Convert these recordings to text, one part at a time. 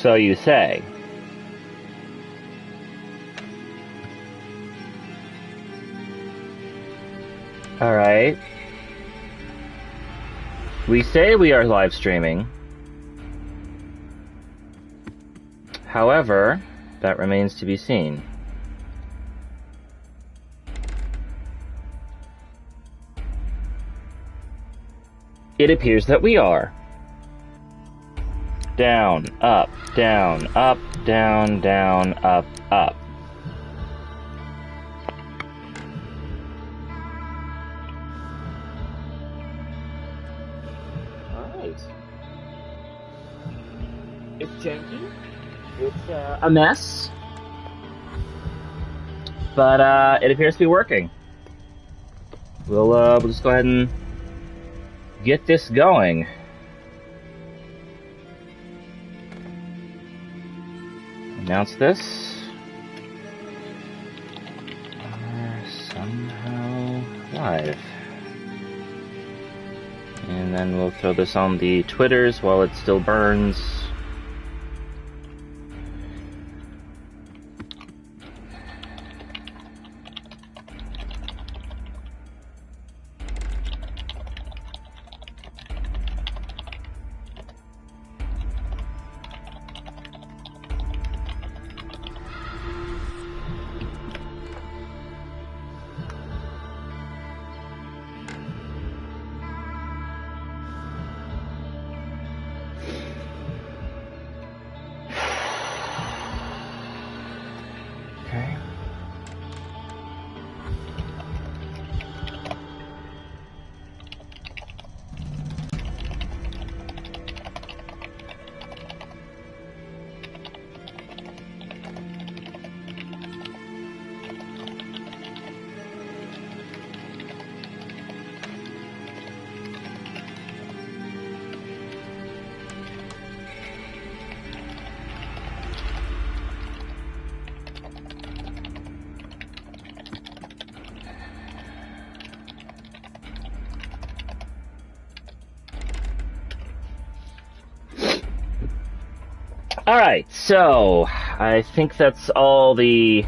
So you say. Alright. We say we are live streaming. However, that remains to be seen. It appears that we are. Down, up, down, up, down, down, up, up. Alright. It's janky. It's a mess. But it appears to be working. We'll just go ahead and get this going. Announce this. Somehow live. And then we'll throw this on the Twitters while it still burns. Alright, so I think that's all the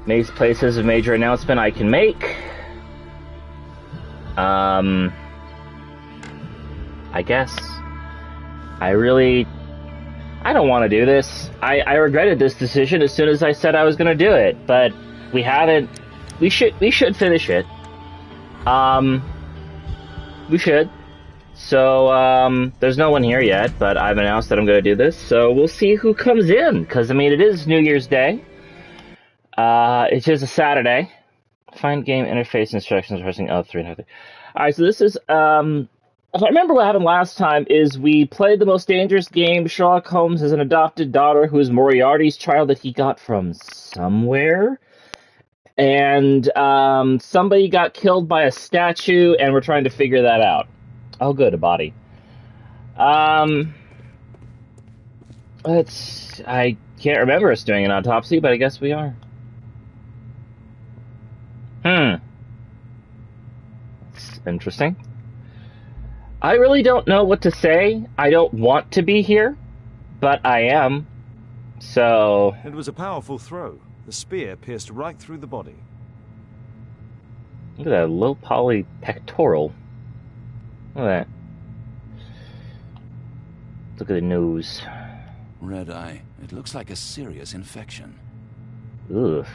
places of major announcement I can make. I guess. I don't want to do this. I regretted this decision as soon as I said I was going to do it, but we haven't. We should finish it. We should. So, there's no one here yet, but I've announced that I'm going to do this, so we'll see who comes in, because, I mean, it is New Year's Day. It is a Saturday. Find game interface instructions, pressing L3. Alright, so this is, if I remember what happened last time, is we played the most dangerous game. Sherlock Holmes has an adopted daughter who is Moriarty's child that he got from somewhere. And, somebody got killed by a statue, and we're trying to figure that out. Oh, good, a body. I can't remember us doing an autopsy, but I guess we are. It's interesting. I really don't know what to say. I don't want to be here, but I am. So... It was a powerful throw. The spear pierced right through the body. Look at that low poly pectoral. Look at that. Look at the nose. Red eye. It looks like a serious infection. Ugh.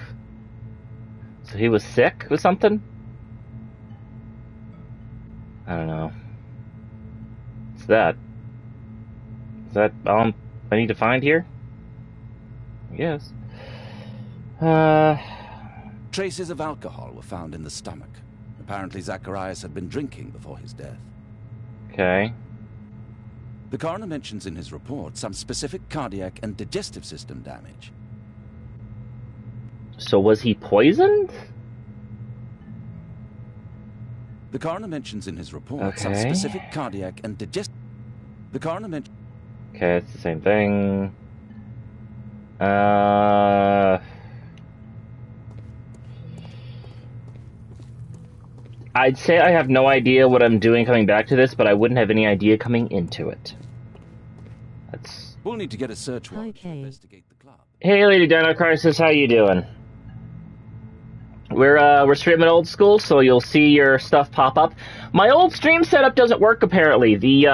So he was sick or something? I don't know. What's that? Is that all I need to find here? I guess. Traces of alcohol were found in the stomach. Apparently Zacharias had been drinking before his death. Okay. The coroner mentions in his report some specific cardiac and digestive system damage. So was he poisoned? The coroner mentions in his report some specific cardiac and digestive... The coroner mentions... Okay, it's the same thing. I'd say I have no idea what I'm doing coming back to this, but I wouldn't have any idea coming into it. That's... We'll need to get a search warrant to investigate the club. Hey, Lady Dino Crisis, how you doing? We're streaming old school, so you'll see your stuff pop up. My old stream setup doesn't work, apparently. The,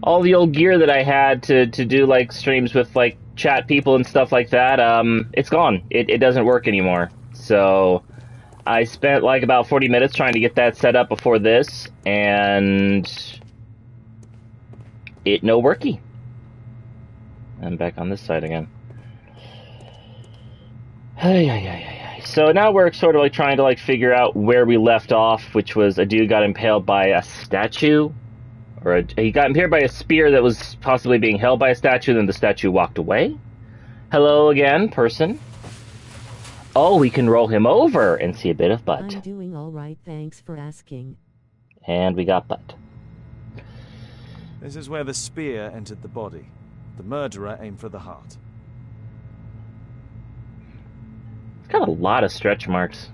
all the old gear that I had to do, like, streams with, like, chat people and stuff like that, it's gone. It doesn't work anymore. So, I spent, like, about 40 minutes trying to get that set up before this, and... it no worky. I'm back on this side again. So now we're sort of like trying to like figure out where we left off, which was a dude got impaled by a statue, or he got impaled by a spear that was possibly being held by a statue, then the statue walked away. Hello again, person. Oh, we can roll him over and see a bit of butt. I'm doing all right, thanks for asking. And we got butt. This is where the spear entered the body. The murderer aimed for the heart. It's got a lot of stretch marks. Is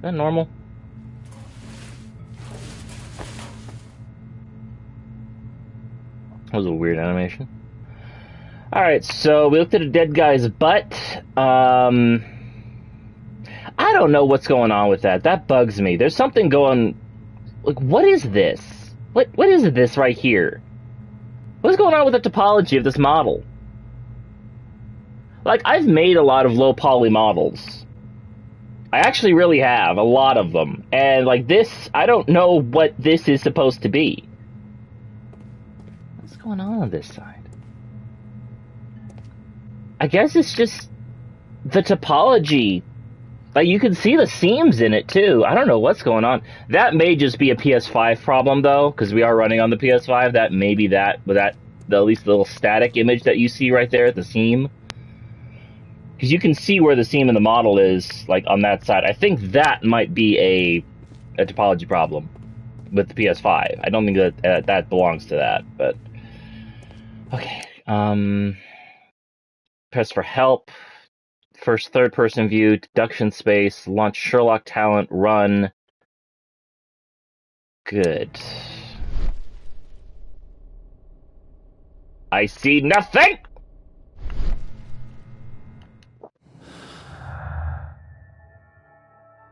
that normal? That was a weird animation. Alright, so we looked at a dead guy's butt. I don't know what's going on with that. That bugs me. There's something going... Like, what is this? What is this right here? What's going on with the topology of this model? Like, I've made a lot of low-poly models. I actually really have, a lot of them. And, like, this, I don't know what this is supposed to be. What's going on this side? I guess it's just the topology. Like, you can see the seams in it, too. I don't know what's going on. That may just be a PS5 problem, though, because we are running on the PS5. That may be that, with that, at least the little static image that you see right there at the seam. Because you can see where the seam in the model is, like, on that side. I think that might be a topology problem with the PS5. I don't think that that belongs to that, but... Okay, press for help. First third-person view, deduction space, launch Sherlock talent, run. Good. I see nothing!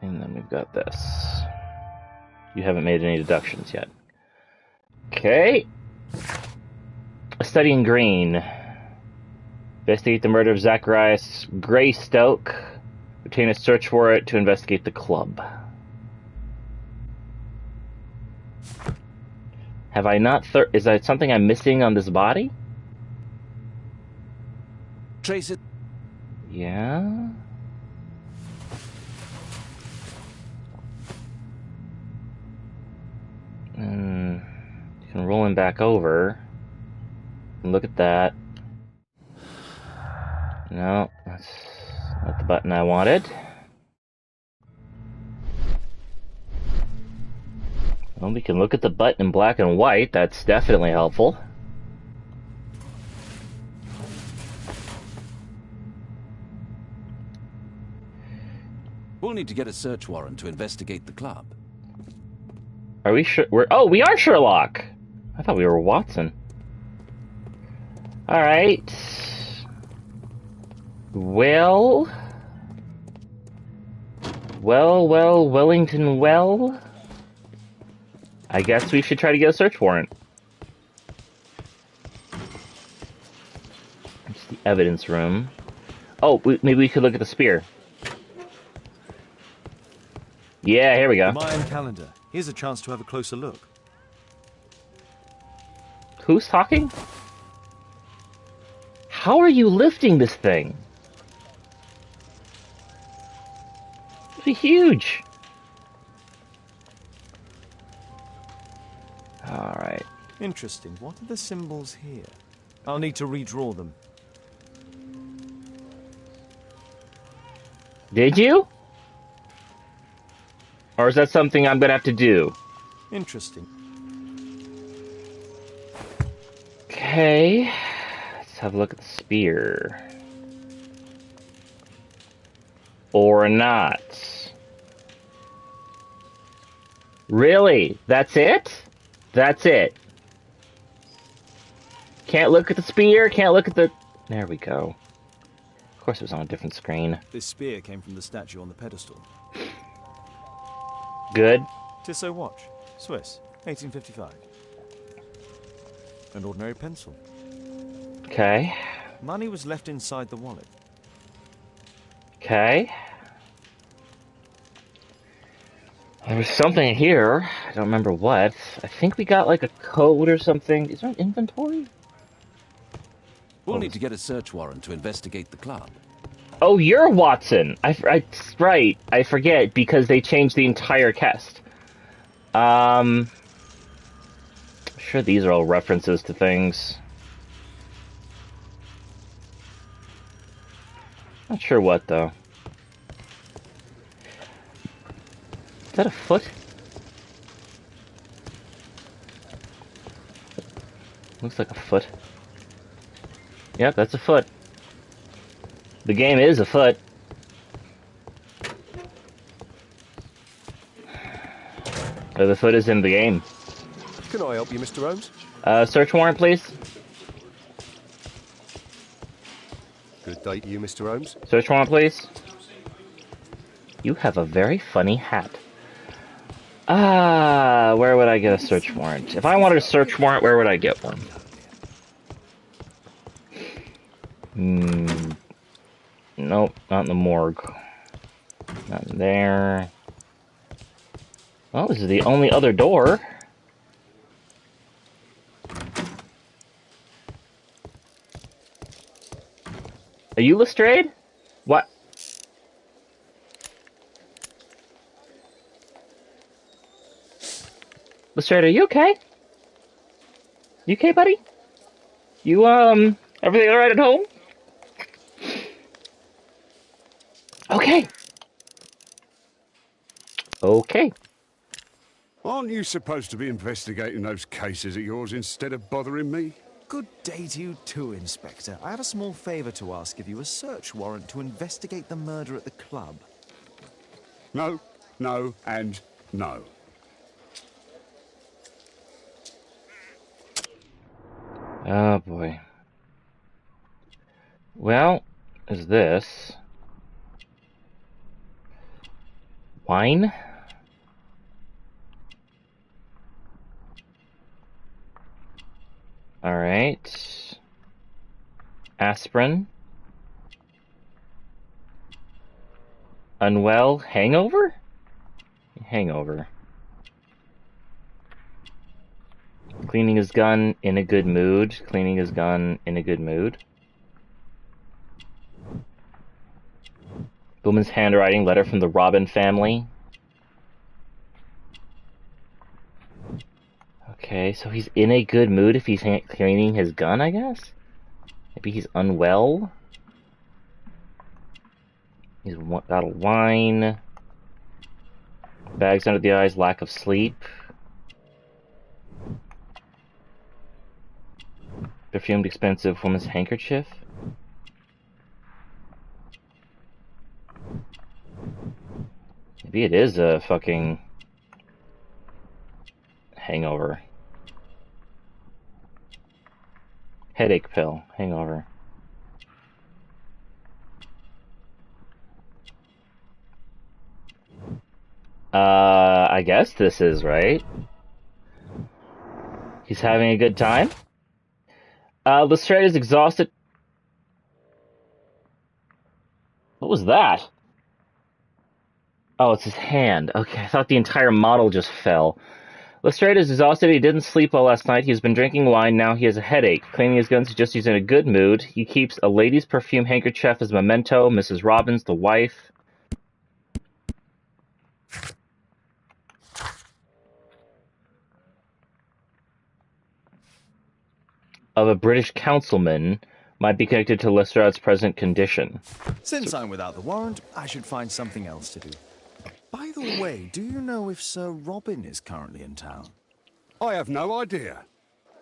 And then we've got this. You haven't made any deductions yet. Okay. A study in green. Investigate the murder of Zacharias Greystoke. Obtain a search warrant to investigate the club. Have I not... Is that something I'm missing on this body? Trace it. Yeah... You can roll him back over. And look at that. No, that's not the button I wanted. Well, we can look at the button in black and white. That's definitely helpful. We'll need to get a search warrant to investigate the club. Are we sure? We are Sherlock! I thought we were Watson. Alright. Well, Wellington, well. I guess we should try to get a search warrant. It's the evidence room. Oh, maybe we could look at the spear. Yeah, here we go. Mayan calendar. Here's a chance to have a closer look. Who's talking? How are you lifting this thing? It's huge. Alright. Interesting. What are the symbols here? I'll need to redraw them. Did you? Or is that something I'm gonna have to do? Interesting. Okay. Let's have a look at the spear. Or not. Really? That's it? That's it. Can't look at the spear, can't look at the... There we go. Of course it was on a different screen. This spear came from the statue on the pedestal. Good. Tissot watch. Swiss. 1855. An ordinary pencil. Okay. Money was left inside the wallet. Okay. There was something here. I don't remember what. I think we got like a code or something. Is there an inventory? We'll need to get a search warrant to investigate the club. Oh, you're Watson. Right. I forget because they changed the entire cast. I'm sure these are all references to things. Not sure what though. Is that a foot? Looks like a foot. Yep, that's a foot. The game is a foot. Or the foot is in the game. Can I help you, Mr. Holmes? Search warrant, please. Good day to you, Mr. Holmes. Search warrant, please. You have a very funny hat. Where would I get a search warrant? If I wanted a search warrant, where would I get one? Nope, not in the morgue. Not in there. Well, this is the only other door. Are you Lestrade? What? Lestrade, are you okay? You okay, buddy? You, everything alright at home? Okay. Okay. Aren't you supposed to be investigating those cases of yours instead of bothering me? Good day to you too, Inspector. I have a small favour to ask of you, a search warrant to investigate the murder at the club. No, no, and no. Oh boy. Well, is this wine? All right. Aspirin. Unwell. Hangover? Hangover. Cleaning his gun in a good mood. Cleaning his gun in a good mood. Woman's handwriting. Letter from the Robin family. Okay, so he's in a good mood if he's cleaning his gun, I guess? Maybe he's unwell? He's got a wine. Bags under the eyes, lack of sleep. Perfumed expensive woman's handkerchief. Maybe it is a fucking hangover. Headache pill, hangover. I guess this is right. He's having a good time. Lestrade is exhausted. What was that? Oh, it's his hand. Okay, I thought the entire model just fell. Lestrade is exhausted. He didn't sleep well last night. He's been drinking wine. Now he has a headache. Cleaning his gun suggests he's in a good mood. He keeps a lady's perfume handkerchief as a memento. Mrs. Robbins, the wife. Of a British councilman might be connected to Lestrade's present condition. Since I'm without the warrant, I should find something else to do. By the way, do you know if Sir Robin is currently in town? I have no idea.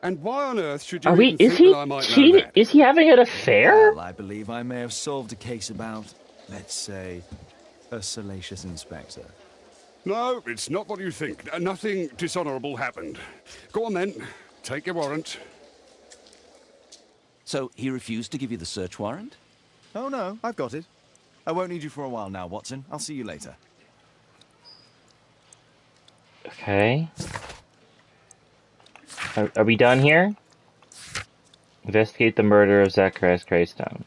And why on earth should you Are we? even Is think he that I might know cheating? that? Is he having an affair? Well, I believe I may have solved a case about, let's say, a salacious inspector. No, it's not what you think. Nothing dishonourable happened. Go on then. Take your warrant. So he refused to give you the search warrant? Oh no, I've got it. I won't need you for a while now, Watson. I'll see you later. Okay. Are we done here? Investigate the murder of Zacharias Greystone.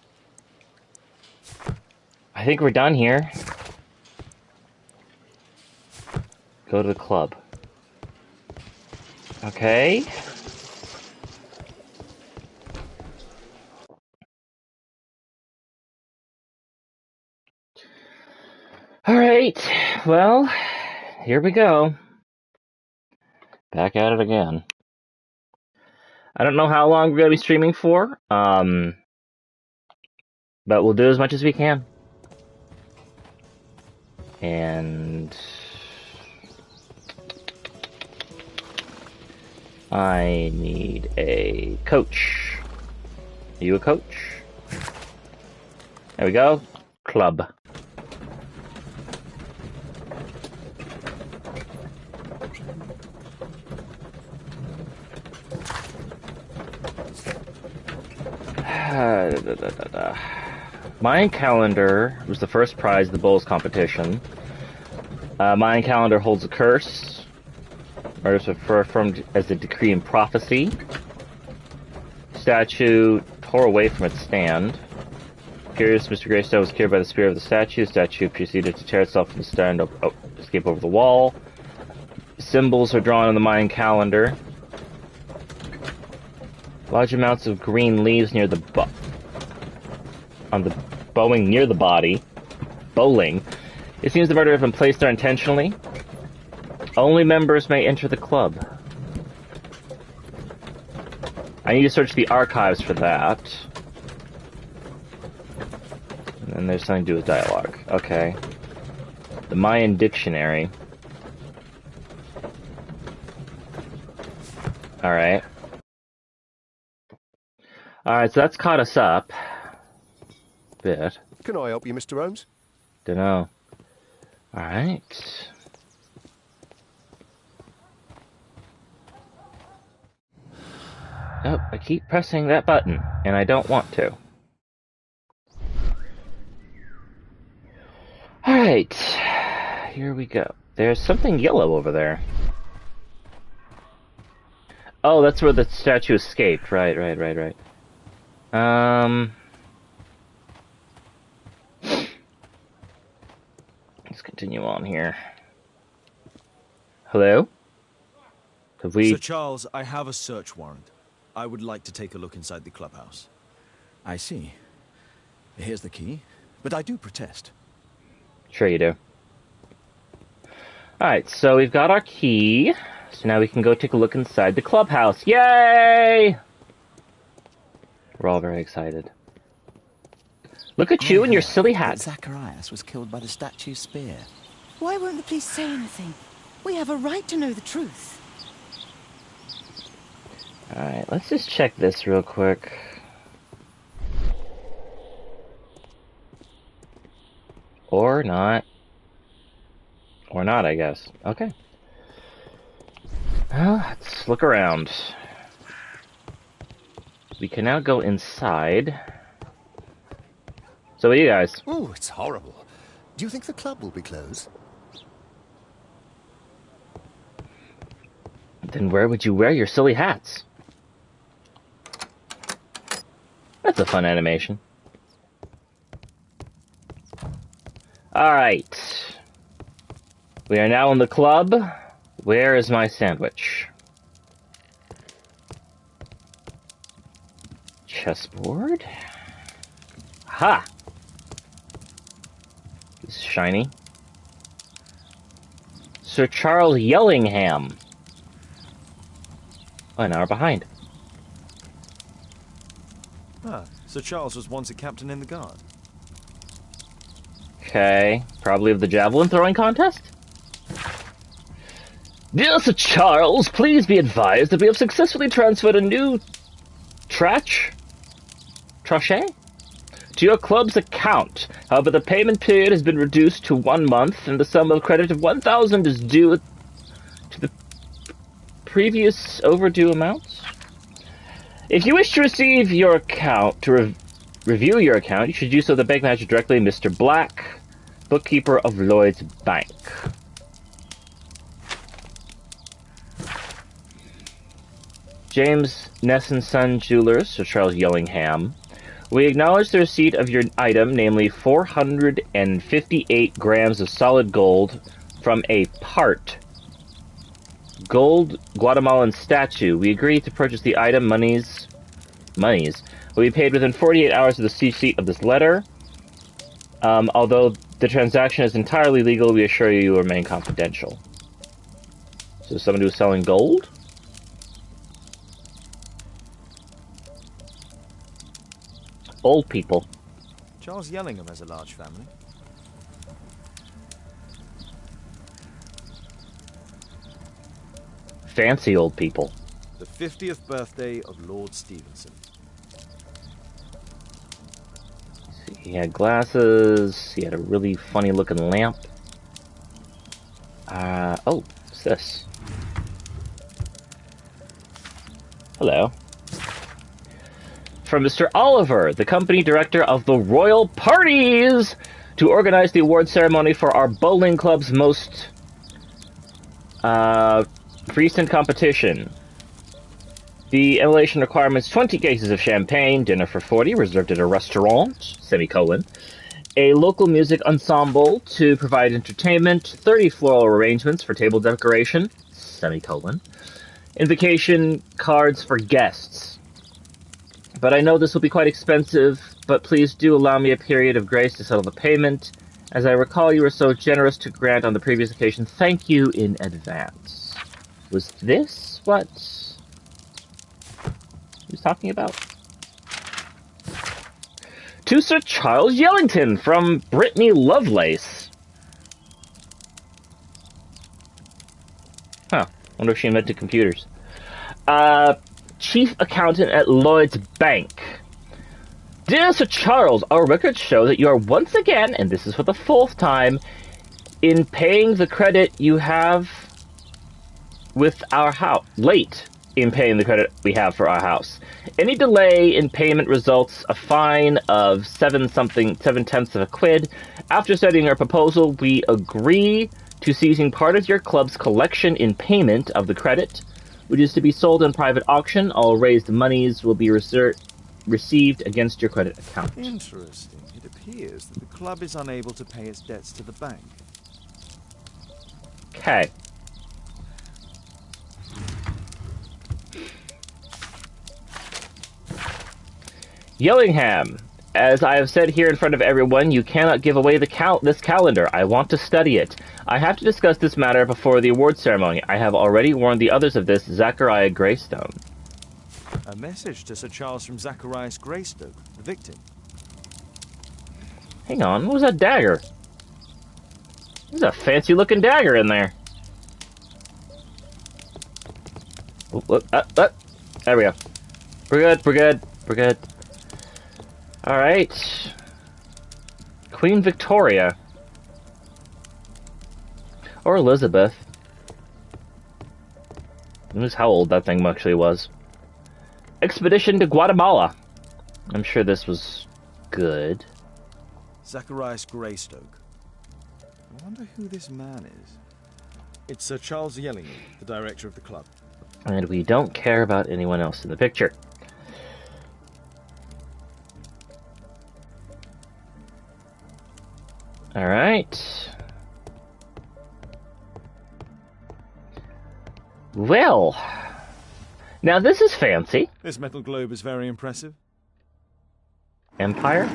I think we're done here. Go to the club. Okay. Alright. Well, here we go. Back at it again. I don't know how long we're going to be streaming for, but we'll do as much as we can. And I need a coach. Are you a coach? There we go. Club. Mayan Calendar was the first prize of the Bowls competition. Mayan Calendar holds a curse, or is affirmed as a decree and prophecy. Statue tore away from its stand. Curious, Mr. Greystone was cured by the spirit of the statue. Statue proceeded to tear itself from the stand, escape over the wall. Symbols are drawn on the Mayan Calendar. Large amounts of green leaves near the bowing near the body. Bowling. It seems the murder has been placed there intentionally. Only members may enter the club. I need to search the archives for that. And then there's something to do with dialogue. Okay. The Mayan Dictionary. Alright. Alright, so that's caught us up. Bit. Can I help you, Mr. Holmes? Dunno. Alright. Oh, I keep pressing that button, and I don't want to. Alright. Here we go. There's something yellow over there. Oh, that's where the statue escaped. Right. Let's continue on here. Hello? Have we... Sir Charles, I have a search warrant. I would like to take a look inside the clubhouse. I see. Here's the key, but I do protest. Sure you do. Alright, so we've got our key. So now we can go take a look inside the clubhouse. Yay! We're all very excited. Look at you and your silly hat. Zacharias was killed by the statue's spear. Why won't the police say anything? We have a right to know the truth. Alright, let's just check this real quick. Or not. Or not, I guess. Okay. Well, let's look around. We can now go inside. So what do you guys? Oh, it's horrible. Do you think the club will be closed? Then where would you wear your silly hats? That's a fun animation. Alright. We are now in the club. Where is my sandwich? Chessboard? Ha! This is shiny. Sir Charles Yellingham. Oh, an hour behind. Ah, Sir Charles was once a captain in the guard. Okay, probably of the javelin throwing contest? Dear Sir Charles, please be advised that we have successfully transferred a new trochet to your club's account. However, the payment period has been reduced to 1 month, and the sum of credit of 1,000 is due to the previous overdue amounts. If you wish to receive your account, review your account, you should do so at the bank manager directly, Mr. Black, bookkeeper of Lloyd's Bank. James Ness & Son Jewelers, Sir Charles Yellingham. We acknowledge the receipt of your item, namely 458 grams of solid gold from a part gold Guatemalan statue. We agree to purchase the item. Monies will be paid within 48 hours of the receipt of this letter. Although the transaction is entirely legal, we assure you will remain confidential. So somebody was selling gold? Old people. Charles Yellingham has a large family. Fancy old people. The 50th birthday of Lord Stevenson. He had glasses. He had a really funny looking lamp. Oh, what's this? Hello. From Mr. Oliver, the company director of the Royal Parties, to organize the award ceremony for our bowling club's most recent competition. The elevation requirements 20 cases of champagne, dinner for 40, reserved at a restaurant, semicolon. A local music ensemble to provide entertainment, 30 floral arrangements for table decoration, semicolon. Invocation cards for guests. But I know this will be quite expensive, but please do allow me a period of grace to settle the payment. As I recall, you were so generous to grant on the previous occasion. Thank you in advance. Was this what he was talking about? To Sir Charles Yellington from Brittany Lovelace. Huh. Wonder if she invented computers. Chief Accountant at Lloyd's Bank. Dear Sir Charles, our records show that you are once again, and this is for the 4th time, in paying the credit you have with our house. Late in paying the credit we have for our house. Any delay in payment results a fine of 7/10 of a quid. After studying our proposal, we agree to seizing part of your club's collection in payment of the credit, which is to be sold in private auction. All raised monies will be received against your credit account. Interesting. It appears that the club is unable to pay its debts to the bank. Okay. Yellingham, as I have said here in front of everyone, you cannot give away this calendar. I want to study it. I have to discuss this matter before the award ceremony. I have already warned the others of this, Zachariah Greystone. A message to Sir Charles from Zacharias Greystoke, the victim. Hang on, what was that dagger? There's a fancy-looking dagger in there. There we go. We're good. Alright. Queen Victoria. Or Elizabeth. Who knows how old that thing actually was. Expedition to Guatemala. I'm sure this was good. Zacharias Greystoke. I wonder who this man is. It's Sir Charles Yellingham, the director of the club. And we don't care about anyone else in the picture. Alright. Well, now this is fancy. This metal globe is very impressive. Empire?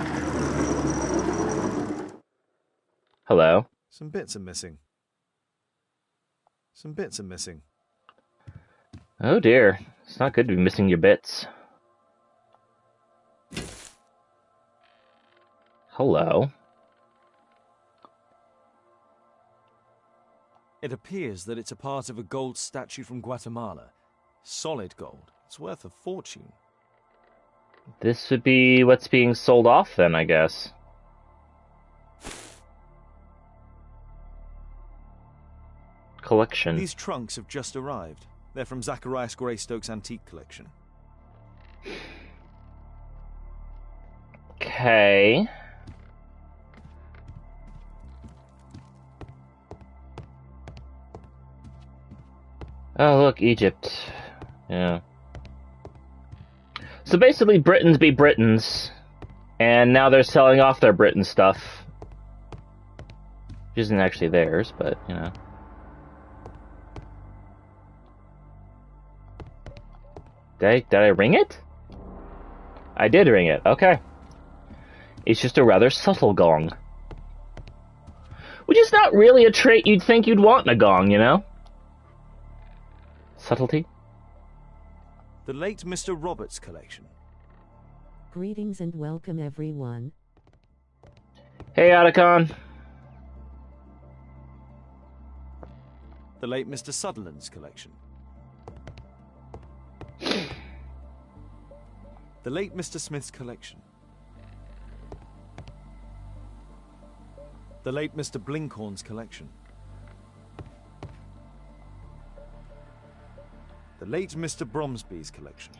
Hello? Some bits are missing. Oh dear. It's not good to be missing your bits. Hello? It appears that it's a part of a gold statue from Guatemala. Solid gold. It's worth a fortune. This would be what's being sold off then, I guess. Collection. These trunks have just arrived. They're from Zacharias Greystoke's antique collection. Okay. Oh, look, Egypt. Yeah. So basically, Britons be Britons, and now they're selling off their Britain stuff. Which isn't actually theirs, but, you know. Did I ring it? I did ring it, okay. It's just a rather subtle gong. Which is not really a trait you'd think you'd want in a gong, you know? Subtlety? The late Mr. Roberts collection. Greetings and welcome everyone. Hey, Otacon. The late Mr. Sutherland's collection. The late Mr. Smith's collection. The late Mr. Blinkhorn's collection. The late Mr. Bromsby's collection.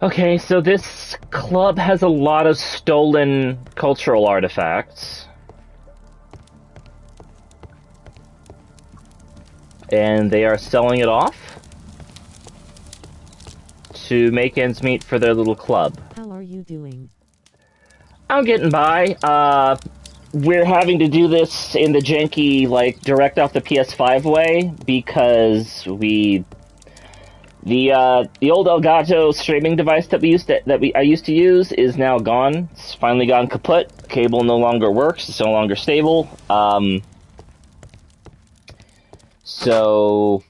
Okay, so this club has a lot of stolen cultural artifacts. And they are selling it off to make ends meet for their little club. How are you doing? I'm getting by. We're having to do this in the janky, like, direct off the PS5 way, because the old Elgato streaming device that I used to use is now gone. It's finally gone kaput. The cable no longer works. It's no longer stable. So,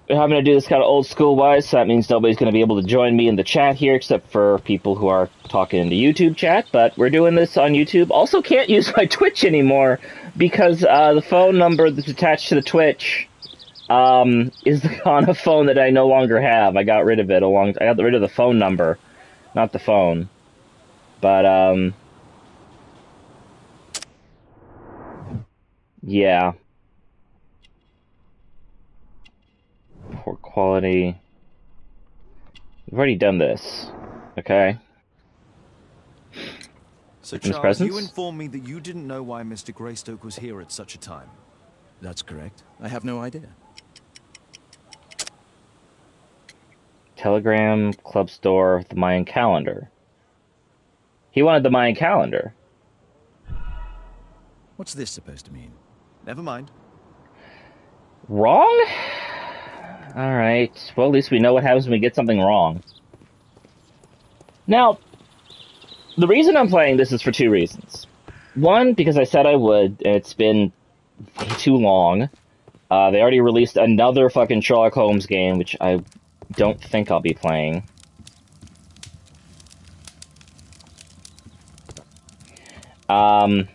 we're having to do this kind of old school wise, so that means nobody's going to be able to join me in the chat here except for people who are talking in the YouTube chat, but we're doing this on YouTube. Also can't use my Twitch anymore because the phone number that's attached to the Twitch is on a phone that I no longer have. I got rid of it I got rid of the phone number, not the phone. But yeah. Poor quality. We've already done this. Okay. So, Charles, you informed me that you didn't know why Mr. Greystoke was here at such a time. That's correct. I have no idea. Telegram, Club Store, the Mayan calendar. He wanted the Mayan calendar. What's this supposed to mean? Never mind. Wrong? Alright. Well, at least we know what happens when we get something wrong. Now, the reason I'm playing this is for two reasons. One, because I said I would, and it's been way too long. They already released another fucking Sherlock Holmes game, which I don't think I'll be playing. But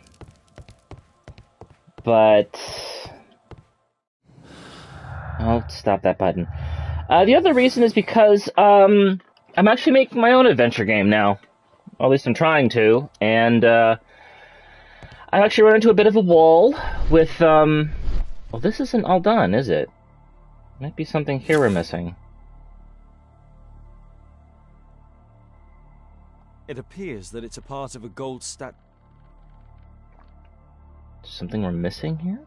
I'll stop that button. The other reason is because I'm actually making my own adventure game now. Or at least I'm trying to. And I actually run into a bit of a wall with... Well, this isn't all done, is it? Might be something here we're missing. It appears that it's a part of a gold Something we're missing here?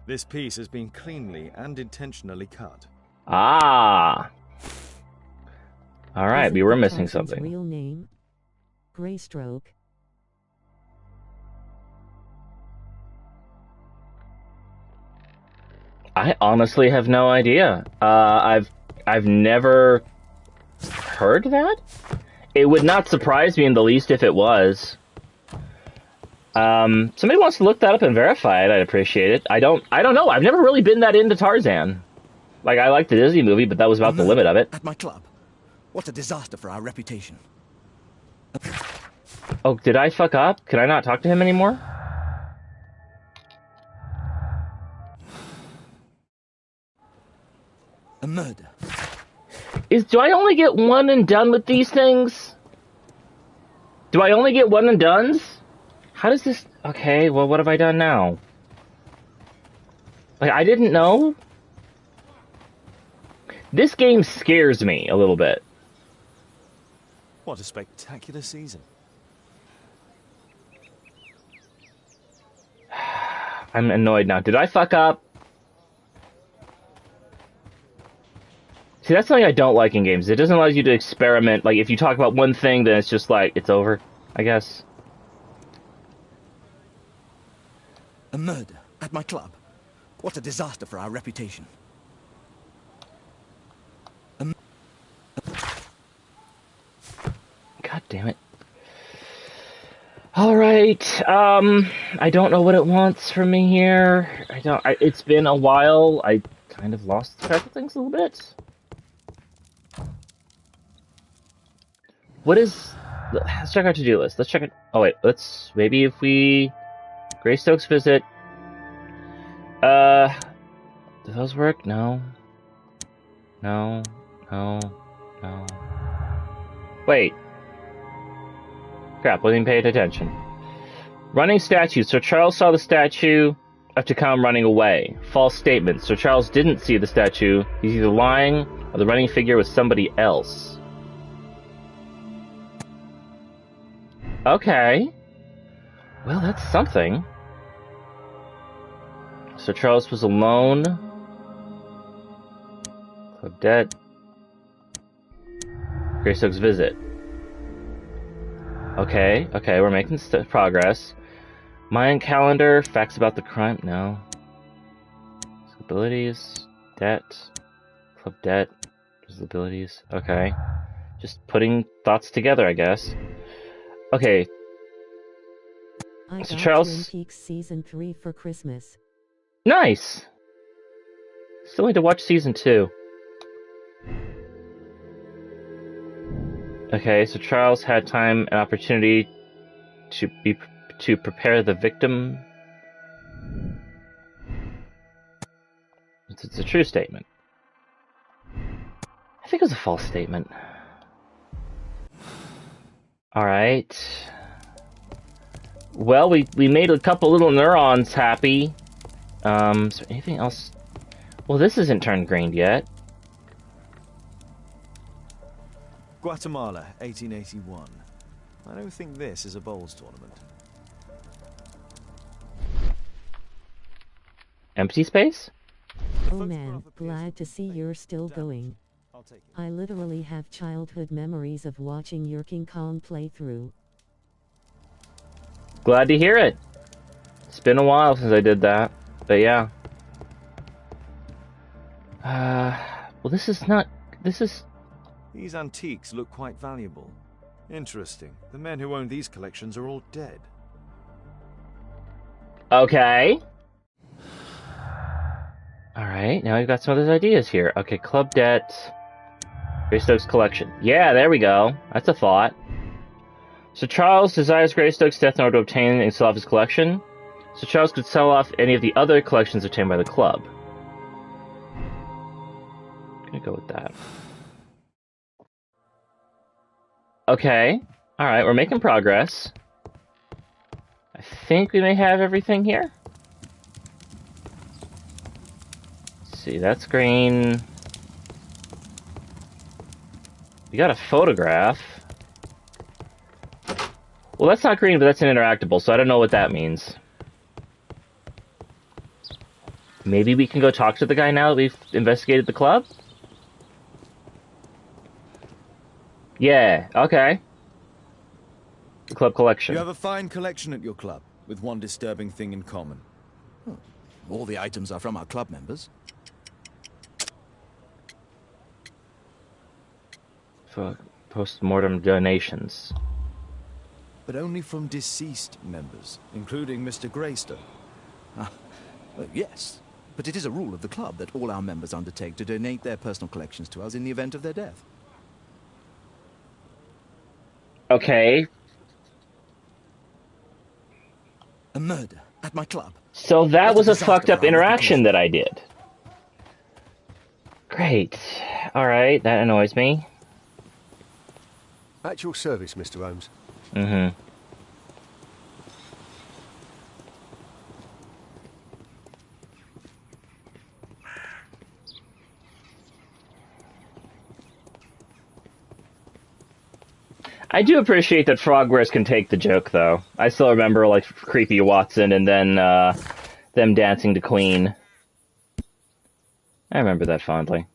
This piece has been cleanly and intentionally cut. Ah! Alright, Isn't we were the missing person's something. Real name? Greystoke. I honestly have no idea. I've never heard that? It would not surprise me in the least if it was. Somebody wants to look that up and verify it, I'd appreciate it. I don't know. I've never really been that into Tarzan. Like, I liked the Disney movie, but that was about the limit of it. At my club. What a disaster for our reputation. Oh, did I fuck up? Can I not talk to him anymore? A murder. Do I only get one and done with these things? Do I only get one and dones? How does this... Okay, well, what have I done now? Like, I didn't know? This game scares me a little bit. What a spectacular season. I'm annoyed now. Did I fuck up? See, that's something I don't like in games. It doesn't allow you to experiment. Like, if you talk about one thing, then it's just like, it's over, I guess. A murder at my club. What a disaster for our reputation. God damn it. Alright, I don't know what it wants from me here. It's been a while. I kind of lost track of things a little bit. What is... Let's check our to-do list. Let's check it... Oh wait, maybe if we... Greystoke's visit... Do those work? No. No. No. No. Wait. Crap, wasn't even paying attention. Running statue. Sir Charles saw the statue after come running away. False statement. Sir Charles didn't see the statue. He's either lying or the running figure was somebody else. Okay. Well, that's something. Sir Charles was alone. Club debt. Greystoke's visit. Okay, we're making progress. Mayan calendar, facts about the crime, no. Abilities, debt, club debt, abilities, okay. Just putting thoughts together, I guess. Okay. I So got Charles... Twin Peaks Season 3 for Christmas. Nice! Still need to watch Season 2. Okay, so Charles had time and opportunity to prepare the victim. It's a true statement. I think it was a false statement. Alright. Well, we made a couple little neurons happy. Is there anything else? Well, this isn't turned green yet. Guatemala, 1881. I don't think this is a bowls tournament. Empty space? Oh man, glad to see you're still going. I'll take it. I literally have childhood memories of watching your King Kong playthrough. Glad to hear it. It's been a while since I did that, but yeah. Well, this is... These antiques look quite valuable. Interesting. The men who own these collections are all dead. Okay. Alright, now we've got some of those ideas here. Okay, club debt. Greystoke's collection. Yeah, there we go. That's a thought. So Charles desires Greystoke's death in order to obtain and sell off his collection. So Charles could sell off any of the other collections obtained by the club. I'm gonna go with that. Okay. Alright, we're making progress. I think we may have everything here. Let's see, that's green. We got a photograph. Well, that's not green, but that's an interactable, so I don't know what that means. Maybe we can go talk to the guy now that we've investigated the club? Yeah, okay. The club collection. You have a fine collection at your club, with one disturbing thing in common. All the items are from our club members. For post-mortem donations. But only from deceased members, including Mr. Greystoke. Well, yes, but it is a rule of the club that all our members undertake to donate their personal collections to us in the event of their death. Okay. A murder at my club. So that What was a a disaster fucked up for our interaction reputation. that I did. Great. Alright, that annoys me. At your service, Mr. Holmes. Mm-hmm. I do appreciate that Frogwares can take the joke, though. I still remember, like, creepy Watson and then, them dancing to Queen. I remember that fondly.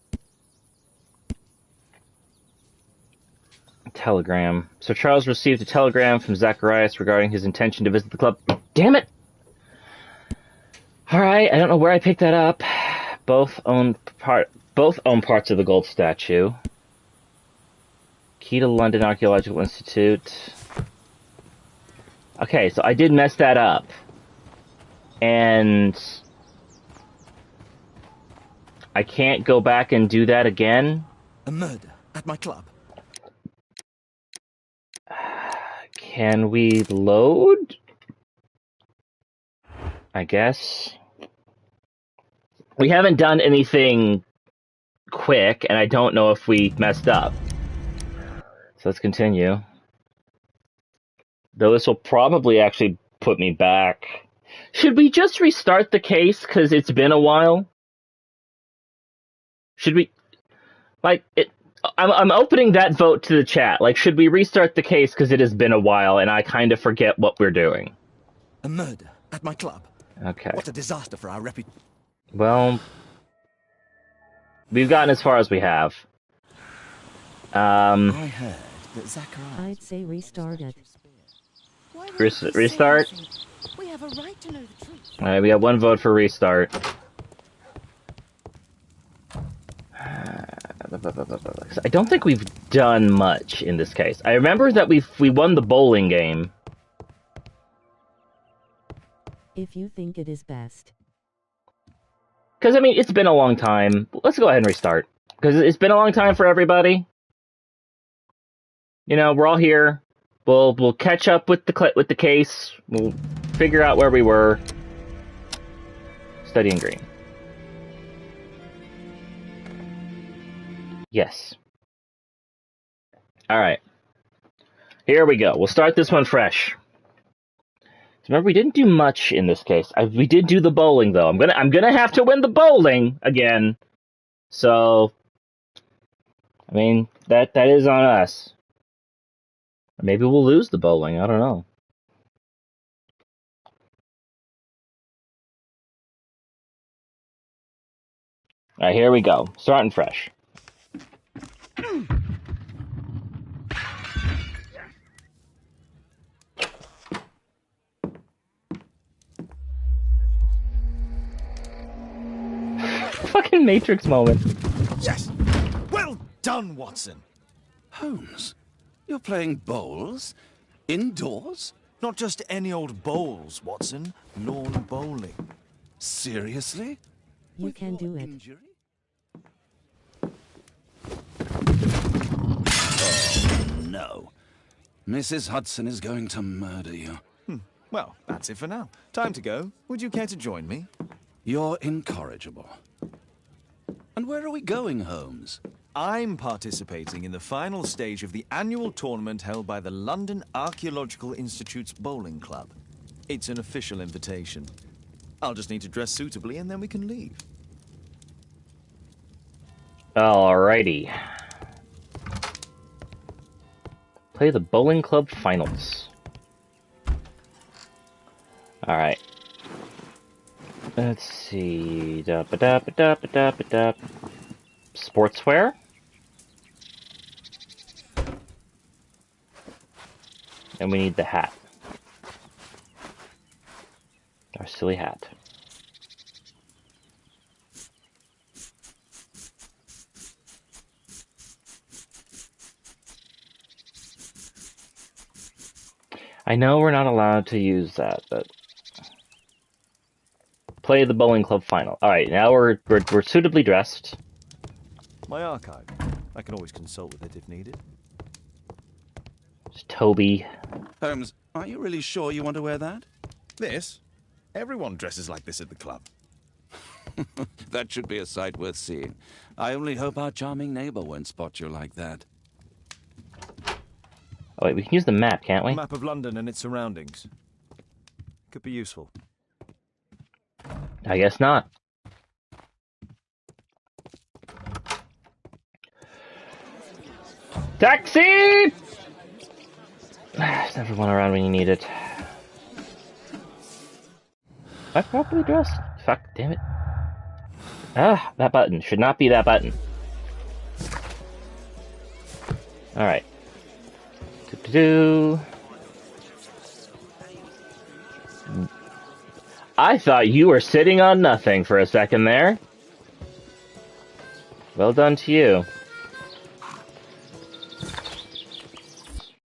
Telegram. Sir Charles received a telegram from Zacharias regarding his intention to visit the club. Damn it! Alright, I don't know where I picked that up. Both own parts of the gold statue. Key to London Archaeological Institute. Okay, so I did mess that up. And I can't go back and do that again. A murder at my club. Can we load? I guess. We haven't done anything quick, and I don't know if we messed up. So let's continue. Though this will probably actually put me back. Should we just restart the case because it's been a while? Should we... Like, I'm opening that vote to the chat. Like, should we restart the case because it has been a while and I kind of forget what we're doing? A murder at my club. Okay. What a disaster for our reputation. Well, we've gotten as far as we have. I heard that Zacharias... I'd say restart it. Why won't you say Restart? anything? We have a right to know the truth. Alright, we got one vote for restart. I don't think we've done much in this case. I remember that we won the bowling game. If you think it is best. Because, I mean, it's been a long time. Let's go ahead and restart. Because it's been a long time for everybody. You know, we're all here. We'll catch up with the case. We'll figure out where we were. Studying green. Yes. Alright. Here we go. We'll start this one fresh. Remember, we didn't do much in this case. We did do the bowling, though. I'm gonna have to win the bowling again. So, I mean, that is on us. Or maybe we'll lose the bowling. I don't know. All right, here we go. Starting fresh. Fucking Matrix moment. Yes! Well done, Watson! Holmes, you're playing bowls? Indoors? Not just any old bowls, Watson. Lawn bowling. Seriously? You With can your do it. injury? Oh, no. Mrs. Hudson is going to murder you. Well, that's it for now. Time to go. Would you care to join me? You're incorrigible. And where are we going, Holmes? I'm participating in the final stage of the annual tournament held by the London Archaeological Institute's bowling club. It's an official invitation. I'll just need to dress suitably and then we can leave. Alrighty. Play the bowling club finals. Alright. Let's see. Sportswear? And we need the hat. Our silly hat. I know we're not allowed to use that, but play the bowling club final. All right, now we're suitably dressed. My archive. I can always consult with it if needed. It's Toby. Holmes, are you really sure you want to wear that? This? Everyone dresses like this at the club. That should be a sight worth seeing. I only hope our charming neighbor won't spot you like that. Oh wait, we can use the map, can't we? A map of London and its surroundings. Could be useful. I guess not. Taxi! There's never one around when you need it. Am I properly dressed? Fuck, damn it. Ah, that button. Should not be that button. Alright. I thought you were sitting on nothing for a second there. Well done to you.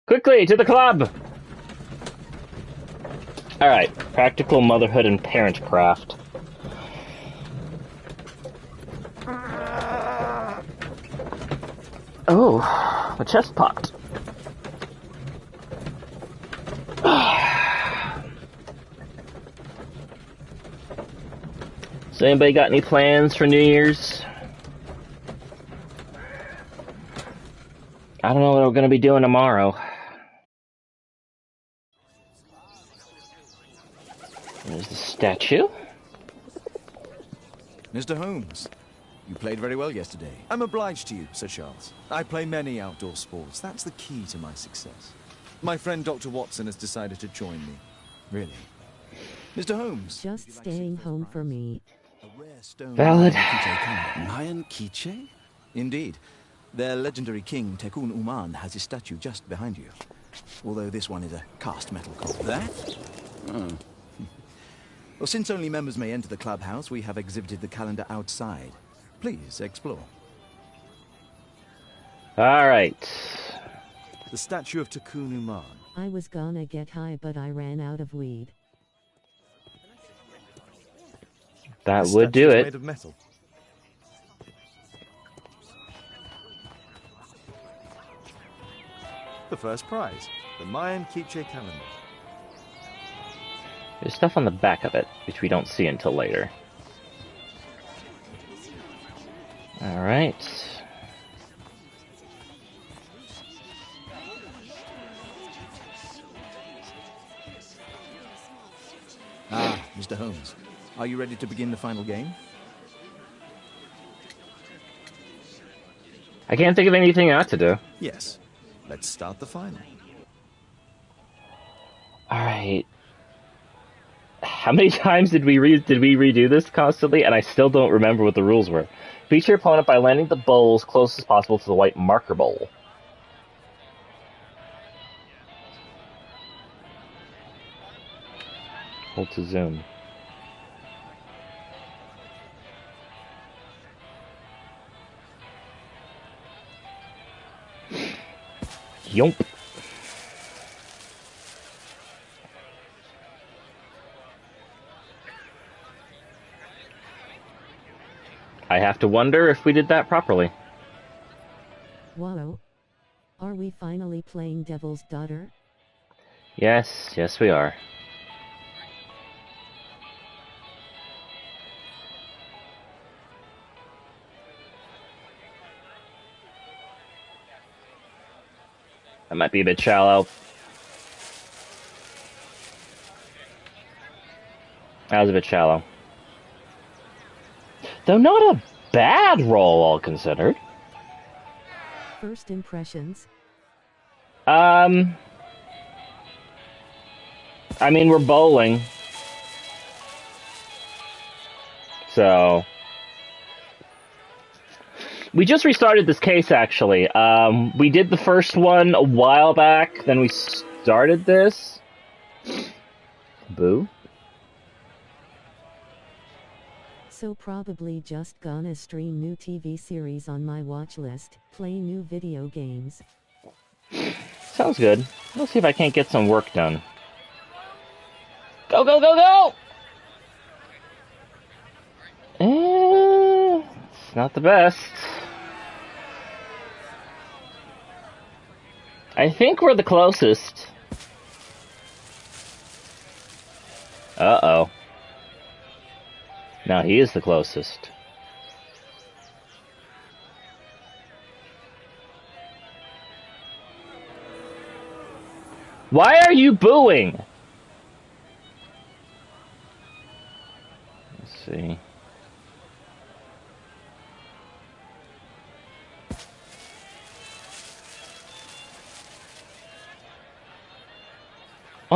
Quickly, to the club! Alright, practical motherhood and parentcraft. Oh, my chest popped. So anybody got any plans for New Year's? I don't know what we're going to be doing tomorrow. There's the statue. Mr. Holmes, you played very well yesterday. I'm obliged to you, Sir Charles. I play many outdoor sports. That's the key to my success. My friend Dr. Watson has decided to join me. Really. Mr. Holmes. Just staying home for me. A rare stone Valid. Mayan Quiche? Indeed. Their legendary king, Tekun Uman, has his statue just behind you. Although this one is a cast metal copy. That? Oh. Well, since only members may enter the clubhouse, we have exhibited the calendar outside. Please, explore. Alright. The statue of Tekun Uman. I was gonna get high, but I ran out of weed. That The would do statue is it. made of metal. The first prize, the Mayan Quiche calendar. There's stuff on the back of it, which we don't see until later. Alright. Ah, Mr. Holmes. Are you ready to begin the final game? I can't think of anything not to do. Yes. Let's start the final. Alright. How many times did we redo this constantly, and I still don't remember what the rules were? Beat your opponent by landing the bowl as close as possible to the white marker bowl. Hold to zoom. Yomp. I have to wonder if we did that properly. Whoa. Are we finally playing Devil's Daughter? Yes, yes we are. That might be a bit shallow. That was a bit shallow. Though not a bad roll, all considered. First impressions. I mean, we're bowling. So... We just restarted this case, actually. We did the first one a while back, then we started this. Boo. So probably just gonna stream new TV series on my watch list, play new video games. Sounds good. Let's see if I can't get some work done. Go, go, go, go! It's not the best. I think we're the closest. Uh-oh. Now he is the closest. Why are you booing? Let's see.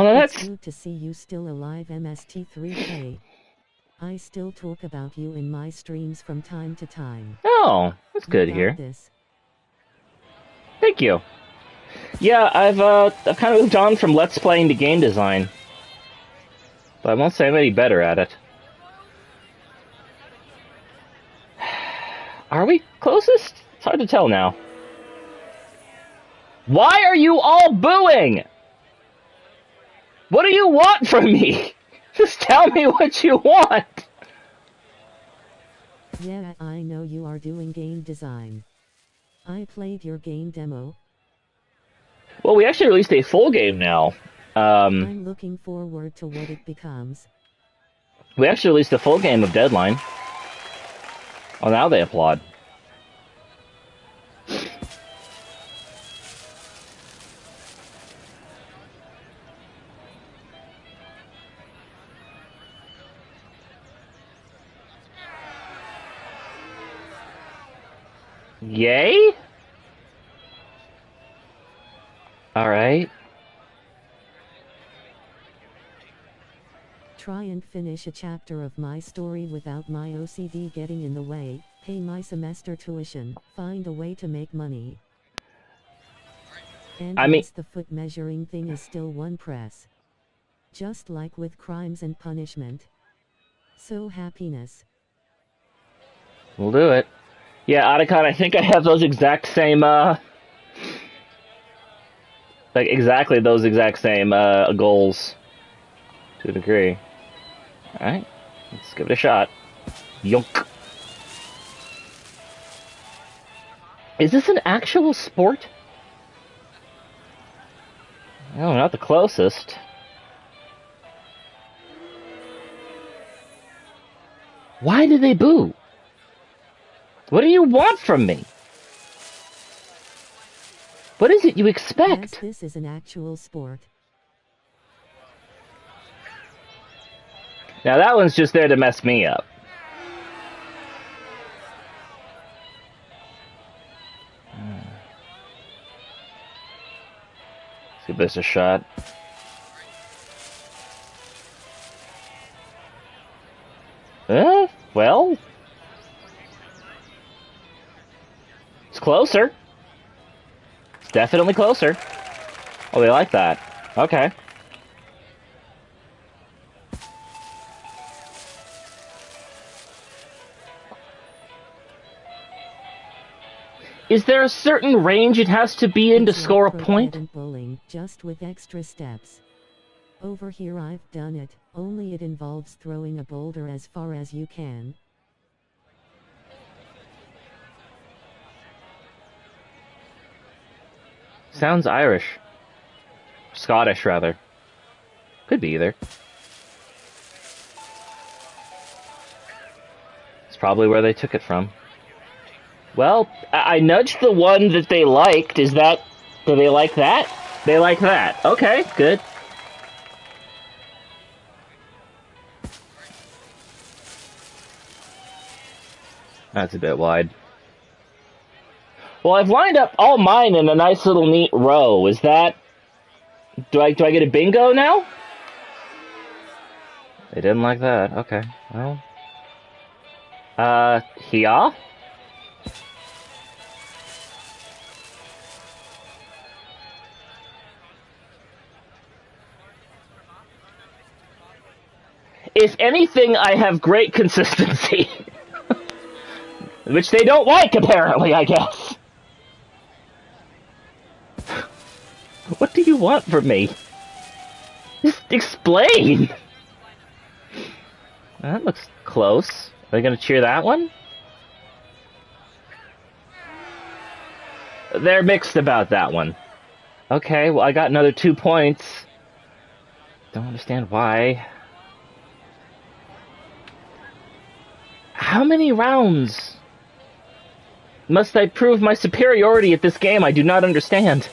Oh, no, It's that's... good to see you still alive, MST3K. I still talk about you in my streams from time to time. Oh, that's good to You hear. got this. Thank you. Yeah, I've kind of moved on from Let's Playing to game design. But I won't say I'm any better at it. Are we closest? It's hard to tell now. Why are you all booing? What do you want from me? Just tell me what you want. Yeah, I know you are doing game design. I played your game demo. Well, we actually released a full game now. I'm looking forward to what it becomes. We actually released a full game of Deadline. Oh, now they applaud. Yay? Alright. Try and finish a chapter of my story without my OCD getting in the way, pay my semester tuition, find a way to make money. And yes, the foot measuring thing is still one press. Just like with crimes and punishment. So happiness. We'll do it. Yeah, Otacon, I think I have those exact same, like, exactly those exact same, goals. To a degree. Alright, let's give it a shot. Yonk. Is this an actual sport? No, not the closest. Why do they boo? What do you want from me? What is it you expect? Yes, this is an actual sport. Now that one's just there to mess me up. Let's give this a shot. Well... It's closer. It's definitely closer. Oh, they like that. Okay. Is there a certain range it has to be in to score a point? Bowling, just with extra steps. Over here I've done it, only it involves throwing a boulder as far as you can. Sounds Irish. Scottish, rather. Could be either. It's probably where they took it from. Well, I nudged the one that they liked. Is that... Do they like that? They like that. Okay, good. That's a bit wide. Well, I've lined up all mine in a nice little neat row. Is that... Do I get a bingo now? They didn't like that. Okay. Well... Here? If anything, I have great consistency. Which they don't like, apparently, I guess. What do you want from me? Just explain! That looks close. Are they gonna cheer that one? They're mixed about that one. Okay, well, I got another 2 points. Don't understand why. How many rounds must I prove my superiority at this game? I do not understand.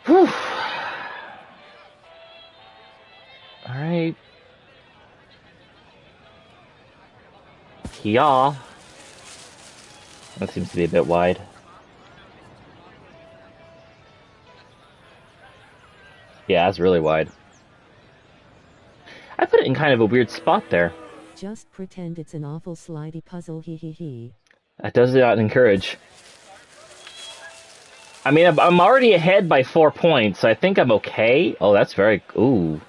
Whew. Alright. Yeah. That seems to be a bit wide. Yeah, that's really wide. I put it in kind of a weird spot there. Just pretend it's an awful slidey puzzle, hee hee hee. That does not encourage. I mean, I'm already ahead by 4 points, so I think I'm okay. Oh, that's very... Ooh.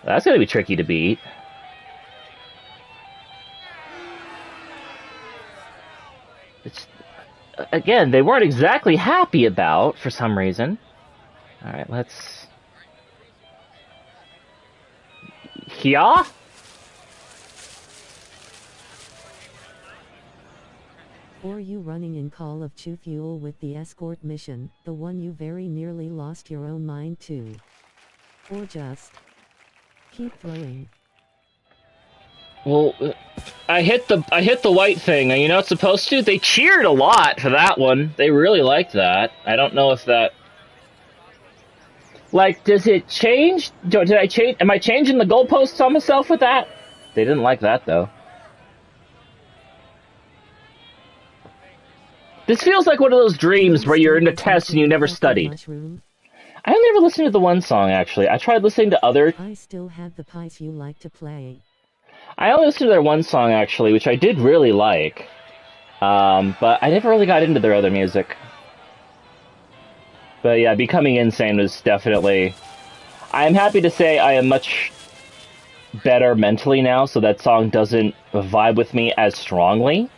That's gonna be tricky to beat. It's... Again, they weren't exactly happy about, for some reason. Alright, let's... Yeah? Or you running in Call of Fuel with the escort mission, the one you very nearly lost your own mind to. Or just... keep throwing. Well, I hit the white thing, and you know it's supposed to? They cheered a lot for that one. They really liked that. I don't know if that... Like, does it change? Did I change? Am I changing the goalposts on myself with that? They didn't like that, though. This feels like one of those dreams where you're in a test and you never studied. I only ever listened to the one song, actually. I tried listening to other... I still have the pies you like to play. I only listened to their one song, actually, which I did really like. But I never really got into their other music. But yeah, Becoming Insane was definitely... I am happy to say I am much better mentally now, so that song doesn't vibe with me as strongly.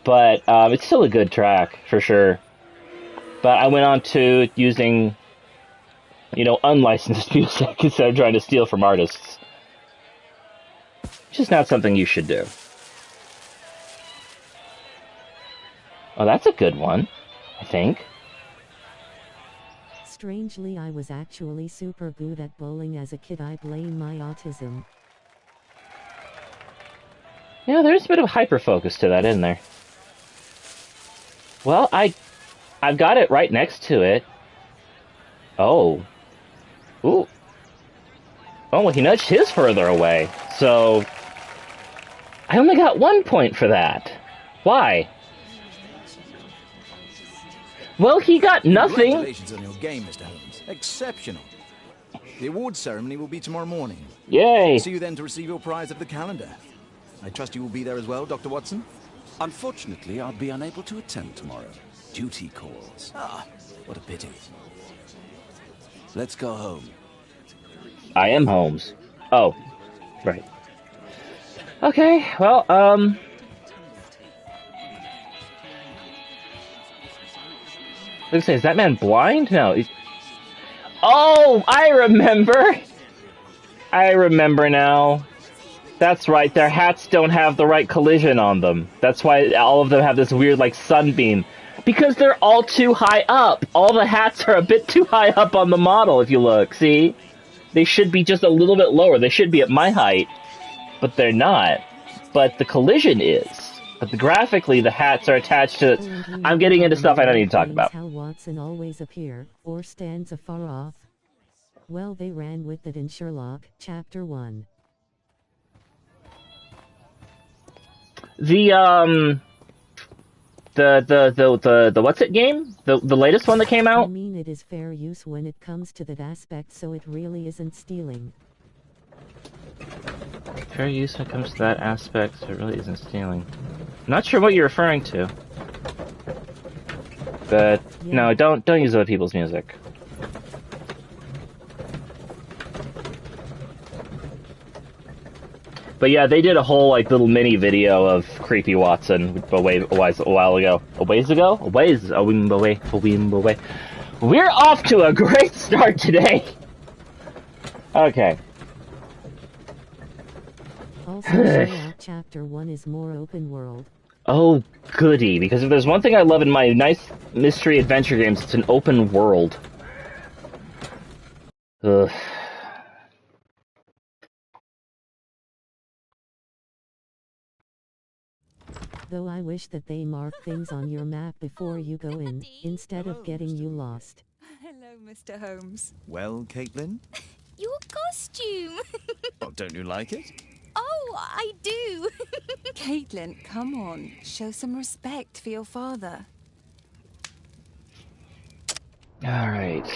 But it's still a good track, for sure. But I went on to using, you know, unlicensed music instead of trying to steal from artists. Which is not something you should do. Oh, that's a good one, I think. Strangely, I was actually super good at bowling as a kid. I blame my autism. Yeah, there's a bit of hyper-focus to that, isn't there? Well, I've got it right next to it. Oh. Ooh. Oh, well, he nudged his further away. So, I only got 1 point for that. Why? Well, he got nothing. Congratulations on your game, Mr. Holmes. Exceptional. The awards ceremony will be tomorrow morning. Yay. See you then to receive your prize of the calendar. I trust you will be there as well, Dr. Watson? Unfortunately, I'll be unable to attend tomorrow. Duty calls. Ah, what a pity. Let's go home. I am Holmes. Oh, right. Okay, well, let's say, is that man blind? No, he's... Oh, I remember! I remember now. That's right, their hats don't have the right collision on them. That's why all of them have this weird, like, sunbeam. Because they're all too high up. All the hats are a bit too high up on the model, if you look, see? They should be just a little bit lower. They should be at my height. But they're not. But the collision is. But graphically, the hats are attached to... I'm getting into stuff I don't need to talk about. How Watson always appear, or stands afar off. Well, they ran with it in Sherlock, Chapter 1. The what's it game? The latest one that came out? I mean, it is fair use when it comes to that aspect, so it really isn't stealing. Fair use when it comes to that aspect, so it really isn't stealing. Not sure what you're referring to. But Yeah. no, don't use other people's music. But yeah, they did a whole like little mini video of Creepy Watson a while ago. A ways ago? A ways away. We're off to a great start today. Okay. Also, Sherlock Chapter 1 is more open world. Oh, goody, because if there's one thing I love in my nice mystery adventure games, it's an open world. Ugh. Though I wish that they mark things on your map before you go in, instead of getting you lost. Hello, Mr. Holmes. Well, Caitlin? Your costume! Oh, don't you like it? Oh, Oh, I do. Caitlin, come on. Show some respect for your father. All right.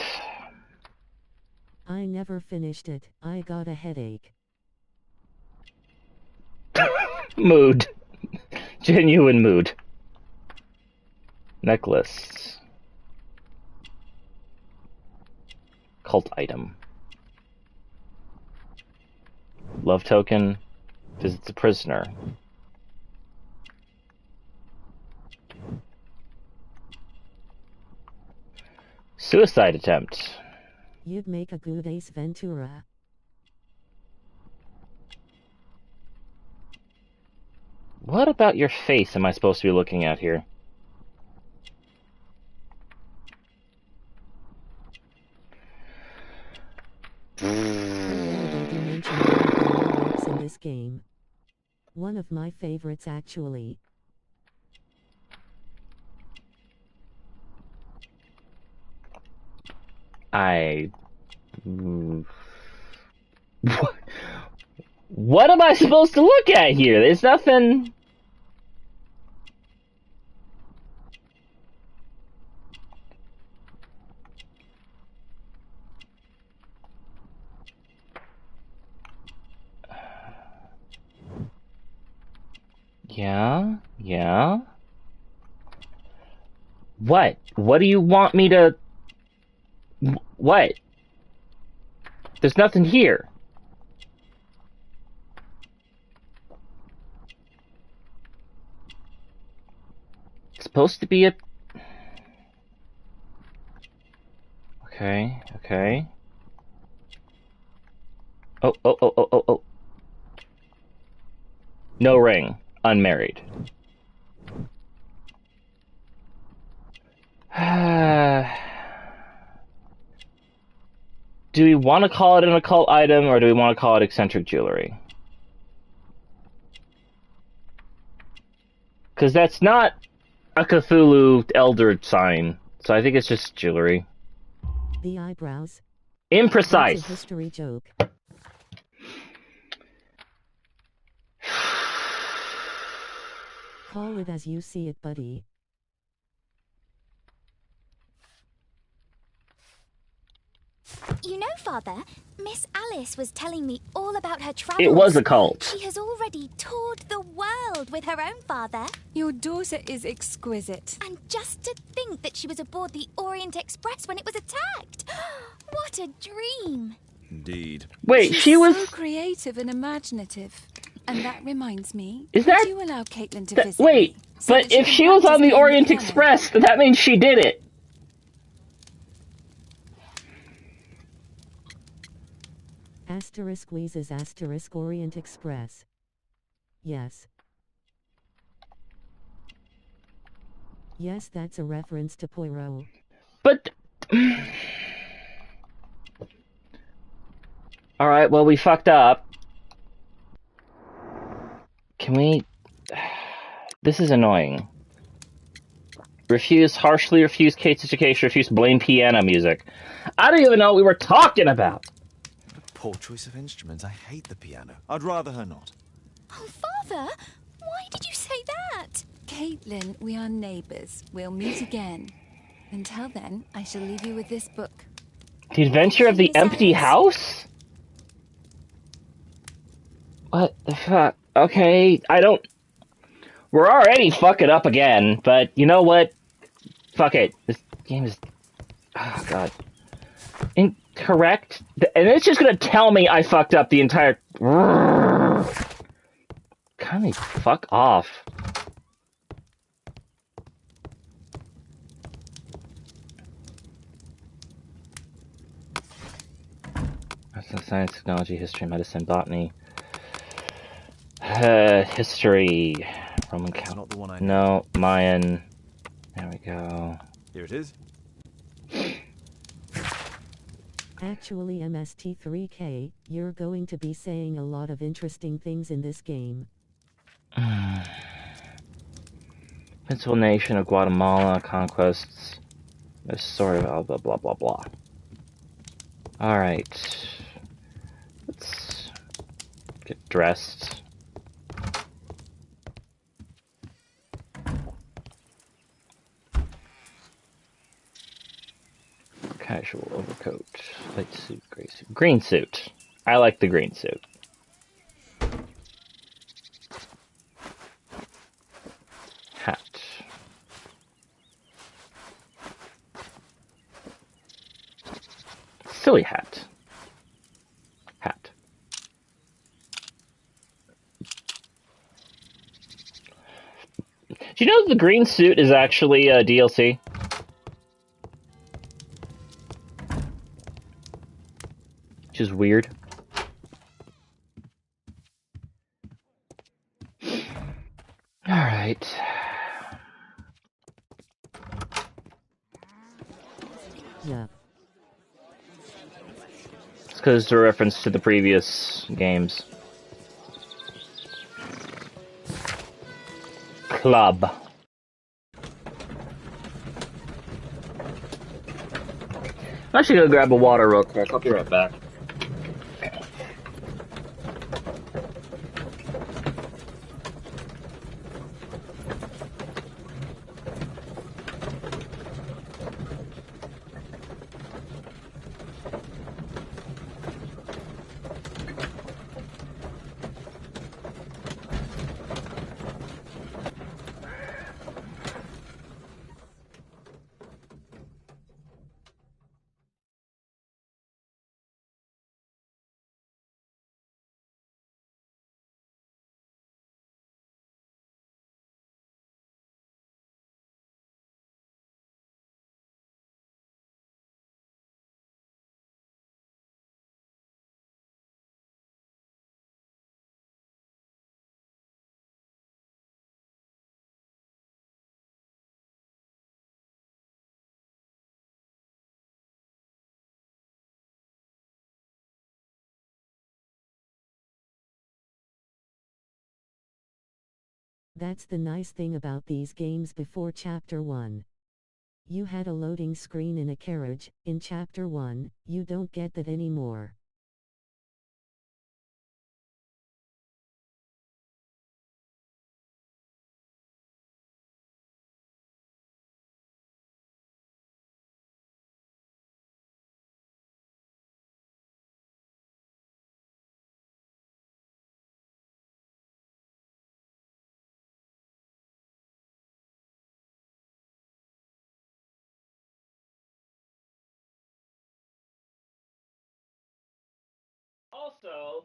I never finished it. I got a headache. Mood. Genuine mood. Necklace. Cult item. Love token. Visits a prisoner. Suicide attempt. You'd make a good Ace Ventura. What about your face am I supposed to be looking at here? Oh, they do mention the lyrics in this game. One of my favorites, actually. What am I supposed to look at here? There's nothing. Yeah. What? What do you want me to... What? There's nothing here. It's supposed to be a... Okay. Oh. No ring. Unmarried. Do we want to call it an occult item, or do we want to call it eccentric jewelry? Because that's not a Cthulhu Elder sign, so I think it's just jewelry. The eyebrows. Imprecise. It's a history joke. Call it as you see it, buddy. You know, Father, Miss Alice was telling me all about her travels. It was a cult. She has already toured the world with her own father. Your daughter is exquisite. And just to think that she was aboard the Orient Express when it was attacked. What a dream. Indeed. Wait, She's she was... so creative and imaginative. And that reminds me, Is that... would you allow Caitlin to visit Wait, me, so but that if can she was practice on the playing Orient piano? Express, then that means she did it. Asterisk wheezes asterisk Orient Express. Yes. Yes, that's a reference to Poirot. But... Alright, well, we fucked up. Can we... This is annoying. Harshly refuse Kate's education, refuse blame piano music. I don't even know what we were talking about. What a poor choice of instruments. I hate the piano. I'd rather her not. Oh, Father, why did you say that? Caitlin, we are neighbours. We'll meet again. Until then, I shall leave you with this book. The Adventure of the Empty House? What the fuck? Okay, I don't... We're already fucking up again, but you know what? Fuck it. This game is... Oh, God. Incorrect? And it's just gonna tell me I fucked up the entire... Kind of fuck off. That's science, technology, history, medicine, botany. History. Roman That's not the one I No, Mayan. There we go. Here it is. Actually, MST3K, you're going to be saying a lot of interesting things in this game. Principal nation of Guatemala, conquests. There's sort of blah blah blah blah. Alright. Let's get dressed. Casual overcoat. Light suit, gray suit. Green suit. I like the green suit. Hat. Silly hat. Hat. Do you know that the green suit is actually a DLC? Which is weird. Alright. Yeah. It's because it's a reference to the previous games. Club. I'm actually gonna grab a water real quick. I'll be right back. That's the nice thing about these games before Chapter 1. You had a loading screen in a carriage. In Chapter 1, you don't get that anymore. Also,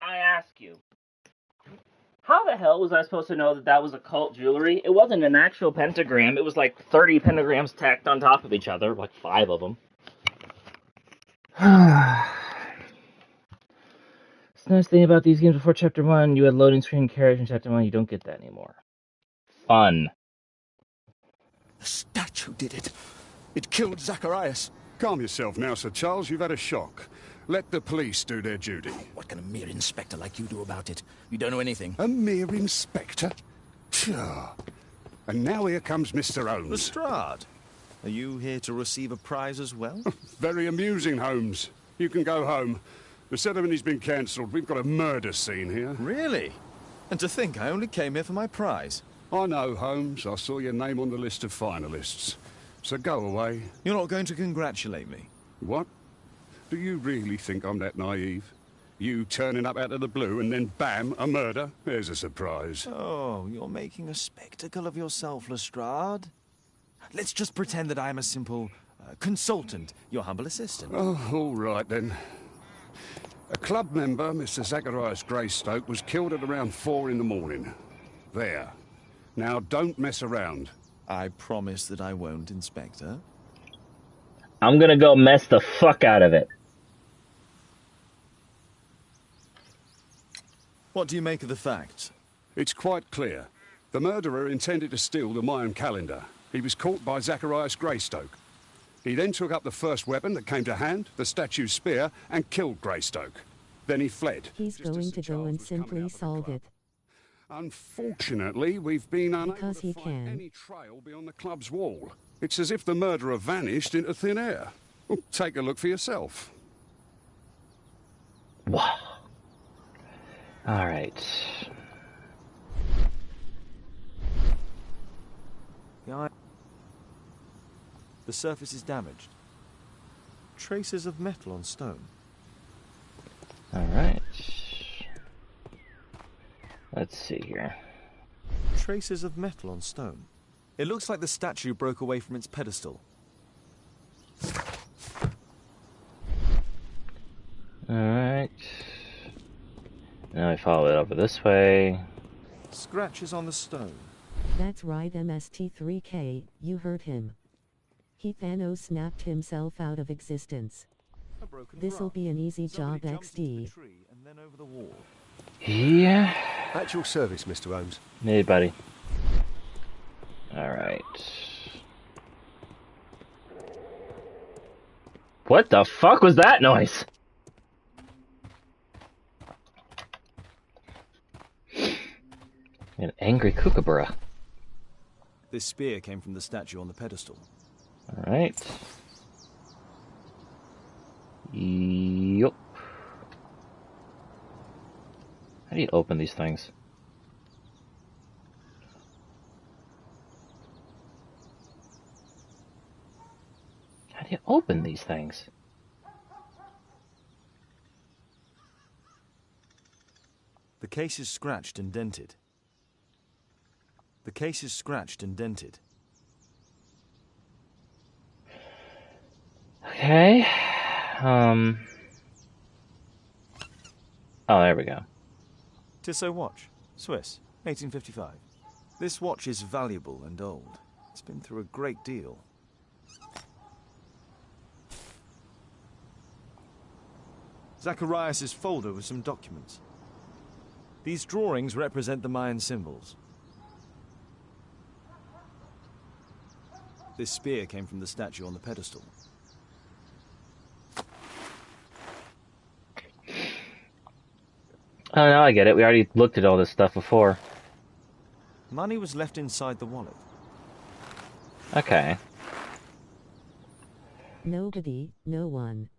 I ask you, how the hell was I supposed to know that that was occult jewelry? It wasn't an actual pentagram. It was like 30 pentagrams tacked on top of each other, like 5 of them. It's the nice thing about these games before Chapter 1, you had loading screen carriage in Chapter 1, you don't get that anymore. Fun. The statue did it. It killed Zacharias. Calm yourself now, Sir Charles. You've had a shock. Let the police do their duty. What can a mere inspector like you do about it? You don't know anything. A mere inspector? Pshaw. And now here comes Mr. Holmes. Lestrade, are you here to receive a prize as well? Very amusing, Holmes. You can go home. The ceremony's been cancelled. We've got a murder scene here. Really? And to think I only came here for my prize. I know, Holmes. I saw your name on the list of finalists. So go away. You're not going to congratulate me? What? Do you really think I'm that naive? You turning up out of the blue and then bam, a murder? There's a surprise. Oh, you're making a spectacle of yourself, Lestrade. Let's just pretend that I'm a simple consultant, your humble assistant. Oh, all right then. A club member, Mr. Zacharias Greystoke, was killed at around 4 in the morning. There. Now, don't mess around. I promise that I won't, Inspector. I'm gonna go mess the fuck out of it. What do you make of the facts? It's quite clear. The murderer intended to steal the Mayan calendar. He was caught by Zacharias Greystoke. He then took up the first weapon that came to hand, the statue's spear, and killed Greystoke. Then he fled. He's going to go and simply solve it. Unfortunately, we've been unable Because he to find can. any trail beyond the club's wall. It's as if the murderer vanished into thin air. Well, take a look for yourself. Wow. Alright. The surface is damaged. Traces of metal on stone. Alright. Let's see here. Traces of metal on stone. It looks like the statue broke away from its pedestal. Alright. Now we follow it over this way. Scratches on the stone. That's right, MST3K, you heard him. He Thanos snapped himself out of existence. This'll be an easy job, XD. Yeah. At your service, Mr. Holmes. Hey, buddy. Alright. What the fuck was that noise? An angry kookaburra. This spear came from the statue on the pedestal. Alright. Yup. How do you open these things? How do you open these things? The case is scratched and dented. The case is scratched and dented. Okay. Oh, there we go. Tissot watch, Swiss, 1855. This watch is valuable and old. It's been through a great deal. Zacharias' folder with some documents. These drawings represent the Mayan symbols. This spear came from the statue on the pedestal. Oh, now I get it. We already looked at all this stuff before. Money was left inside the wallet. Okay. Nobody, no one.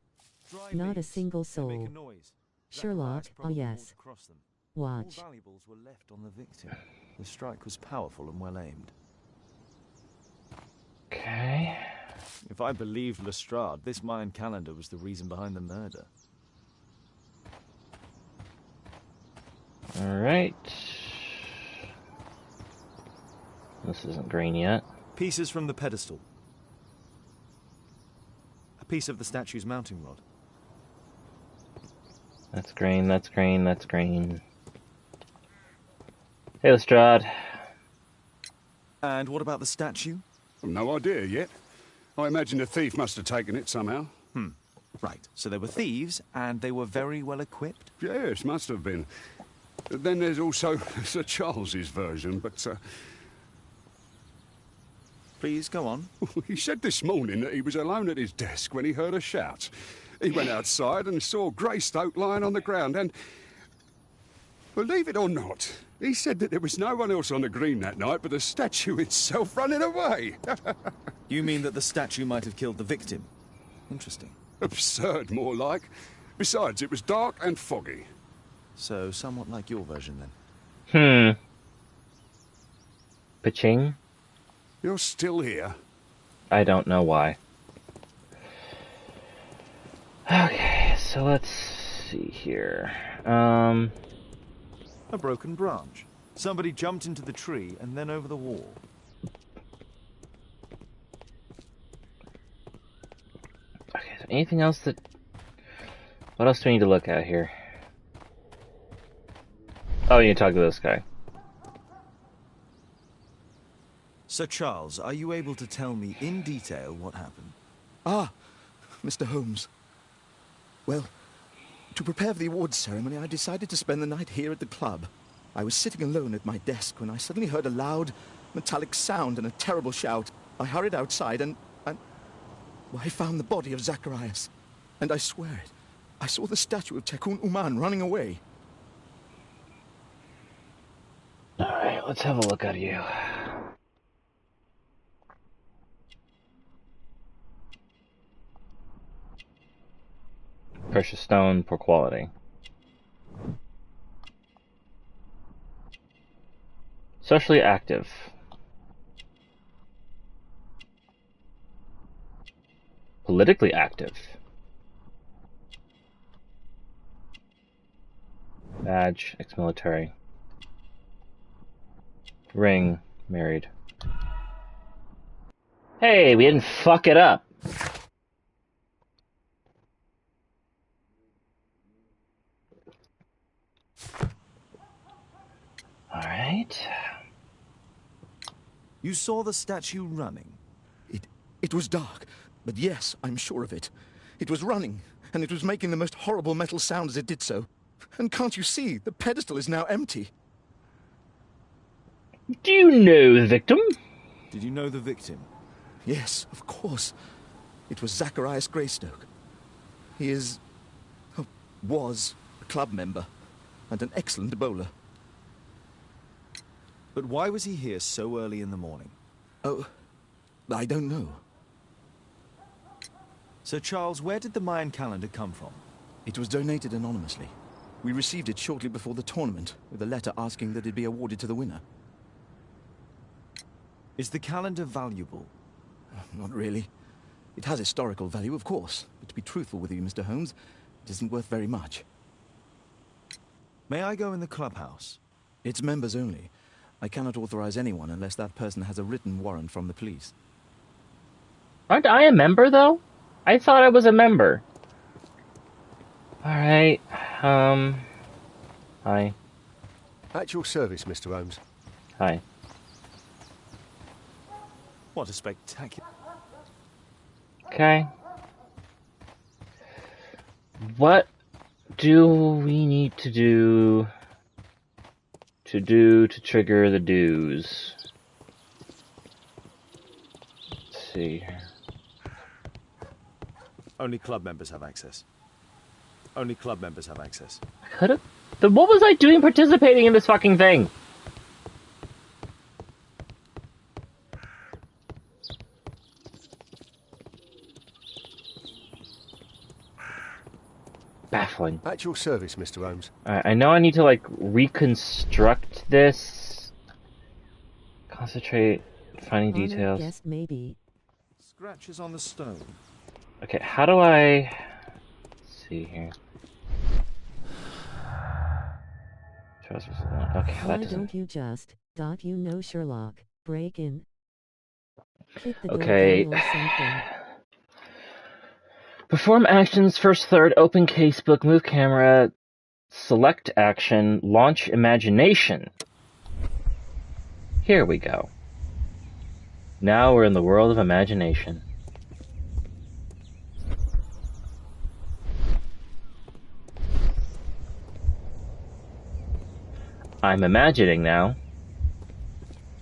Not a single soul. Sherlock, oh yes. Watch. All valuables were left on the victim. The strike was powerful and well aimed. Okay. If I believed Lestrade, this Mayan calendar was the reason behind the murder. Alright. This isn't green yet. Pieces from the pedestal. A piece of the statue's mounting rod. That's green, that's green, that's green. Hey, Lestrade. And what about the statue? No idea yet. I imagine the thief must have taken it somehow. Right, so they were thieves, and they were very well equipped? Yes, must have been. Then there's also Sir Charles's version, but Please, go on. he said this morning that he was alone at his desk when he heard a shout. He went outside and saw Greystoke lying on the ground and, believe it or not, he said that there was no one else on the green that night but the statue itself running away. You mean that the statue might have killed the victim? Interesting. Absurd, more like. Besides, it was dark and foggy. So, somewhat like your version, then. Paching? You're still here. I don't know why. Okay, so let's see here. A broken branch. Somebody jumped into the tree and then over the wall. Okay, so anything else that... What else do we need to look at here? Oh, you need to talk to this guy. Sir Charles, are you able to tell me in detail what happened? Ah, Mr. Holmes. Well, to prepare for the awards ceremony, I decided to spend the night here at the club. I was sitting alone at my desk when I suddenly heard a loud, metallic sound and a terrible shout. I hurried outside and well, I found the body of Zacharias. And I swear it, I saw the statue of Tekun Uman running away. Alright, let's have a look at you. Precious stone, poor quality. Socially active. politically active. Badge, ex-military. Ring, married. Hey, we didn't fuck it up. Alright. You saw the statue running? It was dark, but yes, I'm sure of it. It was running, and it was making the most horrible metal sound as it did so. And can't you see, the pedestal is now empty. Do you know the victim? Did you know the victim? Yes, of course. It was Zacharias Greystoke. He was a club member, and an excellent bowler. But why was he here so early in the morning? Oh, I don't know. Sir Charles, where did the Mayan calendar come from? It was donated anonymously. We received it shortly before the tournament, with a letter asking that it be awarded to the winner. Is the calendar valuable? Not really. It has historical value, of course, but to be truthful with you, Mr. Holmes, it isn't worth very much. May I go in the clubhouse? It's members only. I cannot authorize anyone unless that person has a written warrant from the police. Aren't I a member, though? I thought I was a member. Alright, hi. At your service, Mr. Holmes. Hi. What a spectacular... Okay. What do we need to do to trigger the dues? Let's see here. Only club members have access. Only club members have access. Could've... Then what was I doing participating in this fucking thing? Baffling. At your service, Mr. Holmes. Alright, I know I need to, like, reconstruct this. Concentrate, finding details. Guess maybe. Scratches on the stone. Okay, how do I... Let's see here. Okay, Why that doesn't... don't you just, you know Sherlock, break in? Kick the door Okay. down or something. Perform actions, first, third, open casebook, move camera, select action, launch imagination. Here we go. Now we're in the world of imagination. I'm imagining now.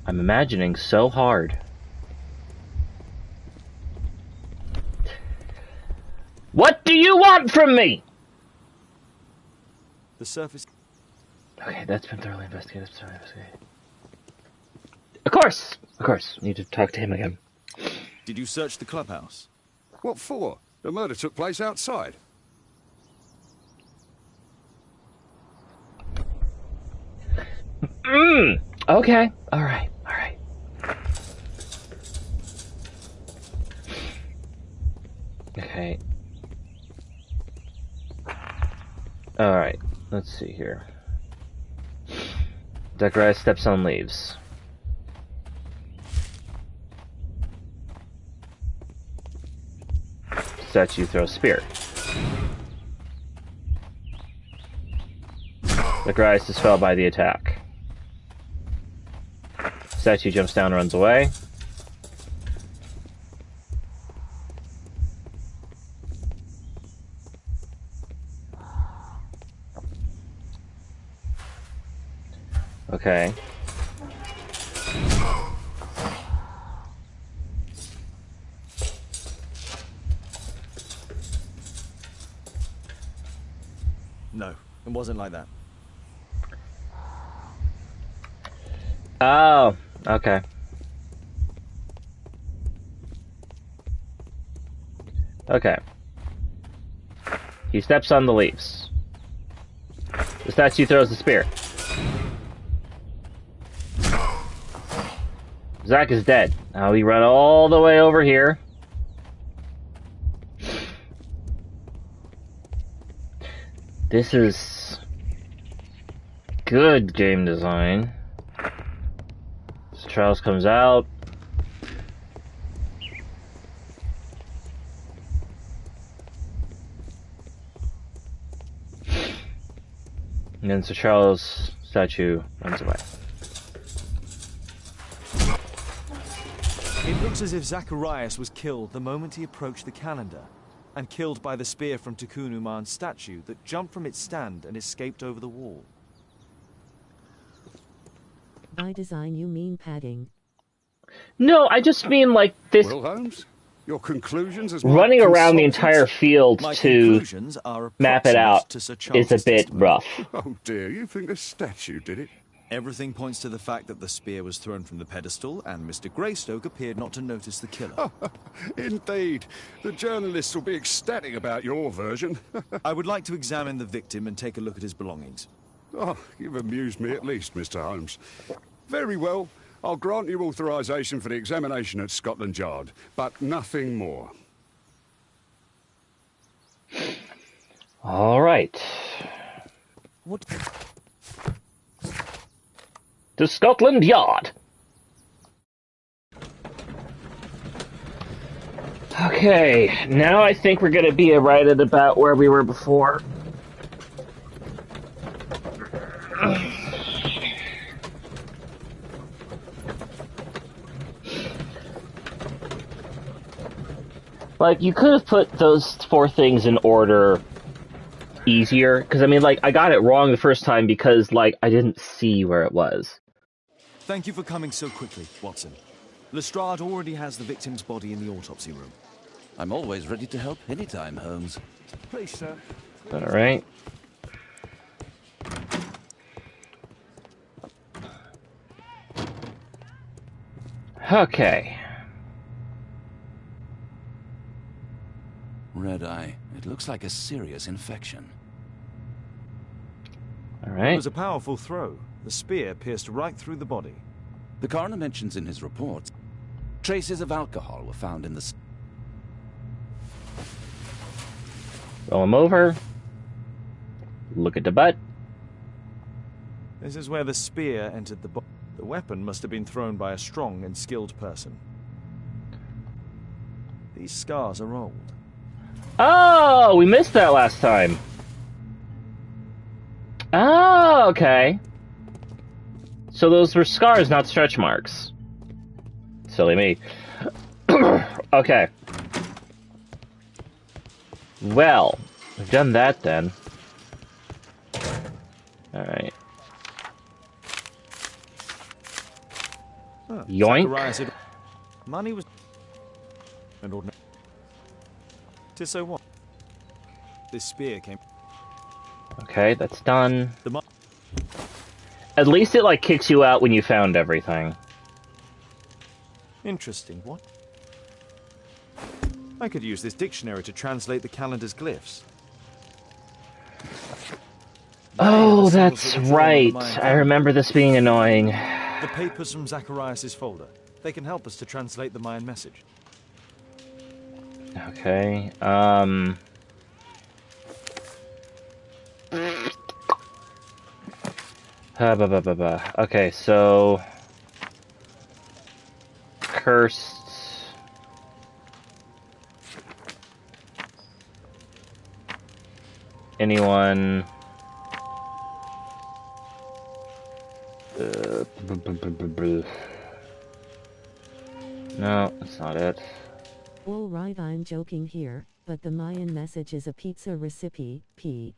I'm imagining so hard. What do you want from me? The surface... Okay, that's been thoroughly investigated. Of course! Need to talk to him again. Did you search the clubhouse? What for? The murder took place outside. Okay. Alright. Okay. Alright, let's see here. Zacharias steps on leaves. Statue throws spear. Zacharias is felled by the attack. Statue jumps down and runs away. Okay. No, it wasn't like that. Oh, okay. Okay. He steps on the leaves. The statue throws the spear. Zach is dead. Now we run all the way over here. This is good game design. So Charles comes out. And then Sir Charles' statue runs away. It looks as if Zacharias was killed the moment he approached the calendar, and killed by the spear from Tikkun Uman's statue that jumped from its stand and escaped over the wall. By design you mean padding. No, I just mean like this. Well, Holmes, your conclusions as Running my around the consultant? entire field My to conclusions are map it out approximate to Sir is a Charles's bit testimony. rough. Oh dear, you think the statue did it? Everything points to the fact that the spear was thrown from the pedestal, and Mr. Greystoke appeared not to notice the killer. Indeed. The journalists will be ecstatic about your version. I would like to examine the victim and take a look at his belongings. Oh, you've amused me at least, Mr. Holmes. Very well. I'll grant you authorization for the examination at Scotland Yard, but nothing more. All right. What? To Scotland Yard. Okay, now I think we're gonna be right at about where we were before. Like, you could have put those 4 things in order easier, because I mean, like, I got it wrong the first time because, like, I didn't see where it was. Thank you for coming so quickly, Watson. Lestrade already has the victim's body in the autopsy room. I'm always ready to help anytime, Holmes. Please, sir. All right. Okay. Red eye. It looks like a serious infection. All It right. was a powerful throw. The spear pierced right through the body. The coroner mentions in his report traces of alcohol were found in the... Roll him over. Look at the butt. This is where the spear entered the body. The weapon must have been thrown by a strong and skilled person. These scars are old. Oh, we missed that last time. Oh, okay. So those were scars, not stretch marks. Silly me. Okay. Well, we've done that then. Alright. Huh, Yoink. Zacharias had... Money was... and ordinary... Tis so what? This spear came... Okay, that's done. The At least it, like, kicks you out when you found everything. Interesting, what? I could use this dictionary to translate the calendar's glyphs. Oh, They are the that's symbols that were drawn on the right. Mayan I calendar. remember this being annoying. The papers from Zacharias' folder. They can help us to translate the Mayan message. Okay, Okay, so... Cursed... Anyone... No, that's not it. All right, I'm joking here, but the Mayan message is a pizza recipe, P.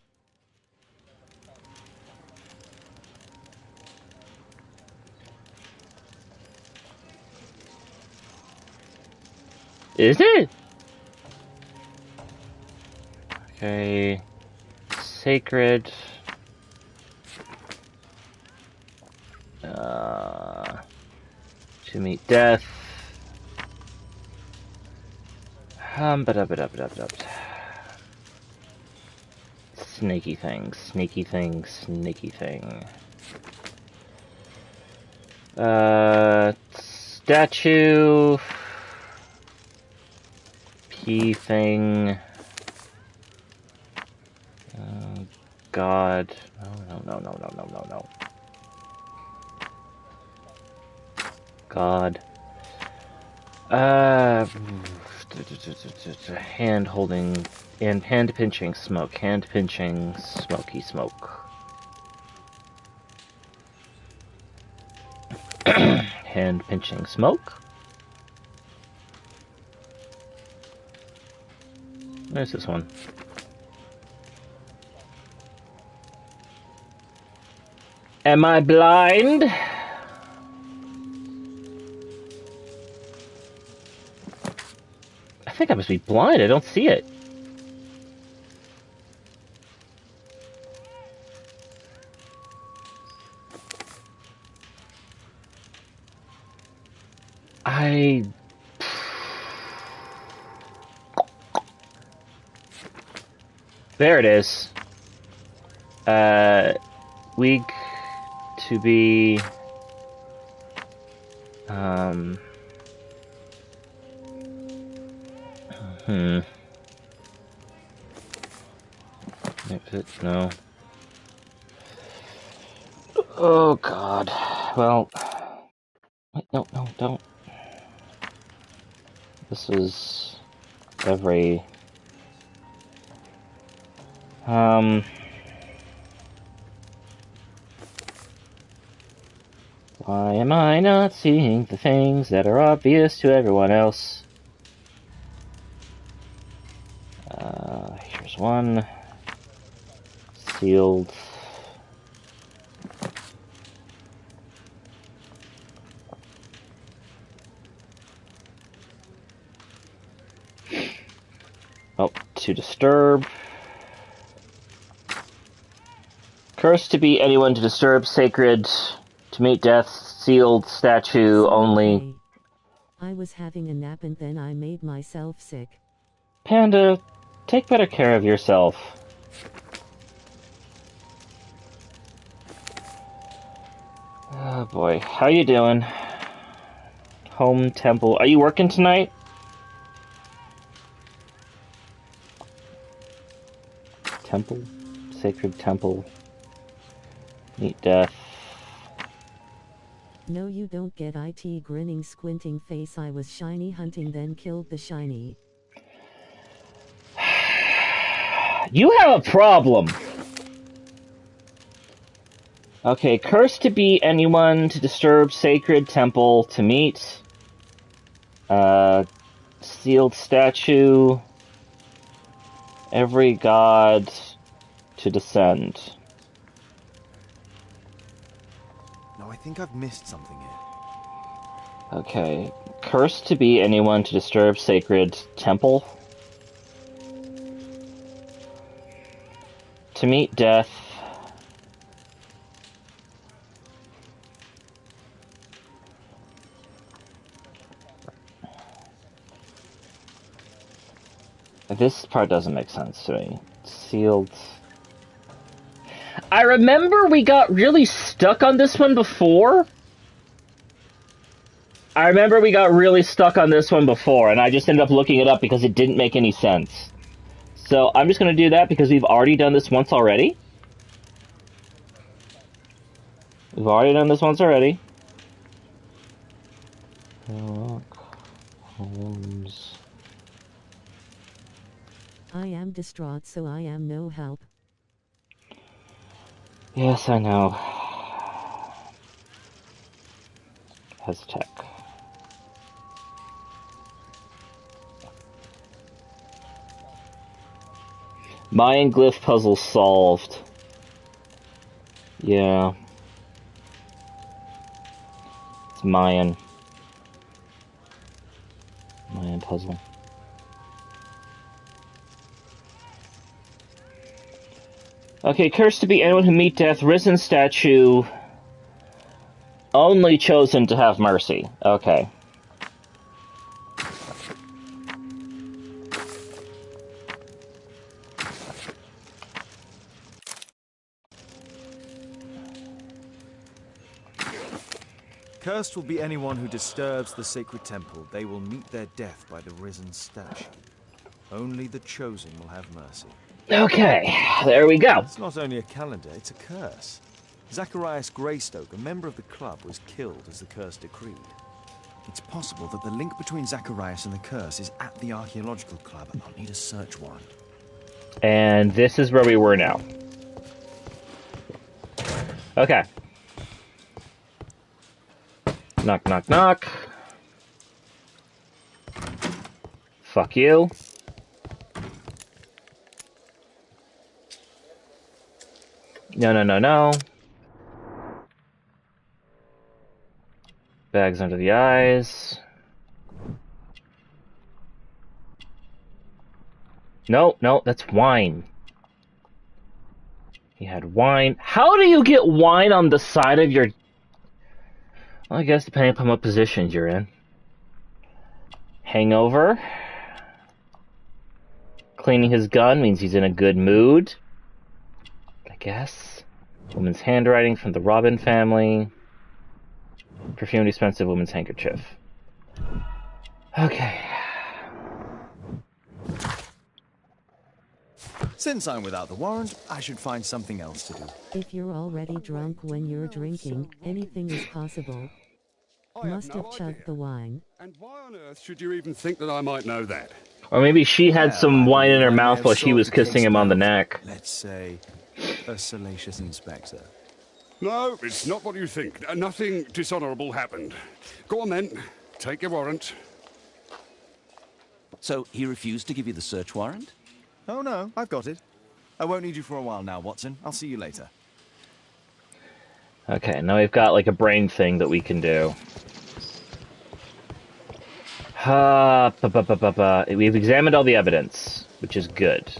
Is it? Okay. Sacred. To meet death. Snaky thing, sneaky thing, sneaky thing. Statue. P thing. God. No. God. Hand holding and hand pinching smoke. Hand pinching smoky smoke. Hand pinching smoke. Where's this one? Am I blind? I think I must be blind. I don't see it. There it is. Weak to be... No. Oh, God. Well... Wait, no, don't. This is... every... Why am I not seeing the things that are obvious to everyone else? Here's one. Sealed. Oh, to disturb. Cursed to be anyone to disturb sacred, to meet death, sealed statue only. I was having a nap and then I made myself sick. Panda, take better care of yourself. Oh boy, how you doing? Home temple. Are you working tonight? Temple? Sacred temple. Meet death. No, you don't get it. Grinning, squinting face. I was shiny hunting, then killed the shiny. You have a problem! Okay, cursed to be anyone to disturb sacred temple to meet. Sealed statue. Every god to descend. No, I think I've missed something here. Okay. Cursed to be anyone to disturb sacred temple. To meet death. This part doesn't make sense to me. Sealed. I remember we got really stuck on this one before. And I just ended up looking it up because it didn't make any sense. So I'm just going to do that because we've already done this once already. Sherlock Holmes. I am distraught, so I am no help. Yes, I know. Aztec. Mayan glyph puzzle solved. Yeah. It's Mayan. Mayan puzzle. Okay, cursed to be anyone who meet death, risen statue, only chosen to have mercy. Okay. Cursed will be anyone who disturbs the sacred temple. They will meet their death by the risen statue. Only the chosen will have mercy. Okay, there we go. It's not only a calendar, it's a curse. Zacharias Greystoke, a member of the club, was killed as the curse decreed. It's possible that the link between Zacharias and the curse is at the archaeological club. I'll need a search warrant. And this is where we were now. Okay. Knock, knock, knock. Fuck you. No, no, no, no. Bags under the eyes. No, no, that's wine. He had wine. How do you get wine on the side of your... Well, I guess depending upon what positions you're in. Hangover. Cleaning his gun means he's in a good mood. I guess. Woman's handwriting from the Robin family. Perfumed expensive woman's handkerchief. Okay. Since I'm without the warrant, I should find something else to do. If you're already drunk when you're drinking, anything is possible. Must have chugged the wine. And why on earth should you even think that I might know that? Or maybe she had some wine in her mouth while she was solved the kissing case him on the without, neck. let's say, a salacious inspector. No, it's not what you think. Nothing dishonourable happened. Go on then. Take your warrant. So he refused to give you the search warrant? Oh no, I've got it. I won't need you for a while now, Watson. I'll see you later. Okay, now we've got like a brain thing that we can do. We've examined all the evidence, which is good.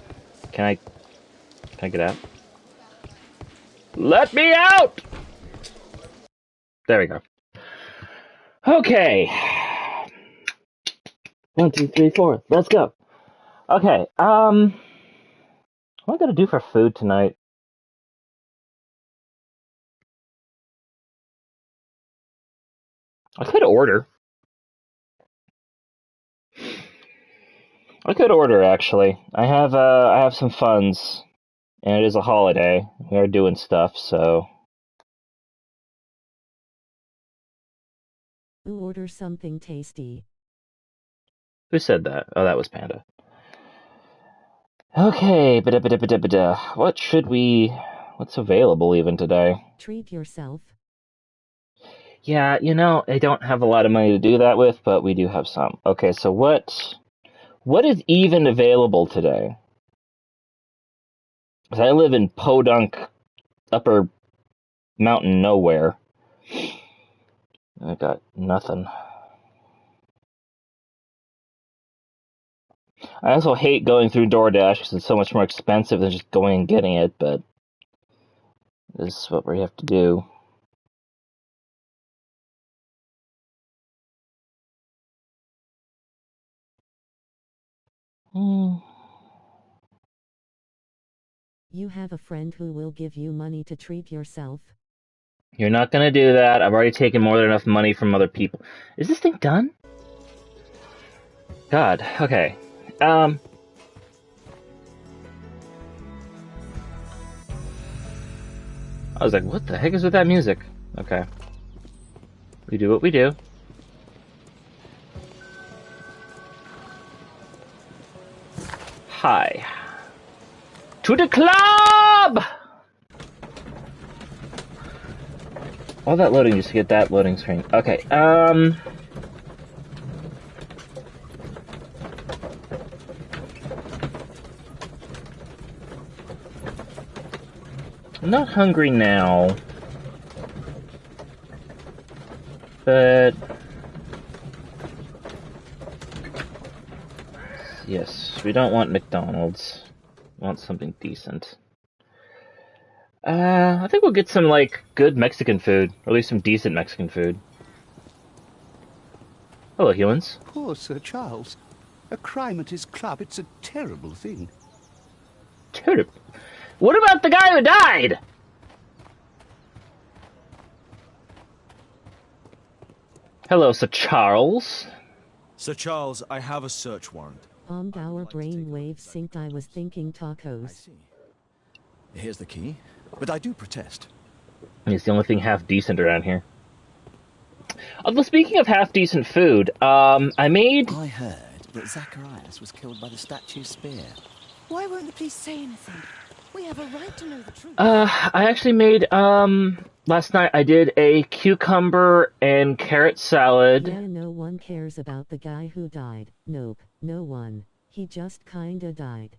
Can I get out? Let me out! There we go. Okay. 1, 2, 3, 4. Let's go. Okay, what am I gonna do for food tonight? I could order. Actually. I have some funds, and it is a holiday. We are doing stuff, so. Order something tasty. Who said that? Oh, that was Panda. Okay, what's available even today? Treat yourself. Yeah, I don't have a lot of money to do that with, but we do have some. Okay, so what is even available today? Because I live in Podunk, upper mountain nowhere. I got nothing. I also hate going through DoorDash because it's so much more expensive than just going and getting it, but this is what we have to do. You have a friend who will give you money to treat yourself. You're not gonna do that. I've already taken more than enough money from other people. Is this thing done? God, okay. I was like, what the heck is with that music? Okay. We do what we do. Hi. To the club! All that loading just to get that loading screen. Okay, I'm not hungry now. But yes, we don't want McDonald's. We want something decent. I think we'll get some, like, good Mexican food. Or at least some decent Mexican food. Hello, humans. Poor Sir Charles. A crime at his club, it's a terrible thing. Terrible? What about the guy who died? Hello, Sir Charles. Sir Charles, I have a search warrant. Our brain waves synced. I was thinking tacos. Here's the key, but I do protest. It's the only thing half decent around here. Although, speaking of half decent food, I heard that Zacharias was killed by the statue's spear. Why won't the police say anything? We have a right to know the truth. I actually made, last night I did a cucumber and carrot salad. Yeah, no one cares about the guy who died. Nope, no one. He just kinda died.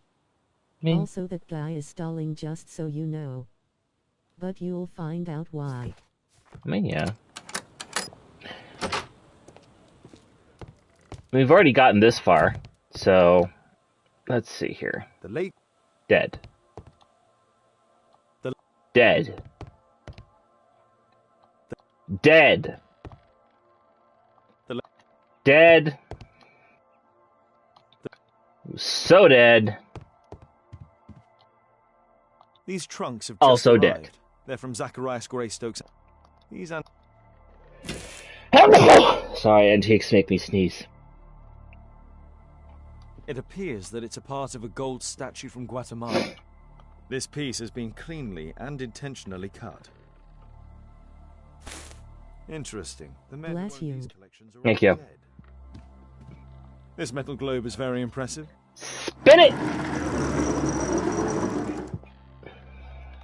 Also, that guy is stalling, just so you know. But you'll find out why. I mean, yeah. We've already gotten this far, so let's see here. Dead. Dead. Dead. Dead. So dead. These trunks have just also arrived. dead. They're from Zacharias Greystoke's. These are... Sorry, antiques make me sneeze. It appears that it's a part of a gold statue from Guatemala. This piece has been cleanly and intentionally cut. Interesting. The men Bless you. Thank you. Dead. This metal globe is very impressive. Spin it!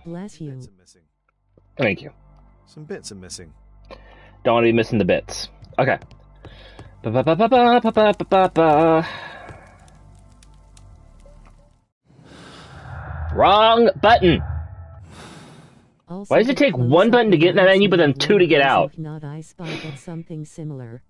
Bless you. Thank you. Some bits are missing. Don't want to be missing the bits. Okay. Ba-ba-ba-ba-ba-ba-ba-ba-ba. Wrong button! Also, why does it take one button to get in that menu, but then two to get out? Not I spot, but something similar.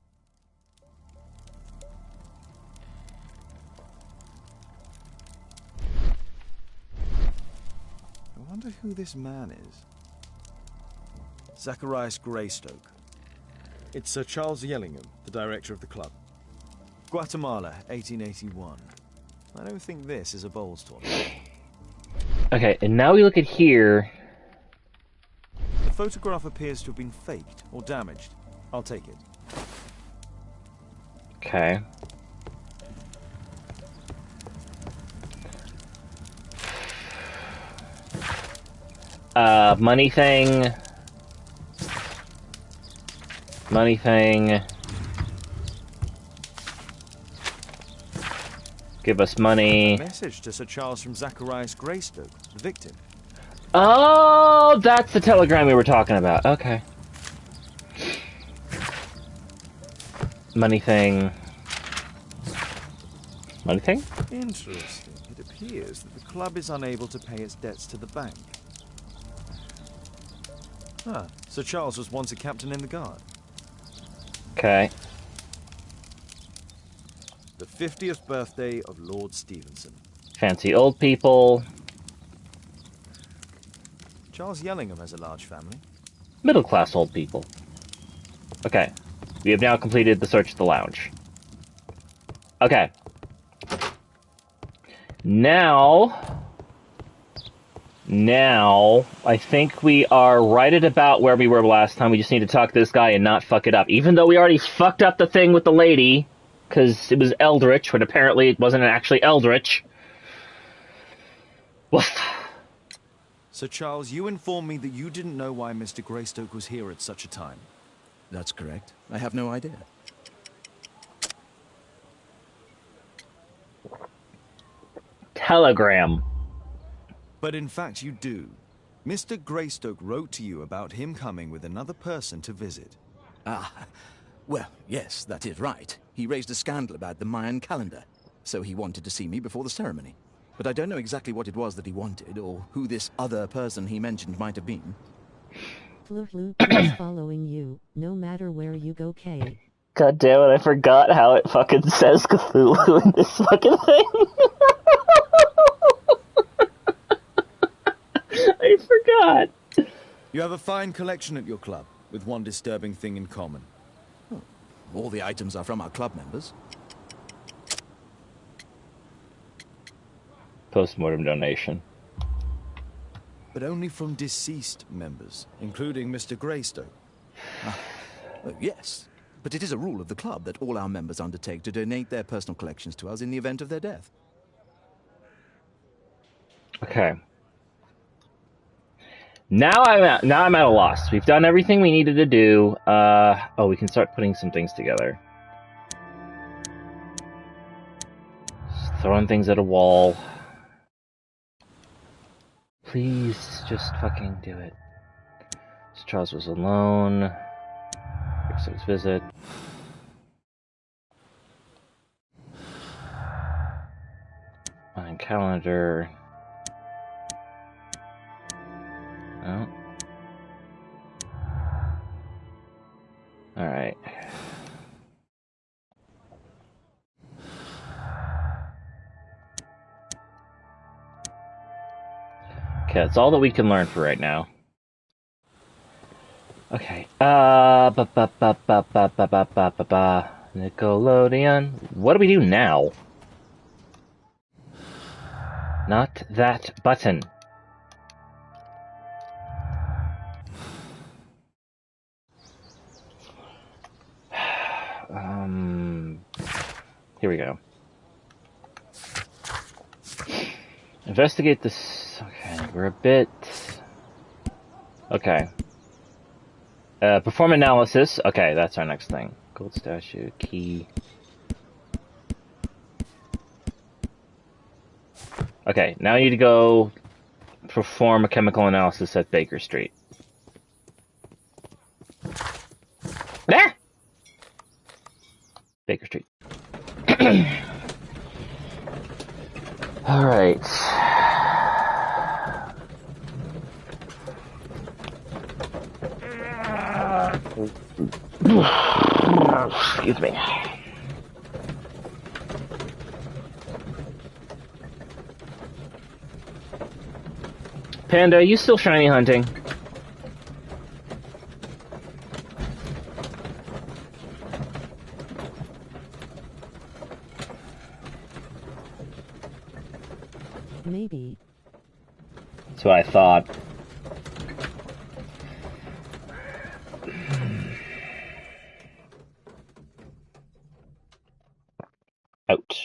I wonder who this man is. Zacharias Greystoke. It's Sir Charles Yellingham, the director of the club. Guatemala, 1881. I don't think this is a bowls tournament. Okay, and now we look at here. The photograph appears to have been faked or damaged. I'll take it. Okay. Money thing. Money thing. Give us money. A message to Sir Charles from Zacharias Greystoke, the victim. Oh, that's the telegram we were talking about. Okay. Money thing. Money thing? Interesting. It appears that the club is unable to pay its debts to the bank. Ah, Sir Charles was once a captain in the guard. Okay. The 50th birthday of Lord Stevenson. Fancy old people. Charles Yellingham has a large family. Middle-class old people. Okay. We have now completed the search of the lounge. Okay. Now, I think we are right at about where we were last time. We just need to talk to this guy and not fuck it up. Even though we already fucked up the thing with the lady, because it was Eldritch, but apparently it wasn't actually Eldritch. Woof. Sir Charles, you informed me that you didn't know why Mr. Greystoke was here at such a time. That's correct. I have no idea. Telegram. But in fact you do. Mr. Greystoke wrote to you about him coming with another person to visit. Ah, well, yes, that is right. He raised a scandal about the Mayan calendar, so he wanted to see me before the ceremony. But I don't know exactly what it was that he wanted, or who this other person he mentioned might have been. Flu keeps following you, no matter where you go, Kay. God damn it, I forgot how it fucking says Cthulhu in this fucking thing. I forgot. You have a fine collection at your club, with one disturbing thing in common. Oh, all the items are from our club members. Post-mortem donation. But only from deceased members, including Mr. Greystoke. Yes, but it is a rule of the club that all our members undertake to donate their personal collections to us in the event of their death. Okay. Now I'm at a loss. We've done everything we needed to do. Oh, we can start putting some things together. Just throwing things at a wall. Please, just fucking do it. Charles was alone. His visit. Mayan calendar. No. Alright. Okay, that's all that we can learn for right now. Okay. Nickelodeon. What do we do now? Not that button. Here we go. Investigate this. Okay, we're a bit. Okay. Perform analysis. Okay, that's our next thing. Gold statue, key. Okay, now I need to go perform a chemical analysis at Baker Street. Ah! Baker Street. Alright. Excuse me. Panda, are you still shiny hunting? Maybe. That's what I thought. Out.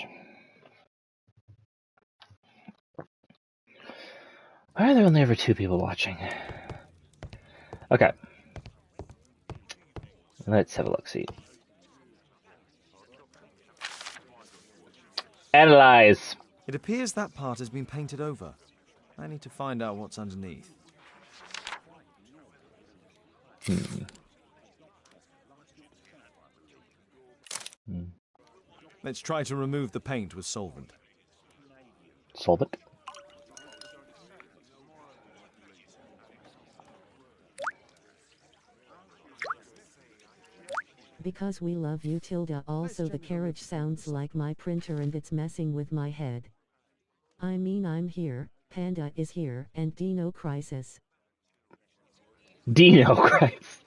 Why are there only ever 2 people watching? Okay. Let's have a look-see. Analyze. It appears that part has been painted over. I need to find out what's underneath. Let's try to remove the paint with solvent. Solvent? Because we love you, Tilda. Also, the carriage sounds like my printer and it's messing with my head. I mean, I'm here, Panda is here, and Dino Crisis. Dino Crisis.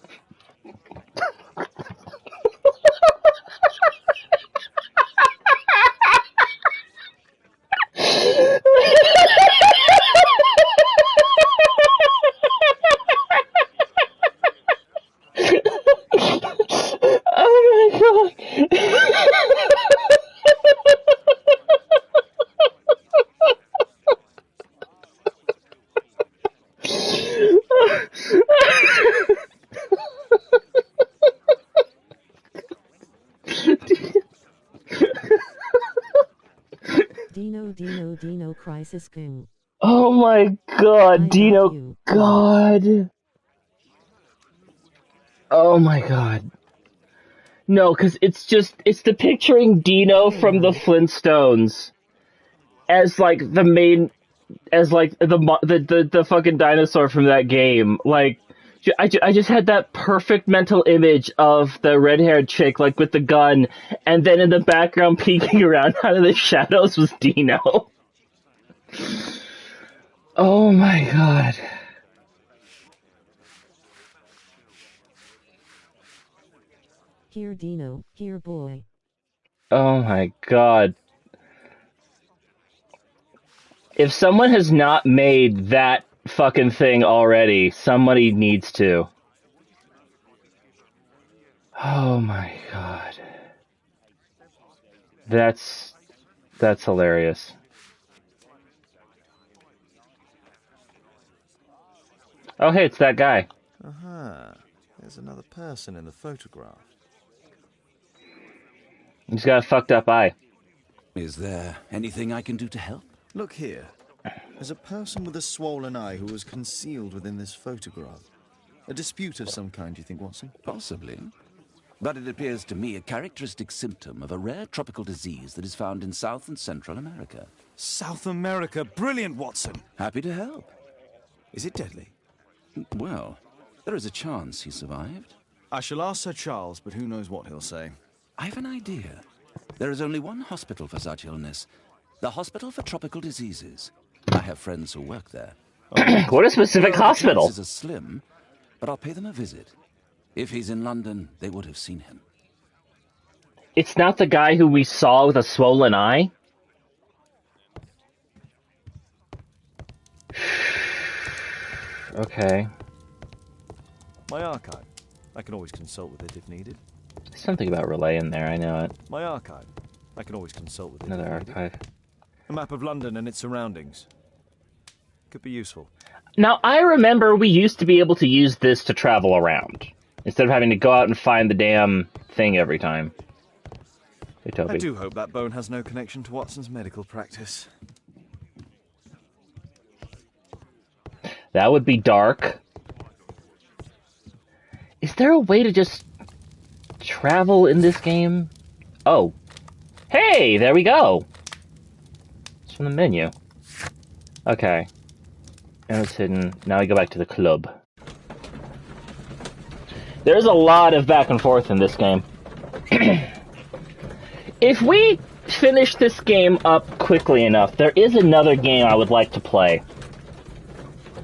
Oh my god. Dino Crisis Goo. Oh my god, Dino. God. Oh my god. No, because it's depicting Dino from the Flintstones as like the main, as like the fucking dinosaur from that game. Like, I just had that perfect mental image of the red-haired chick, like with the gun, and then in the background peeking around out of the shadows was Dino. Oh my god. Here, Dino, here, boy. Oh my god. If someone has not made that fucking thing already, somebody needs to. Oh my god. That's hilarious. Oh hey, it's that guy. Aha. There's another person in the photograph. He's got a fucked up eye. Is there anything I can do to help? Look here. There's a person with a swollen eye who was concealed within this photograph. A dispute of some kind, do you think, Watson? Possibly. But it appears to me a characteristic symptom of a rare tropical disease that is found in South and Central America. South America! Brilliant, Watson! Happy to help. Is it deadly? Well, there is a chance he survived. I shall ask Sir Charles, but who knows what he'll say. I have an idea. There is only one hospital for such illness. The Hospital for Tropical Diseases. I have friends who work there. What a specific hospital! The chances are slim, but I'll pay them a visit. If he's in London, they would have seen him. It's not the guy who we saw with a swollen eye? Okay. My archive. I can always consult with it if needed. There's something about relay in there, I know it. My archive. I can always consult with it. Another archive. A map of London and its surroundings. Could be useful. Now, I remember we used to be able to use this to travel around, instead of having to go out and find the damn thing every time. Hey, Toby. I do hope that bone has no connection to Watson's medical practice. That would be dark. Is there a way to just travel in this game? Oh. Hey, there we go. It's from the menu. Okay. And it's hidden. Now we go back to the club. There's a lot of back and forth in this game. If we finish this game up quickly enough, there is another game I would like to play.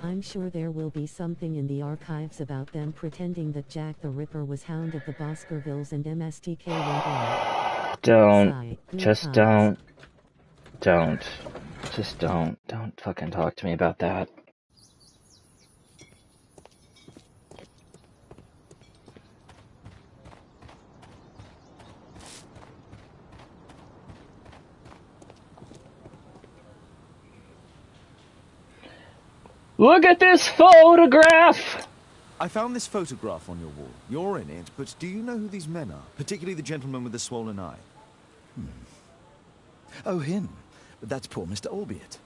I'm sure there will be something in the archives about them pretending that Jack the Ripper was Hound of the Baskervilles and MSTK went on. Don't. Just don't. Don't. Just don't. Don't fucking talk to me about that. Look at this photograph! I found this photograph on your wall. You're in it, but do you know who these men are? Particularly the gentleman with the swollen eye. Oh, him. But that's poor Mr. Albiot.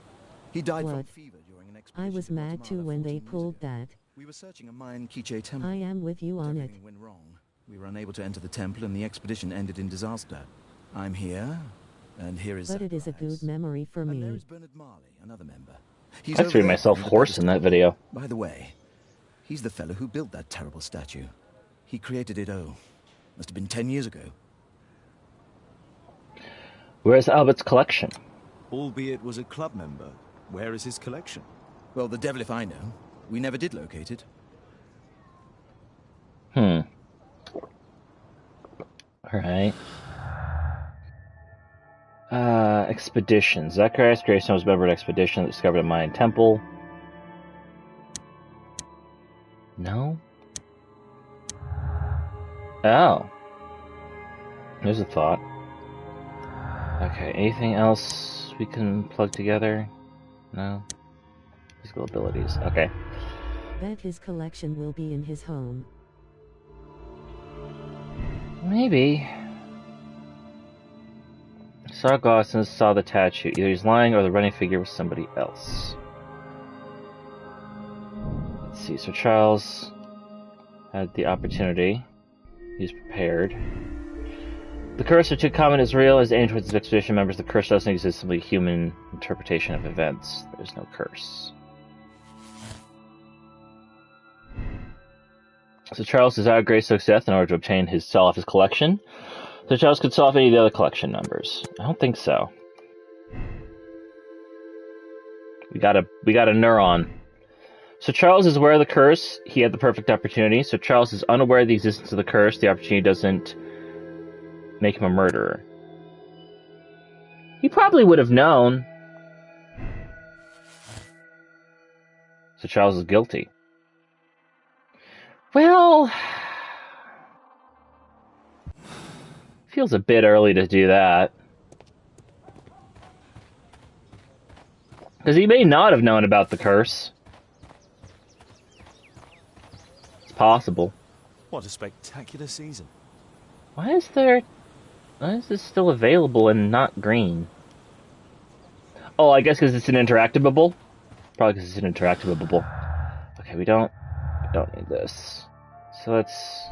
He died from fever during an expedition. I was mad too when they pulled that. We were searching a Mayan Quiche temple. I am with you on it. Everything went wrong. We were unable to enter the temple and the expedition ended in disaster. I'm here, and here is... But it is a good memory for me. And there is Bernard Marley, another member. I threw myself hoarse in that video. By the way, he's the fellow who built that terrible statue. He created it, must have been 10 years ago. Where's Albert's collection? Albeit was a club member. Where is his collection? Well, the devil if I know. We never did locate it. Alright. Expedition. Zacharias Greystone was a member of an expedition that discovered a Mayan temple. No? Oh. There's a thought. Okay, anything else we can plug together? No? Physical abilities. Okay. Bet his collection will be in his home. Maybe. Saw Gosson, saw the tattoo. Either he's lying or the running figure was somebody else. Let's see, Sir Charles had the opportunity. He's prepared. The curse are too common as real as aimed towards his expedition members. The curse doesn't exist, simply human interpretation of events. There's no curse. So Charles desired Greystoke's death in order to obtain his sell off his collection. So Charles could sell off any of the other collection numbers. I don't think so. We got a neuron. So Charles is aware of the curse. He had the perfect opportunity. So Charles is unaware of the existence of the curse. The opportunity doesn't make him a murderer. He probably would have known. So Charles is guilty. Well, Feels a bit early to do that. Because he may not have known about the curse. It's possible. What a spectacular season. Why is this still available and not green? Oh, I guess because it's an interactable? Probably because it's an interactable. Okay, we don't need this. So let's...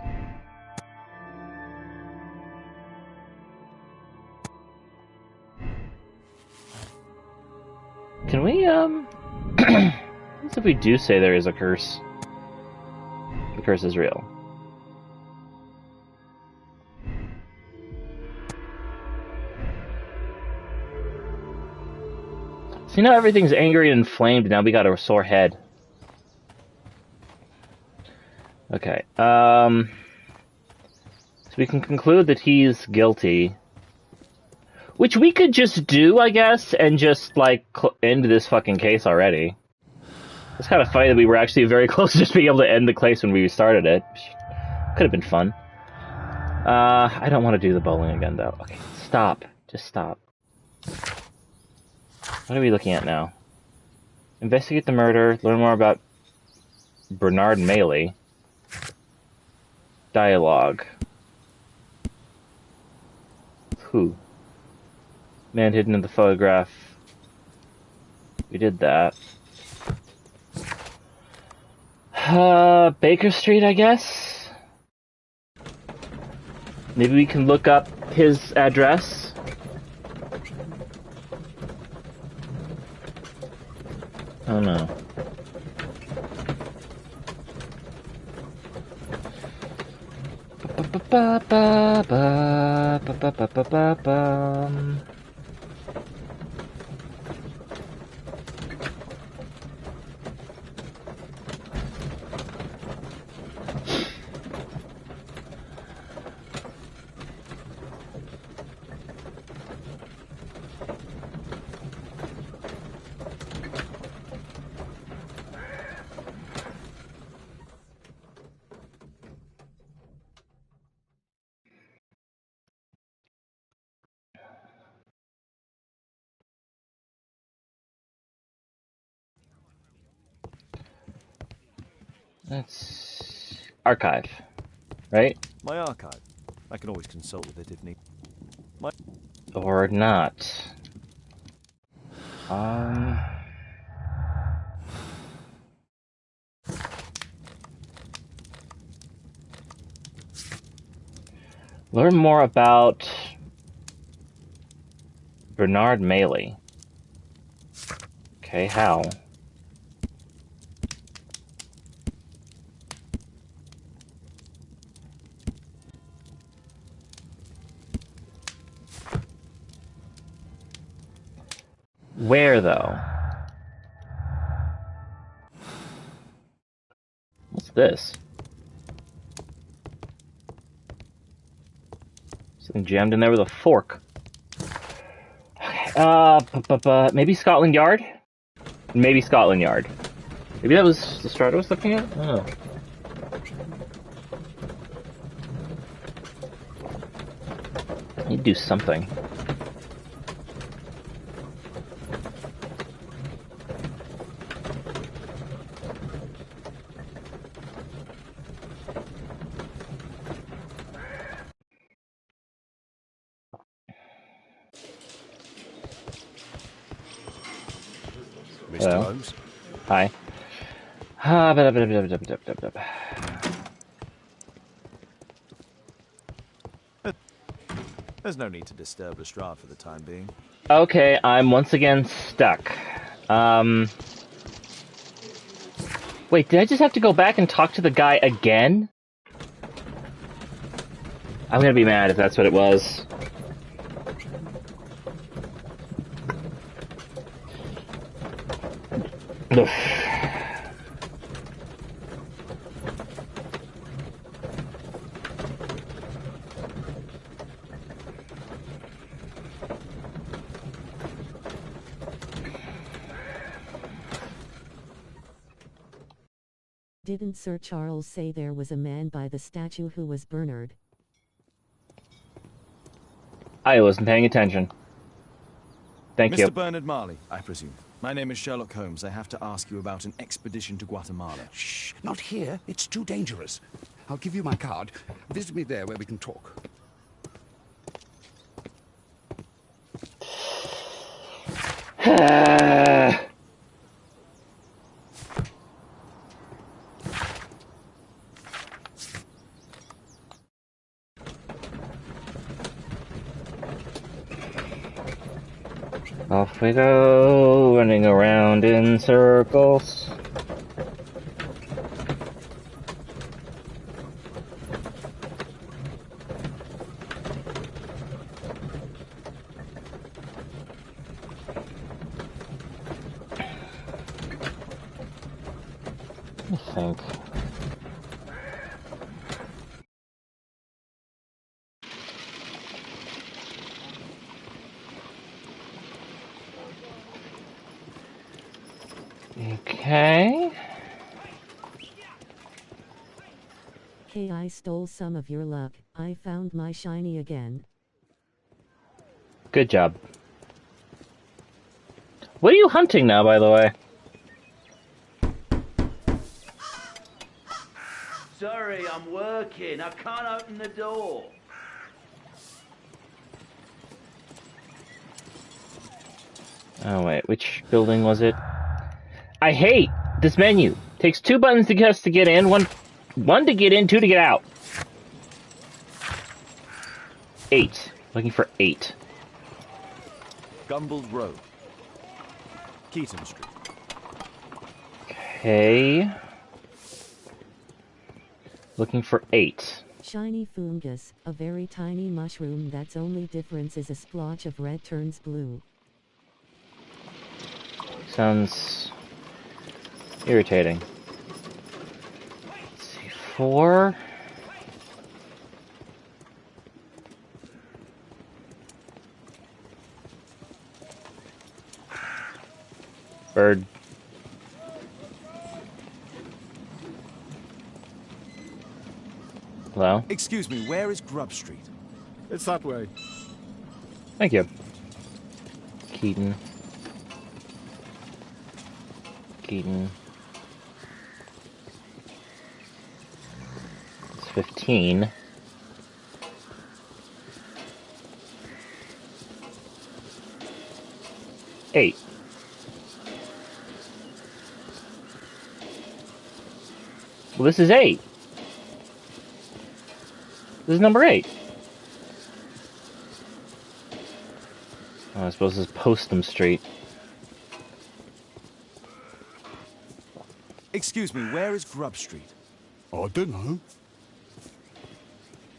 Can we, what if we do say there is a curse? The curse is real. See, now everything's angry and inflamed, now we got a sore head. Okay, so we can conclude that he's guilty. Which we could just do, I guess, and just, like, end this fucking case already. It's kind of funny that we were actually very close to just being able to end the case when we started it. Could have been fun. I don't want to do the bowling again, though. Okay, stop. Just stop. What are we looking at now? Investigate the murder, learn more about Bernard Maley. Dialogue. Who? Man hidden in the photograph. We did that. Baker Street, I guess? Maybe we can look up his address? Oh no. That's archive, right? My archive. I can always consult with it if need. Or not. Learn more about Bernard Maley. Okay, how? Where, though? What's this? Something jammed in there with a fork. Okay, maybe Scotland Yard? Maybe Scotland Yard. Maybe that was the start I was looking at? I don't know. I need to do something. Mr. Holmes? Hi. There's no need to disturb Lestrade for the time being. Okay, I'm once again stuck. Wait, did I just have to go back and talk to the guy again? I'm gonna be mad if that's what it was. Ugh. Didn't Sir Charles say there was a man by the statue who was Bernard? I wasn't paying attention. Thank you. Mr. Bernard Marley, I presume. My name is Sherlock Holmes. I have to ask you about an expedition to Guatemala. Shh, not here. It's too dangerous. I'll give you my card. Visit me there where we can talk. Off we go, running around in circles. I think. Okay. Hey, I stole some of your luck. I found my shiny again. Good job. What are you hunting now, by the way? Sorry, I'm working. I can't open the door. Oh wait, which building was it? I hate this menu. Takes 2 buttons to get in, one to get in, 2 to get out. 8. Looking for 8. Gumbled Road. Keaton Street. Okay. Looking for 8. Shiny fungus, a very tiny mushroom that's only difference is a splotch of red turns blue. Sounds irritating. Let's see, 4. Bird. Hello? Excuse me, where is Grub Street? It's that way. Thank you. Keaton. Keaton. It's 15. Eight. Well, this is 8. This is number 8. Oh, I suppose this is Postham Street. Excuse me, where is Grub Street? I don't know.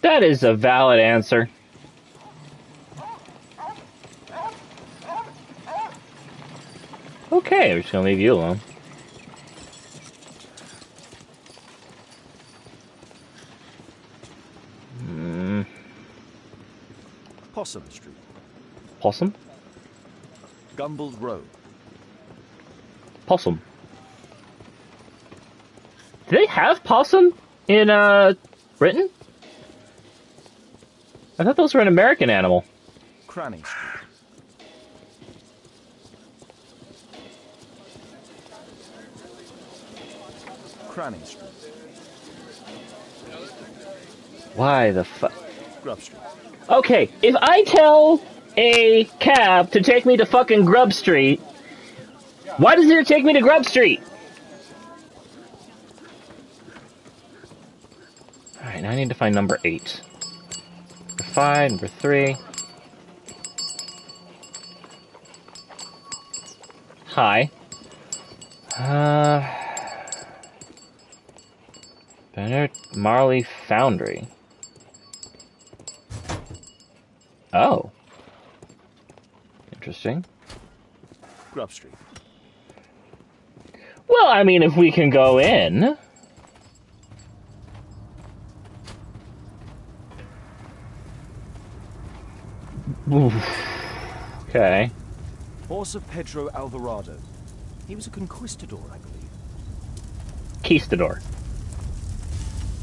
That is a valid answer. Okay, I'm just gonna leave you alone. Possum Street. Possum? Gumbled Road. Possum. Do they have possum in, Britain? I thought those were an American animal. Cranny Street. Cranny Street. Why the fuck? Grub Street. Okay, if I tell a cab to take me to fucking Grub Street, why does it take me to Grub Street? Alright, now I need to find number 8. Number 5, number 3. Hi. Bernard Marley Foundry. Oh. Interesting. Grub Street. Well, I mean, if we can go in. Oof. Okay. Horse of Pedro Alvarado. He was a conquistador, I believe. Conquistador.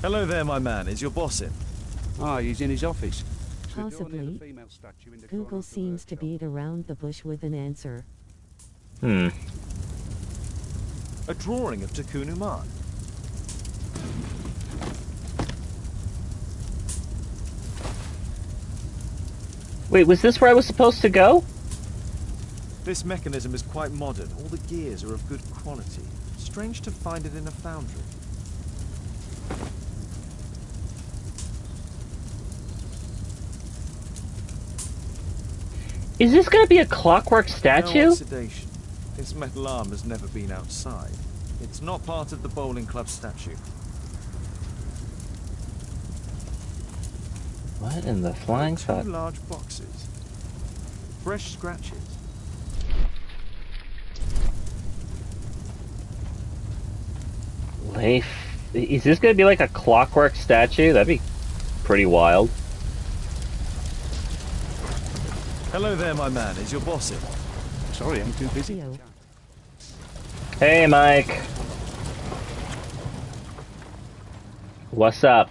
Hello there, my man. Is your boss in? Ah, he's in his office. Possibly. Google seems to beat around the bush with an answer. A drawing of Takunuman. Wait, was this where I was supposed to go? This mechanism is quite modern. All the gears are of good quality. Strange to find it in a foundry. Is this going to be a clockwork statue? No oxidation. This metal arm has never been outside. It's not part of the bowling club statue. What in the flying fuck? Two large boxes. Fresh scratches. Is this going to be like a clockwork statue? That'd be pretty wild. Hello there, my man. Is your boss in? Sorry, I'm too busy. Hey, Mike. What's up?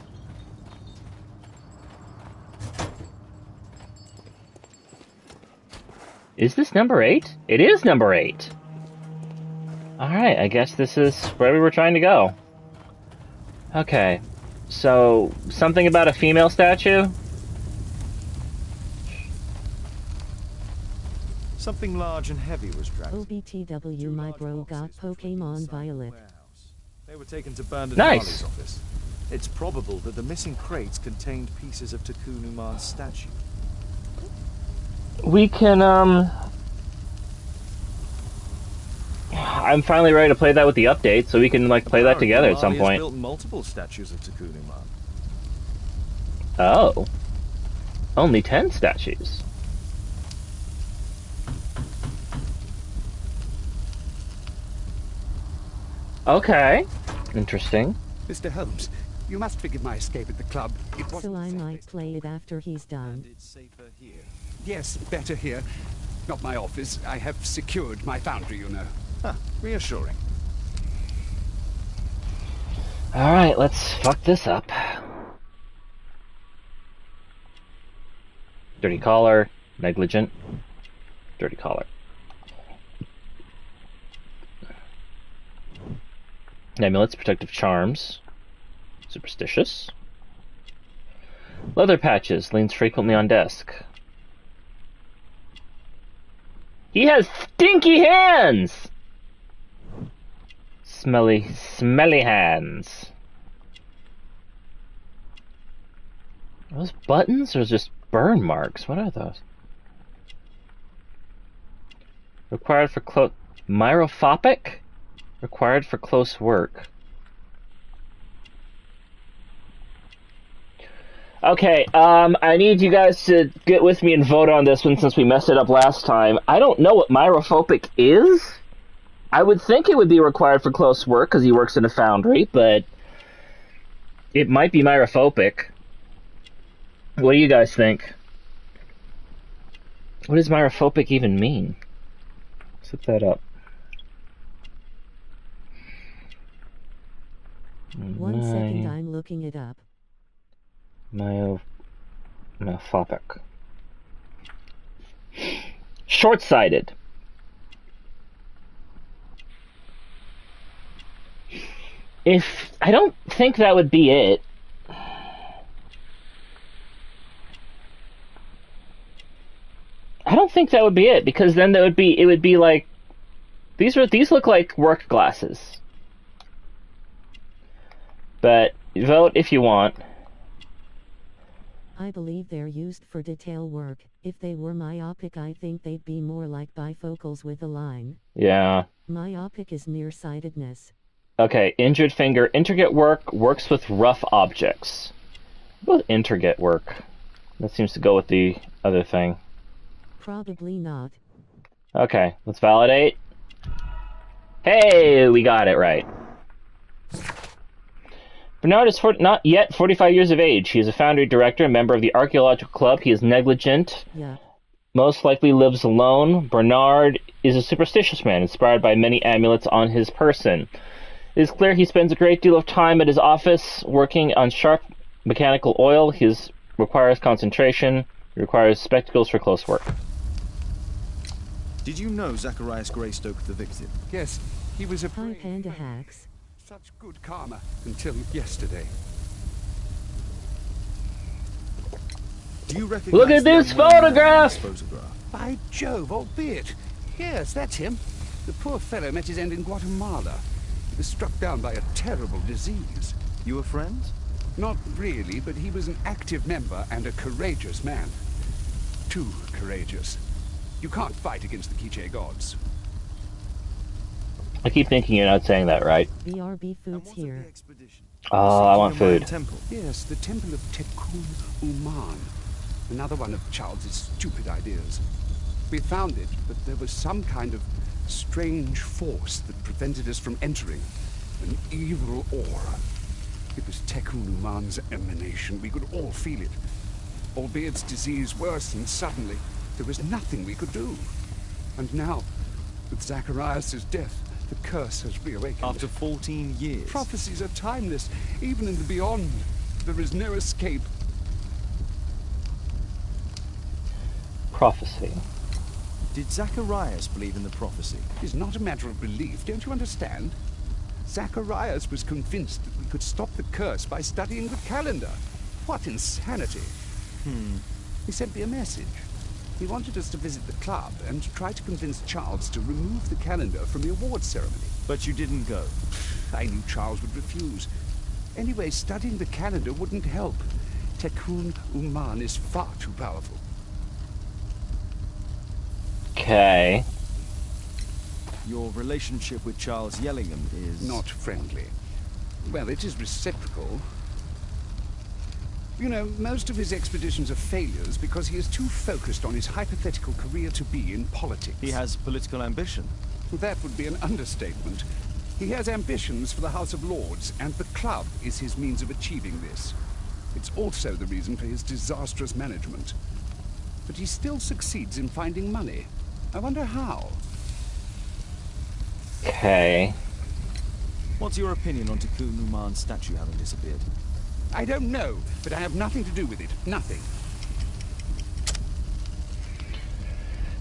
Is this number 8? It is number 8. Alright, I guess this is where we were trying to go. Okay. So, something about a female statue? Something large and heavy was dragged. OBTW, my bro got Pokemon Violet. They were taken to Bandit Nice. Harley's office. It's probable that the missing crates contained pieces of Takunuman's statue. We can, I'm finally ready to play that with the update, so we can, like, play that together at some Harley has point. built multiple statues of Takunuman. Oh. Only 10 statues. Okay. Interesting. Mr. Holmes, you must forgive my escape at the club. It wasn't So I might play it after he's done. Yes, better here. Not my office. I have secured my foundry, you know. Huh, reassuring. Alright, let's fuck this up. Dirty collar, negligent, dirty collar. Amulets, protective charms, superstitious. Leather patches, leans frequently on desk. He has stinky hands! Smelly hands. Are those buttons or just burn marks? What are those? Required for myrophobic? Required for close work. Okay, I need you guys to get with me and vote on this one since we messed it up last time. I don't know what myrophobic is. I would think it would be required for close work because he works in a foundry, but it might be myrophobic. What do you guys think? What does myrophobic even mean? Let's look that up. One second, I'm looking it up. Myophobic. Short-sighted. I don't think that would be it. I don't think that would be it, because then it would be like these look like work glasses. But vote if you want. I believe they're used for detail work. If they were myopic, I think they'd be more like bifocals with a line. Yeah. Myopic is nearsightedness. Okay, injured finger. Intricate work works with rough objects. What about intricate work? That seems to go with the other thing. Probably not. Okay, let's validate. Hey, we got it right. Bernard is not yet 45 years of age. He is a foundry director, a member of the archaeological club. He is negligent. Yeah. Most likely lives alone. Bernard is a superstitious man, inspired by many amulets on his person. It is clear he spends a great deal of time at his office, working on sharp mechanical oil. His Requires concentration. Requires spectacles for close work. Did you know Zacharias Greystoke, the victim? Yes, he was a Hi, Panda Hacks. such good karma until yesterday. Do you recognize Look at this photograph! By Jove, albeit. Yes, that's him. The poor fellow met his end in Guatemala. He was struck down by a terrible disease. You were friends? Not really, but he was an active member and a courageous man. Too courageous. You can't fight against the Quiche gods. I keep thinking you're not saying that right. BRB Foods here. Oh, I want food. Yes, the Temple of Tekun Uman. Another one of Charles's stupid ideas. We found it, but there was some kind of strange force that prevented us from entering. An evil aura. It was Tekun Uman's emanation. We could all feel it. Albeit its disease worsened suddenly, there was nothing we could do. And now, with Zacharias' death, the curse has reawakened. After 14 years? Prophecies are timeless. Even in the beyond, there is no escape. Prophecy. Did Zacharias believe in the prophecy? It's not a matter of belief, don't you understand? Zacharias was convinced that we could stop the curse by studying the calendar. What insanity! He sent me a message. He wanted us to visit the club and try to convince Charles to remove the calendar from the awards ceremony. But you didn't go. I knew Charles would refuse. Anyway, studying the calendar wouldn't help. Tekun Uman is far too powerful. Okay. Your relationship with Charles Yellingham is... not friendly. Well, it is reciprocal. You know, most of his expeditions are failures because he is too focused on his hypothetical career to be in politics. He has political ambition. That would be an understatement. He has ambitions for the House of Lords, and the club is his means of achieving this. It's also the reason for his disastrous management. But he still succeeds in finding money. I wonder how. Okay. What's your opinion on Tekun Uman's statue having disappeared? I don't know, but I have nothing to do with it. Nothing.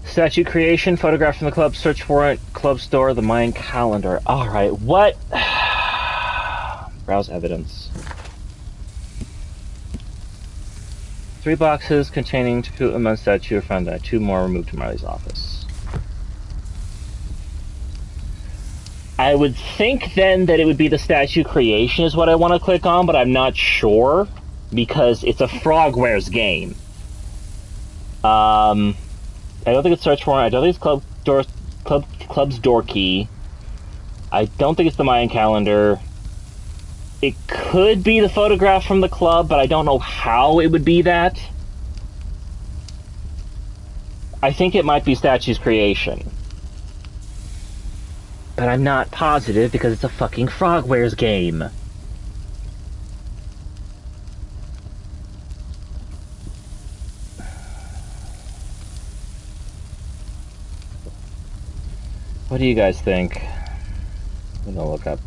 Statue creation, photograph from the club, search warrant, club store, the Mayan calendar. Alright, what? Browse evidence. 3 boxes containing Tekun Uman statue are found. 2 more removed to Marley's office. I would think then that it would be the statue creation is what I want to click on, but I'm not sure because it's a Frogwares game. I don't think it's search warrant. I don't think it's club's door key. I don't think it's the Mayan calendar. It could be the photograph from the club, but I don't know how it would be that. I think it might be statue's creation. But I'm not positive because it's a fucking Frogwares game. What do you guys think? I'm gonna look up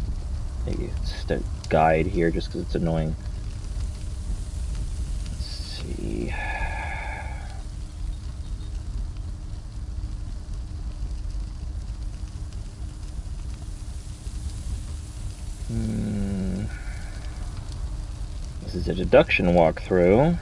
maybe just a guide here just because it's annoying. Let's see. This is a deduction walkthrough.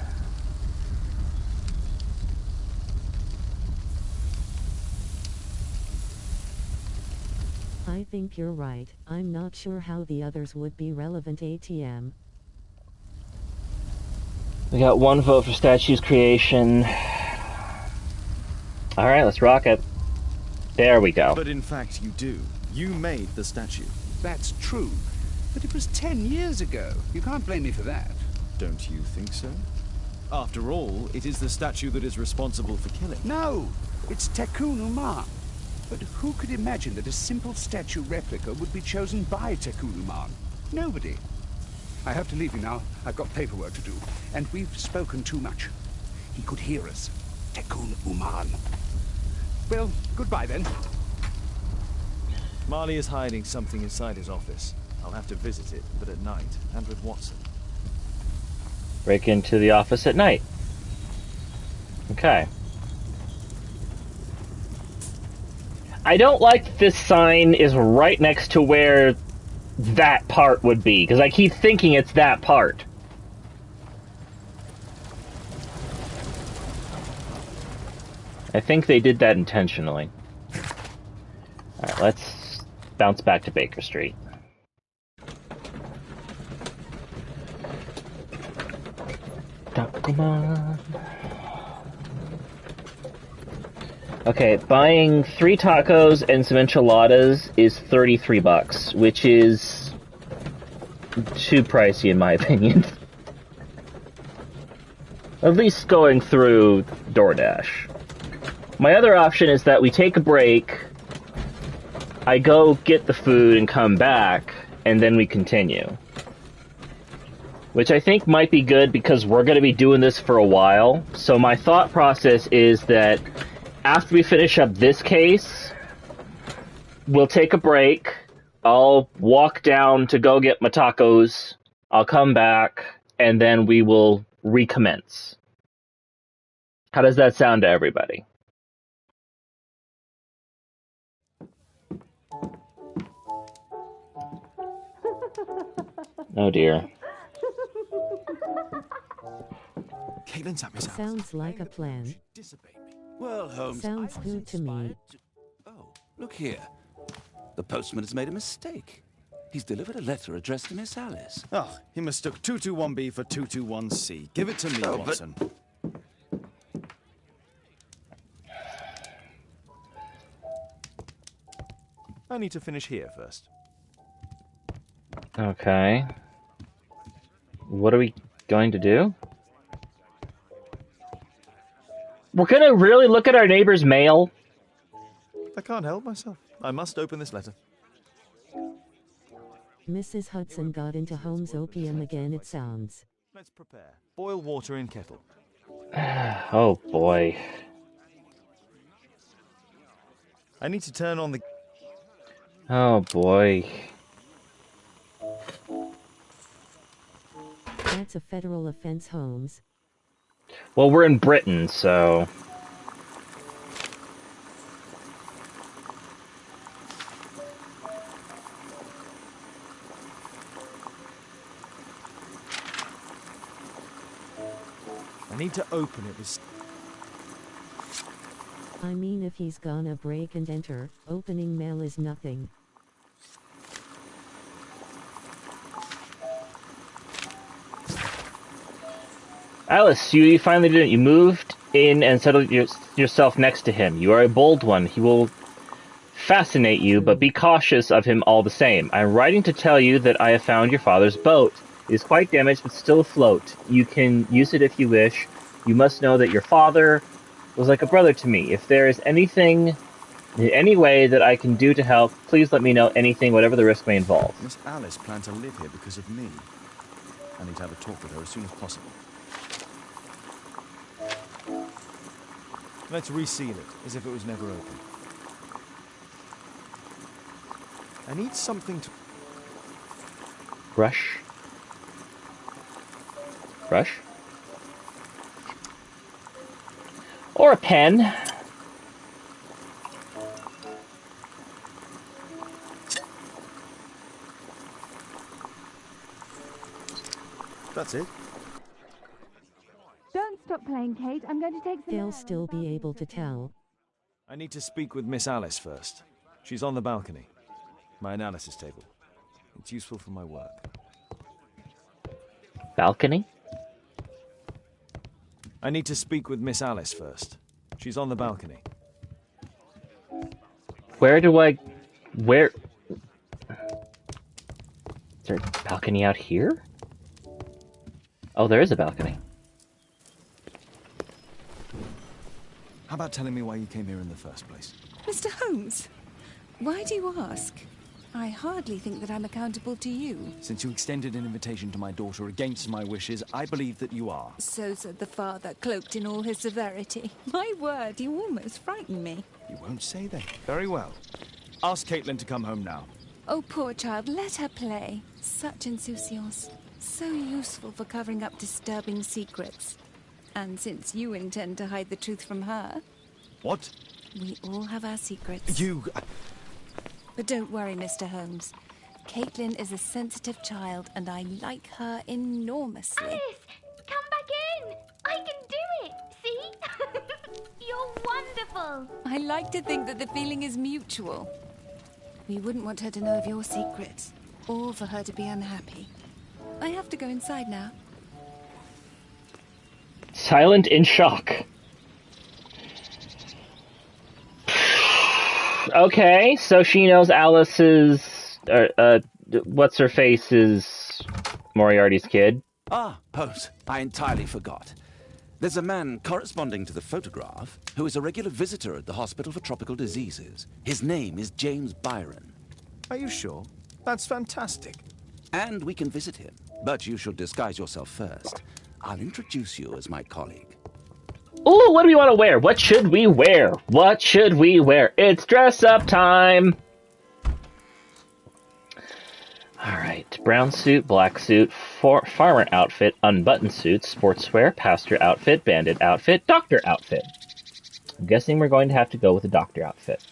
I think you're right. I'm not sure how the others would be relevant. ATM. We got 1 vote for statue's creation. Alright, let's rock it. There we go. But in fact, you do. You made the statue. That's true. But it was 10 years ago. You can't blame me for that. Don't you think so? After all, it is the statue that is responsible for killing. No! It's Tekun Uman. But who could imagine that a simple statue replica would be chosen by Tekun Uman? Nobody. I have to leave you now. I've got paperwork to do. And we've spoken too much. He could hear us. Tekun Uman. Well, goodbye then. Marley is hiding something inside his office. I'll have to visit it, but at night, and with Watson. Break into the office at night. Okay. I don't like that this sign is right next to where that part would be, because I keep thinking it's that part. I think they did that intentionally. Alright, let's bounce back to Baker Street. Takuman. Okay, buying 3 tacos and some enchiladas is $33, which is too pricey in my opinion. At least going through DoorDash. My other option is that we take a break, I go get the food and come back, and then we continue. Which I think might be good because we're going to be doing this for a while. So my thought process is that after we finish up this case, we'll take a break. I'll walk down to go get my tacos. I'll come back, and then we will recommence. How does that sound to everybody? Oh dear. Caitlin's at Miss Alice. Sounds like a plan. Well, Holmes, Sounds good to me. Oh, look here. The postman has made a mistake. He's delivered a letter addressed to Miss Alice. Oh, he mistook 221B for 221C. Give it to me, Watson. I need to finish here first. Okay. What are we going to do? We're gonna really look at our neighbor's mail? I can't help myself. I must open this letter. Mrs. Hudson got into Holmes' opium again, it sounds. Let's prepare. Boil water in kettle. Oh boy. I need to turn on the... Oh boy. That's a federal offense, Holmes. Well, we're in Britain, so... I need to open it with... I mean, if he's gonna break and enter, opening mail is nothing. Alice, you finally did it. You moved in and settled yourself next to him. You are a bold one. He will fascinate you, but be cautious of him all the same. I'm writing to tell you that I have found your father's boat. It is quite damaged, but still afloat. You can use it if you wish. You must know that your father was like a brother to me. If there is anything, in any way that I can do to help, please let me know anything, whatever the risk may involve. Miss Alice planned to live here because of me. I need to have a talk with her as soon as possible. Let's reseal it, as if it was never open. I need something to... Brush? Brush? Or a pen. That's it. Don't stop playing, Kate. I'm going to take some... They'll still be able to tell. I need to speak with Miss Alice first. She's on the balcony. My analysis table. It's useful for my work. Balcony? I need to speak with Miss Alice first. She's on the balcony. Where? Is there a balcony out here? Oh, there is a balcony. How about telling me why you came here in the first place? Mr. Holmes, why do you ask? I hardly think that I'm accountable to you. Since you extended an invitation to my daughter against my wishes, I believe that you are. So said the father, cloaked in all his severity. My word, you almost frightened me. You won't say that. Very well. Ask Caitlin to come home now. Oh, poor child, let her play. Such insouciance. So useful for covering up disturbing secrets. And since you intend to hide the truth from her... What? We all have our secrets. You... But don't worry, Mr. Holmes. Caitlin is a sensitive child, and I like her enormously. Alice, come back in. I can do it. See? You're wonderful. I like to think that the feeling is mutual. We wouldn't want her to know of your secrets, or for her to be unhappy. I have to go inside now. Silent in shock. Okay, so she knows Alice's... what's-her-face is Moriarty's kid. Ah, Holmes, I entirely forgot. There's a man corresponding to the photograph who is a regular visitor at the Hospital for Tropical Diseases. His name is James Byron. Are you sure? That's fantastic. And we can visit him, but you should disguise yourself first. I'll introduce you as my colleague. Ooh, what do we want to wear? What should we wear? What should we wear? It's dress-up time! Alright, brown suit, black suit, farmer outfit, unbuttoned suit, sportswear, pastor outfit, bandit outfit, doctor outfit. I'm guessing we're going to have to go with a doctor outfit.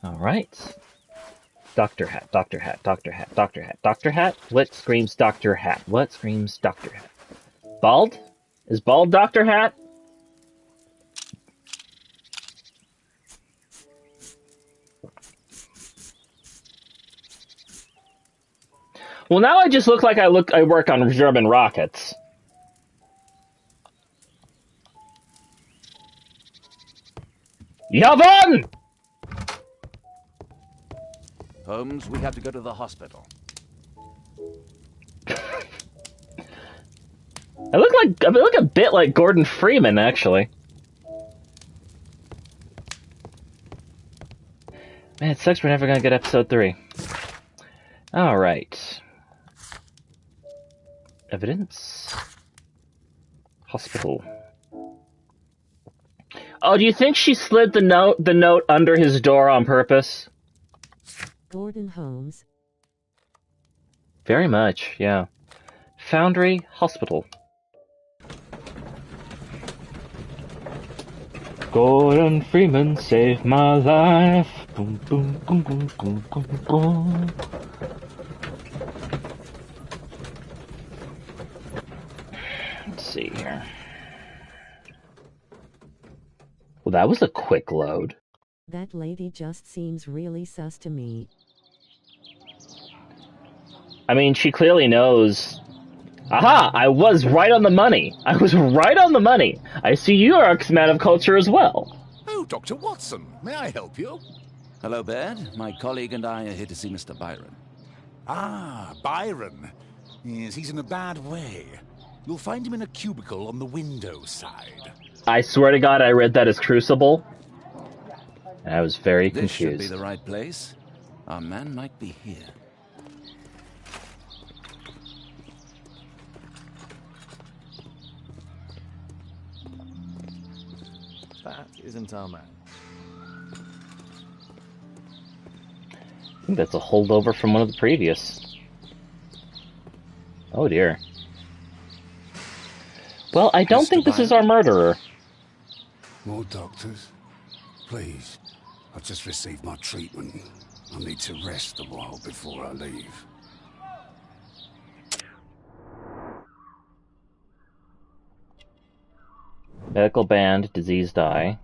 Alright. Doctor hat, doctor hat, doctor hat, doctor hat, doctor hat. What screams doctor hat? What screams doctor hat? Bald? Is bald doctor hat? Well, now I just look like I work on German rockets. Jawohl! Holmes, we have to go to the hospital. I look a bit like Gordon Freeman, actually. Man, it sucks we're never gonna get episode 3. Alright. Evidence. Hospital. Oh, do you think she slid the note under his door on purpose? Gordon Holmes. Very much, yeah. Foundry Hospital. Gordon Freeman saved my life. Boom, boom, boom, boom, boom, boom, boom. Let's see here. Well, that was a quick load. That lady just seems really sus to me. I mean, she clearly knows. Aha! I was right on the money. I was right on the money. I see you are a man of culture as well. Oh, Dr. Watson, may I help you? Hello, Baird. My colleague and I are here to see Mr. Byron. Ah, Byron. Yes, he's in a bad way. You'll find him in a cubicle on the window side. I swear to God, I read that as Crucible. And I was very confused. This should be the right place. Our man might be here. That isn't our man. I think that's a holdover from one of the previous. Oh dear. Well, I don't think this is our murderer. More doctors? Please. I've just received my treatment. I need to rest a while before I leave. Medical band, diseased eye.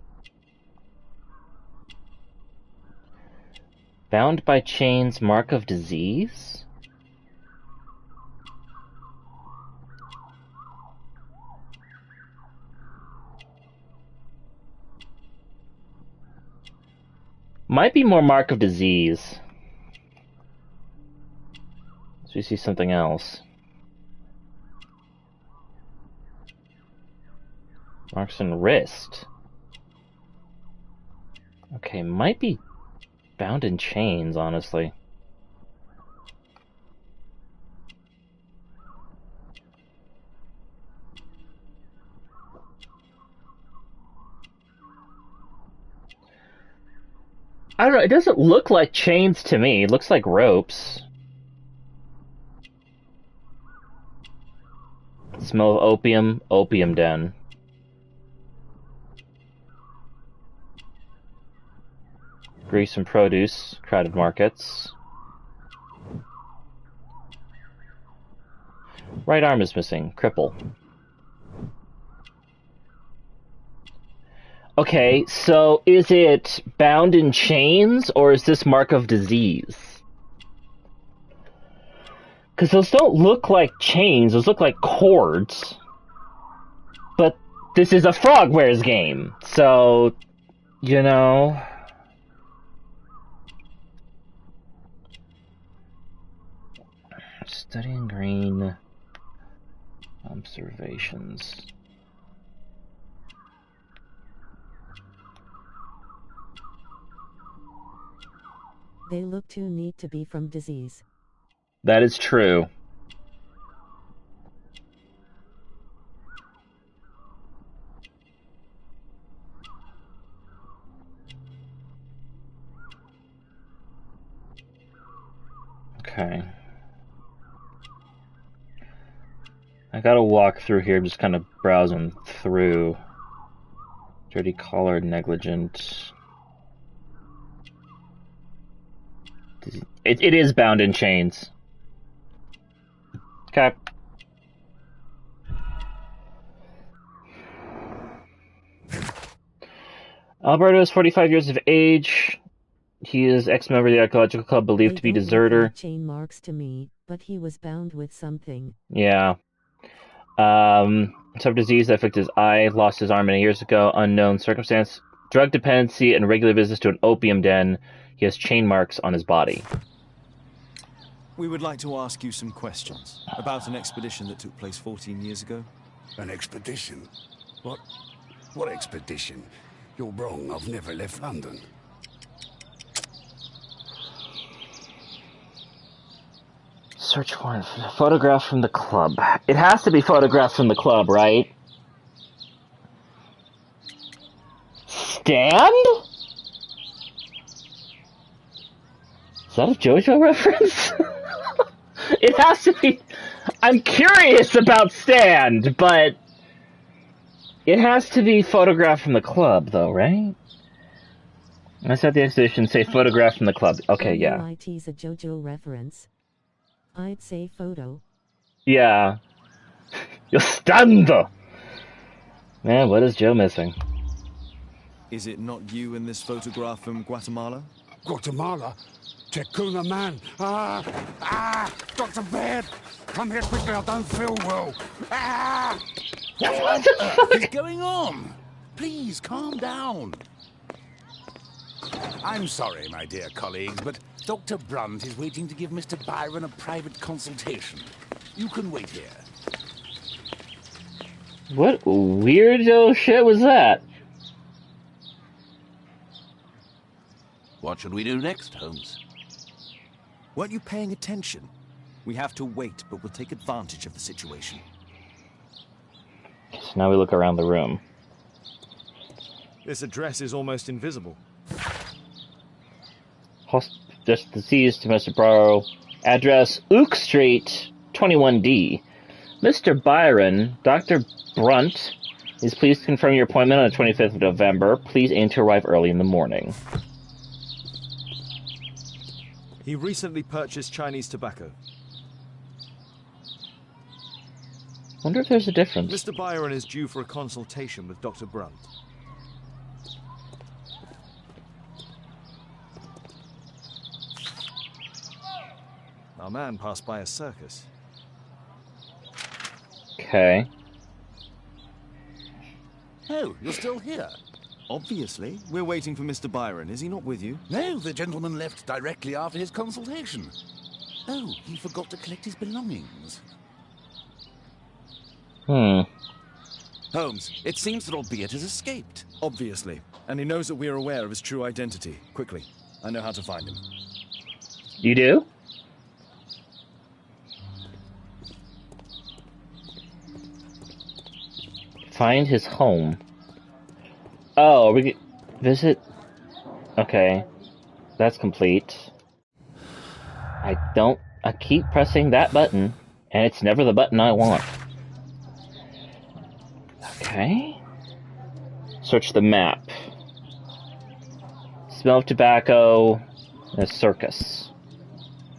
Bound by chains, mark of disease? Might be more mark of disease. So we see something else. Marks on wrist. Okay, might be bound in chains, honestly. I don't know, it doesn't look like chains to me. It looks like ropes. Smell of opium. Opium den. Grease and produce. Crowded markets. Right arm is missing. Cripple. Okay, so is it bound in chains, or is this mark of disease? Because those don't look like chains, those look like cords. But this is a Frogwares game, so, you know... Studying green... Observations... They look too neat to be from disease. That is true. Okay. I gotta walk through here, just kind of browsing through. Dirty collared, negligent. It is bound in chains. Okay. Alberto is 45 years of age. He is ex-member of the Archaeological Club, believed to be deserter. Look like chain marks to me, but he was bound with something. Yeah. Some disease that affected his eye, lost his arm many years ago, unknown circumstance, drug dependency, and regular visits to an opium den. He has chain marks on his body. We would like to ask you some questions about an expedition that took place 14 years ago. An expedition? What expedition? You're wrong, I've never left London. Search warrant for the photograph from the club. It has to be photographed from the club, right? Stand? Is that a JoJo reference? It has to be... I'm curious about Stand, but... It has to be photographed from the club, though, right? I said the expedition say photograph from the club. Okay, yeah. IT's a JoJo reference. I'd say photo. Yeah. You'll stand! Man, what is Joe missing? Is it not you in this photograph from Guatemala? Guatemala? Tecuna man! Dr. Baird! Come here quickly, I don't feel well! What on earth is going on? Please, calm down. I'm sorry, my dear colleagues, but Dr. Brunt is waiting to give Mr. Byron a private consultation. You can wait here. What weirdo shit was that? What should we do next, Holmes? Weren't you paying attention? We have to wait, but we'll take advantage of the situation. So now we look around the room. This address is almost invisible. Just deceased to Mr. Barrow. Address, Ook Street, 21D. Mr. Byron, Dr. Brunt is pleased to confirm your appointment on the 25th of November. Please aim to arrive early in the morning. He recently purchased Chinese tobacco. Wonder if there's a difference. Mr. Byron is due for a consultation with Dr. Brunt. Our man passed by a circus. Okay. Oh, you're still here? Obviously. We're waiting for Mr. Byron. Is he not with you? No, the gentleman left directly after his consultation. Oh, he forgot to collect his belongings. Holmes, it seems that Albeit has escaped. Obviously. And he knows that we're aware of his true identity. Quickly. I know how to find him. You do? Find his home. Oh, we could visit... Okay. That's complete. I keep pressing that button, and it's never the button I want. Okay. Search the map. Smell of tobacco and a circus.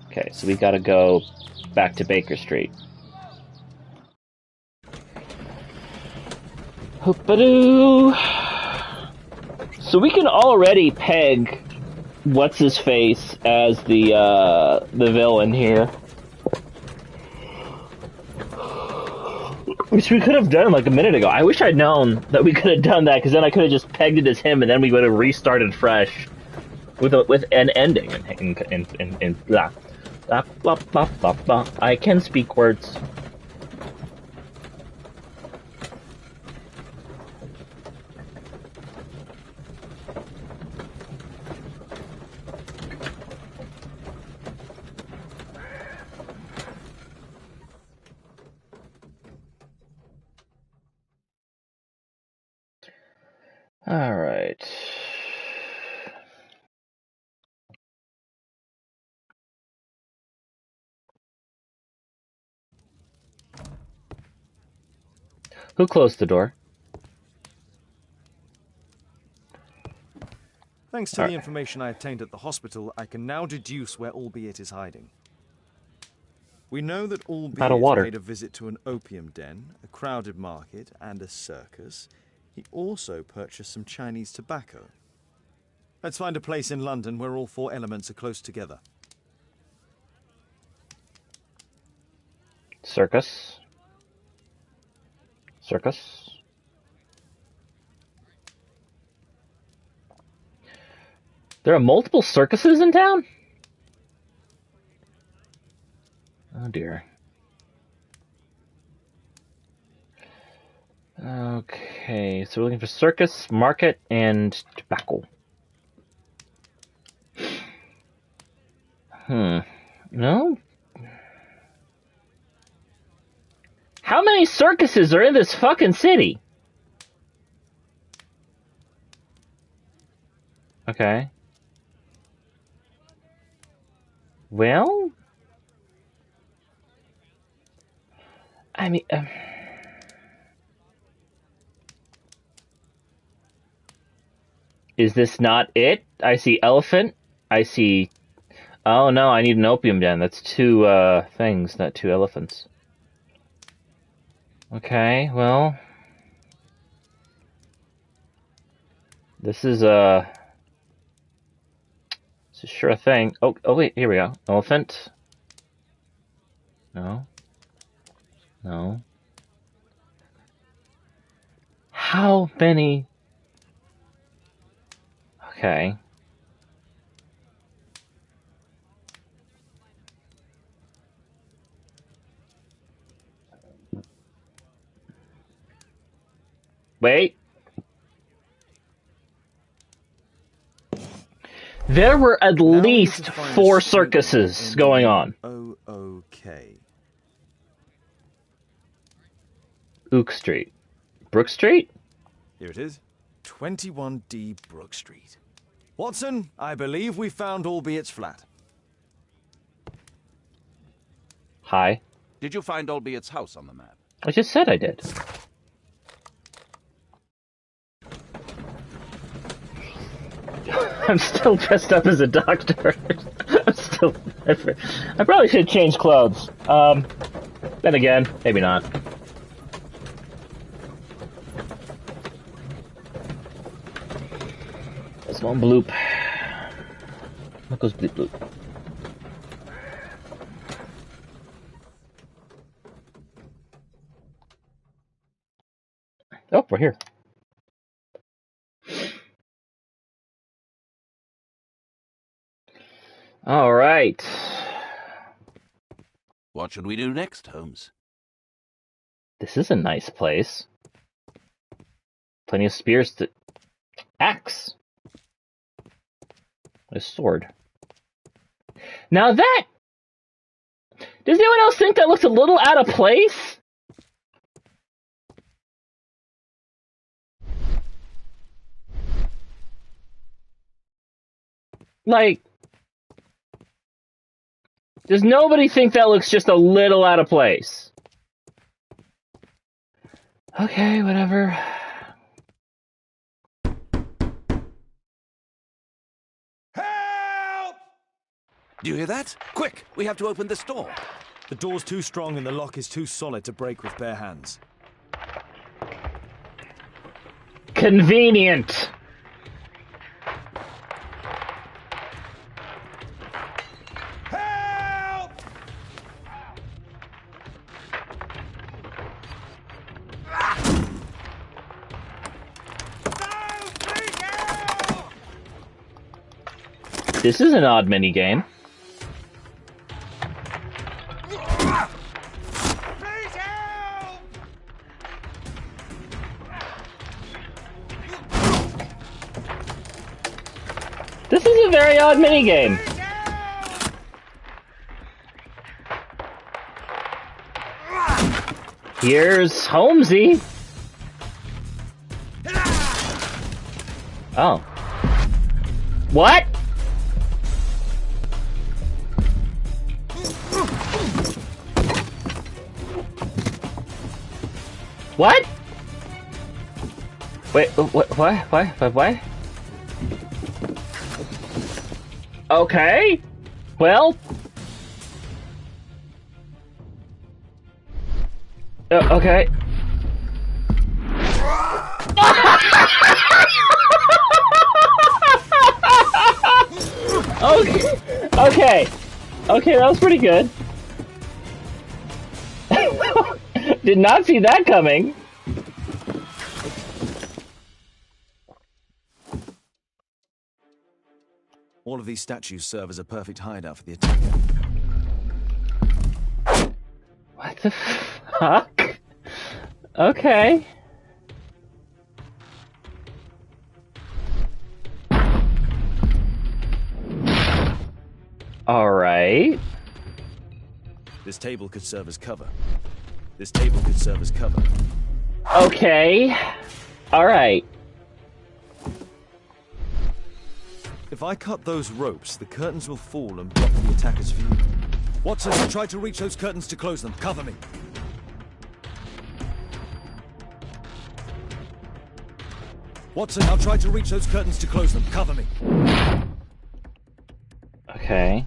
Okay, so we gotta go back to Baker Street. Hoop-a-doo! So we can already peg what's-his-face as the villain here. Which we could have done like a minute ago. I wish I'd known that we could have done that, because then I could have just pegged it as him, and then we would have restarted fresh with an ending. And blah. Blah, blah, blah, blah, blah. I can speak words. All right. Who closed the door? Thanks to the information I obtained at the hospital, I can now deduce where Albeit is hiding. We know that Out of Albeit water. made a visit to an opium den, a crowded market, and a circus. He also purchased some Chinese tobacco. Let's find a place in London where all four elements are close together. Circus. Circus. There are multiple circuses in town? Oh dear. Okay, so we're looking for circus, market, and tobacco. No? How many circuses are in this fucking city? Okay. Well? I mean... is this not it? I see elephant. I see... Oh no, I need an opium den. That's two things, not two elephants. Okay, well... This is it's a sure thing. Oh wait, here we go. Elephant. No. No. How many? Okay. Wait. There were at least 4 circuses going on. O-O-K. Ook Street. Brook Street? Here it is. 21D Brook Street. Watson, I believe we found Albeit's flat. Hi. Did you find Albeit's house on the map? I just said I did. I'm still dressed up as a doctor. I probably should change clothes. Then again, maybe not. That's one bloop. What goes bloop bloop? Oh, we're here. All right. What should we do next, Holmes? This is a nice place. Plenty of spears to... Axe! A sword. Now that... Does anyone else think that looks a little out of place? Like... Does nobody think that looks just a little out of place? Okay, whatever. Do you hear that? Quick! We have to open this door. The door's too strong and the lock is too solid to break with bare hands. Convenient. Help! This is an odd minigame. This is a very odd minigame. Here's Holmesy. Oh. What? What? Wait, what? Okay. Well. Okay. Okay. Okay, that was pretty good. Did not see that coming. All of these statues serve as a perfect hideout for the attacker. What the fuck? Okay. Alright. This table could serve as cover. This table could serve as cover. Okay. Alright. If I cut those ropes, the curtains will fall and block the attacker's view. Watson, I'll try to reach those curtains to close them. Cover me. Watson, I'll try to reach those curtains to close them. Cover me. Okay.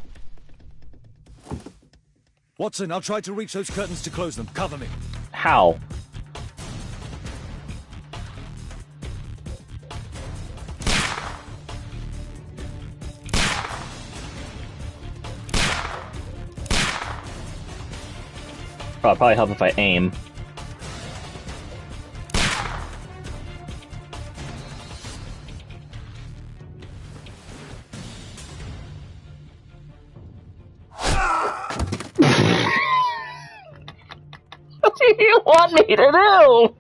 Watson, I'll try to reach those curtains to close them. Cover me. How? Probably help if I aim. What do you want me to do?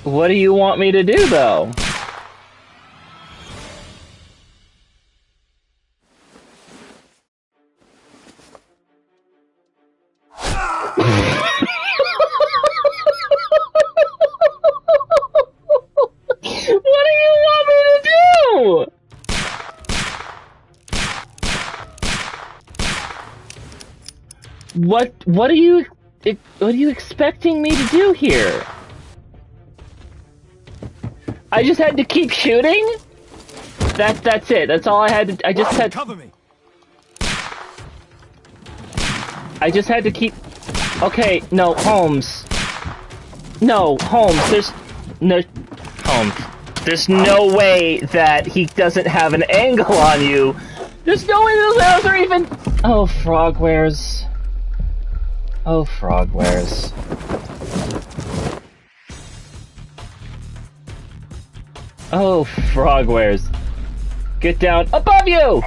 What do you want me to do, though? What do you want me to do? What are you expecting me to do here? I just had to keep shooting? That's it. That's all I had to I just had Cover me. I just had to keep Okay, no, Holmes. No, Holmes, there's no Holmes. There's no way that he doesn't have an angle on you. There's no way those arrows are even Oh, frogwares. Oh, frogwares. Oh, frogwares. Get down above you!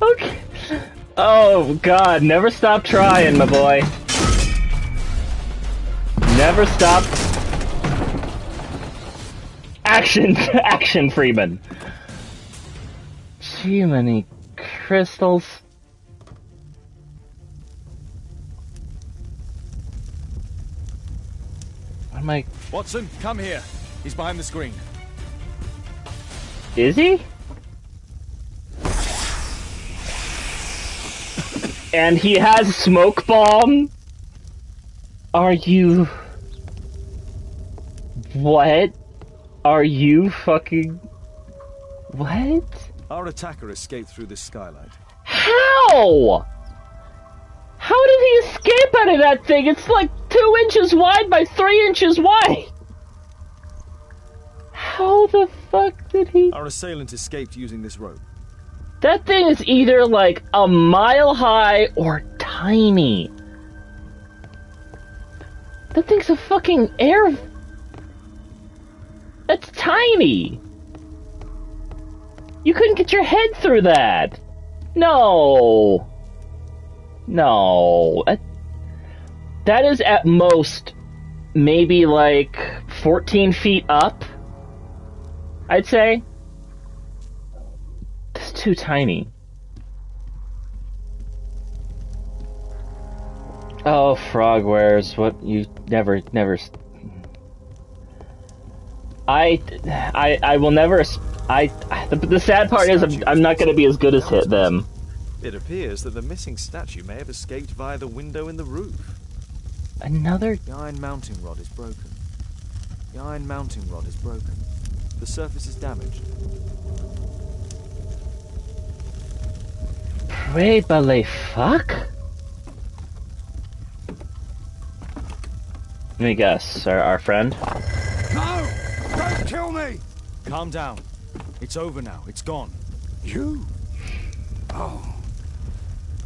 Okay. Oh, God, never stop trying, my boy. Never stop. Action! Action, Freeman! Too many crystals. What am I... Watson, come here. He's behind the screen. Is he? And he has smoke bomb? Are you... What? Are you fucking... What? Our attacker escaped through this skylight. How? How did he escape out of that thing? It's like 2 inches wide by 3 inches wide. How the fuck did he... Our assailant escaped using this rope. That thing is either like a mile high or tiny. That thing's a fucking air... That's tiny. You couldn't get your head through that. No. No. That is at most maybe like 14 feet up, I'd say. That's too tiny. Oh, frogwares, what you never I will never the sad part is I'm not going to be as good as hit them. It appears that the missing statue may have escaped via the window in the roof. Another... The iron mounting rod is broken. The iron mounting rod is broken. The surface is damaged. Pray ballet fuck? Let me guess, our friend? No! Don't kill me! Calm down. It's over now. It's gone. You? Oh.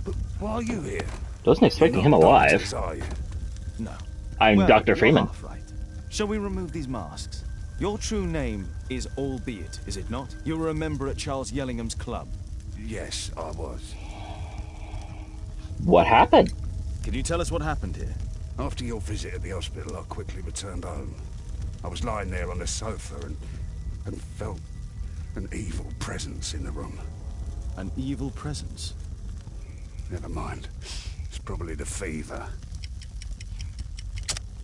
But why are you here? Wasn't expecting him alive. Doctors, are you? No. I'm Well, Dr. you're Freeman. half right. Shall we remove these masks? Your true name is Albeit, is it not? You were a member at Charles Yellingham's club. Yes, I was. What happened? Can you tell us what happened here? After your visit at the hospital, I quickly returned home. I was lying there on the sofa and felt an evil presence in the room. An evil presence? Never mind. It's probably the fever.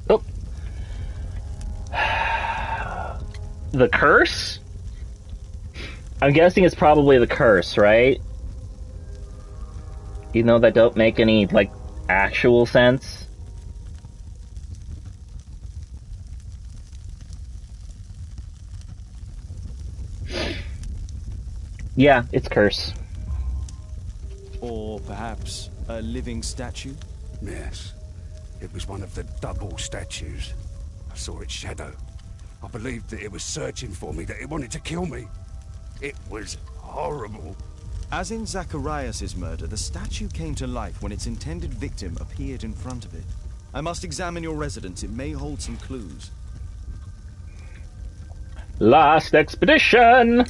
Oh. The curse? I'm guessing it's probably the curse, right? Even though that don't make any, like, actual sense. Yeah, it's curse. Or perhaps a living statue? Yes. It was one of the double statues. I saw its shadow. I believed that it was searching for me, that it wanted to kill me. It was horrible. As in Zacharias' murder, the statue came to life when its intended victim appeared in front of it. I must examine your residence. It may hold some clues. Last expedition!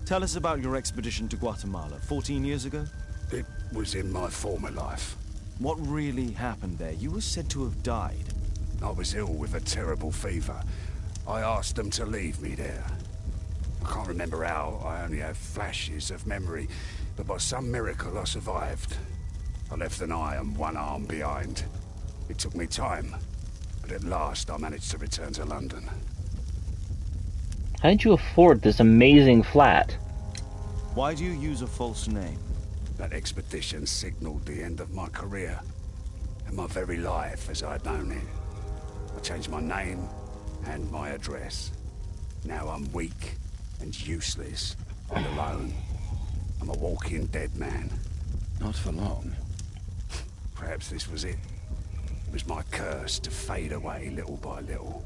Tell us about your expedition to Guatemala 14 years ago? It was in my former life. What really happened there? You were said to have died. I was ill with a terrible fever. I asked them to leave me there. I can't remember how. I only have flashes of memory. But by some miracle, I survived. I left an eye and one arm behind. It took me time. But at last, I managed to return to London. How did you afford this amazing flat? Why do you use a false name? That expedition signaled the end of my career. And my very life as I'd known it. I changed my name and my address. Now I'm weak and useless and alone. I'm a walking dead man. Not for long. Perhaps this was it. It was my curse to fade away little by little.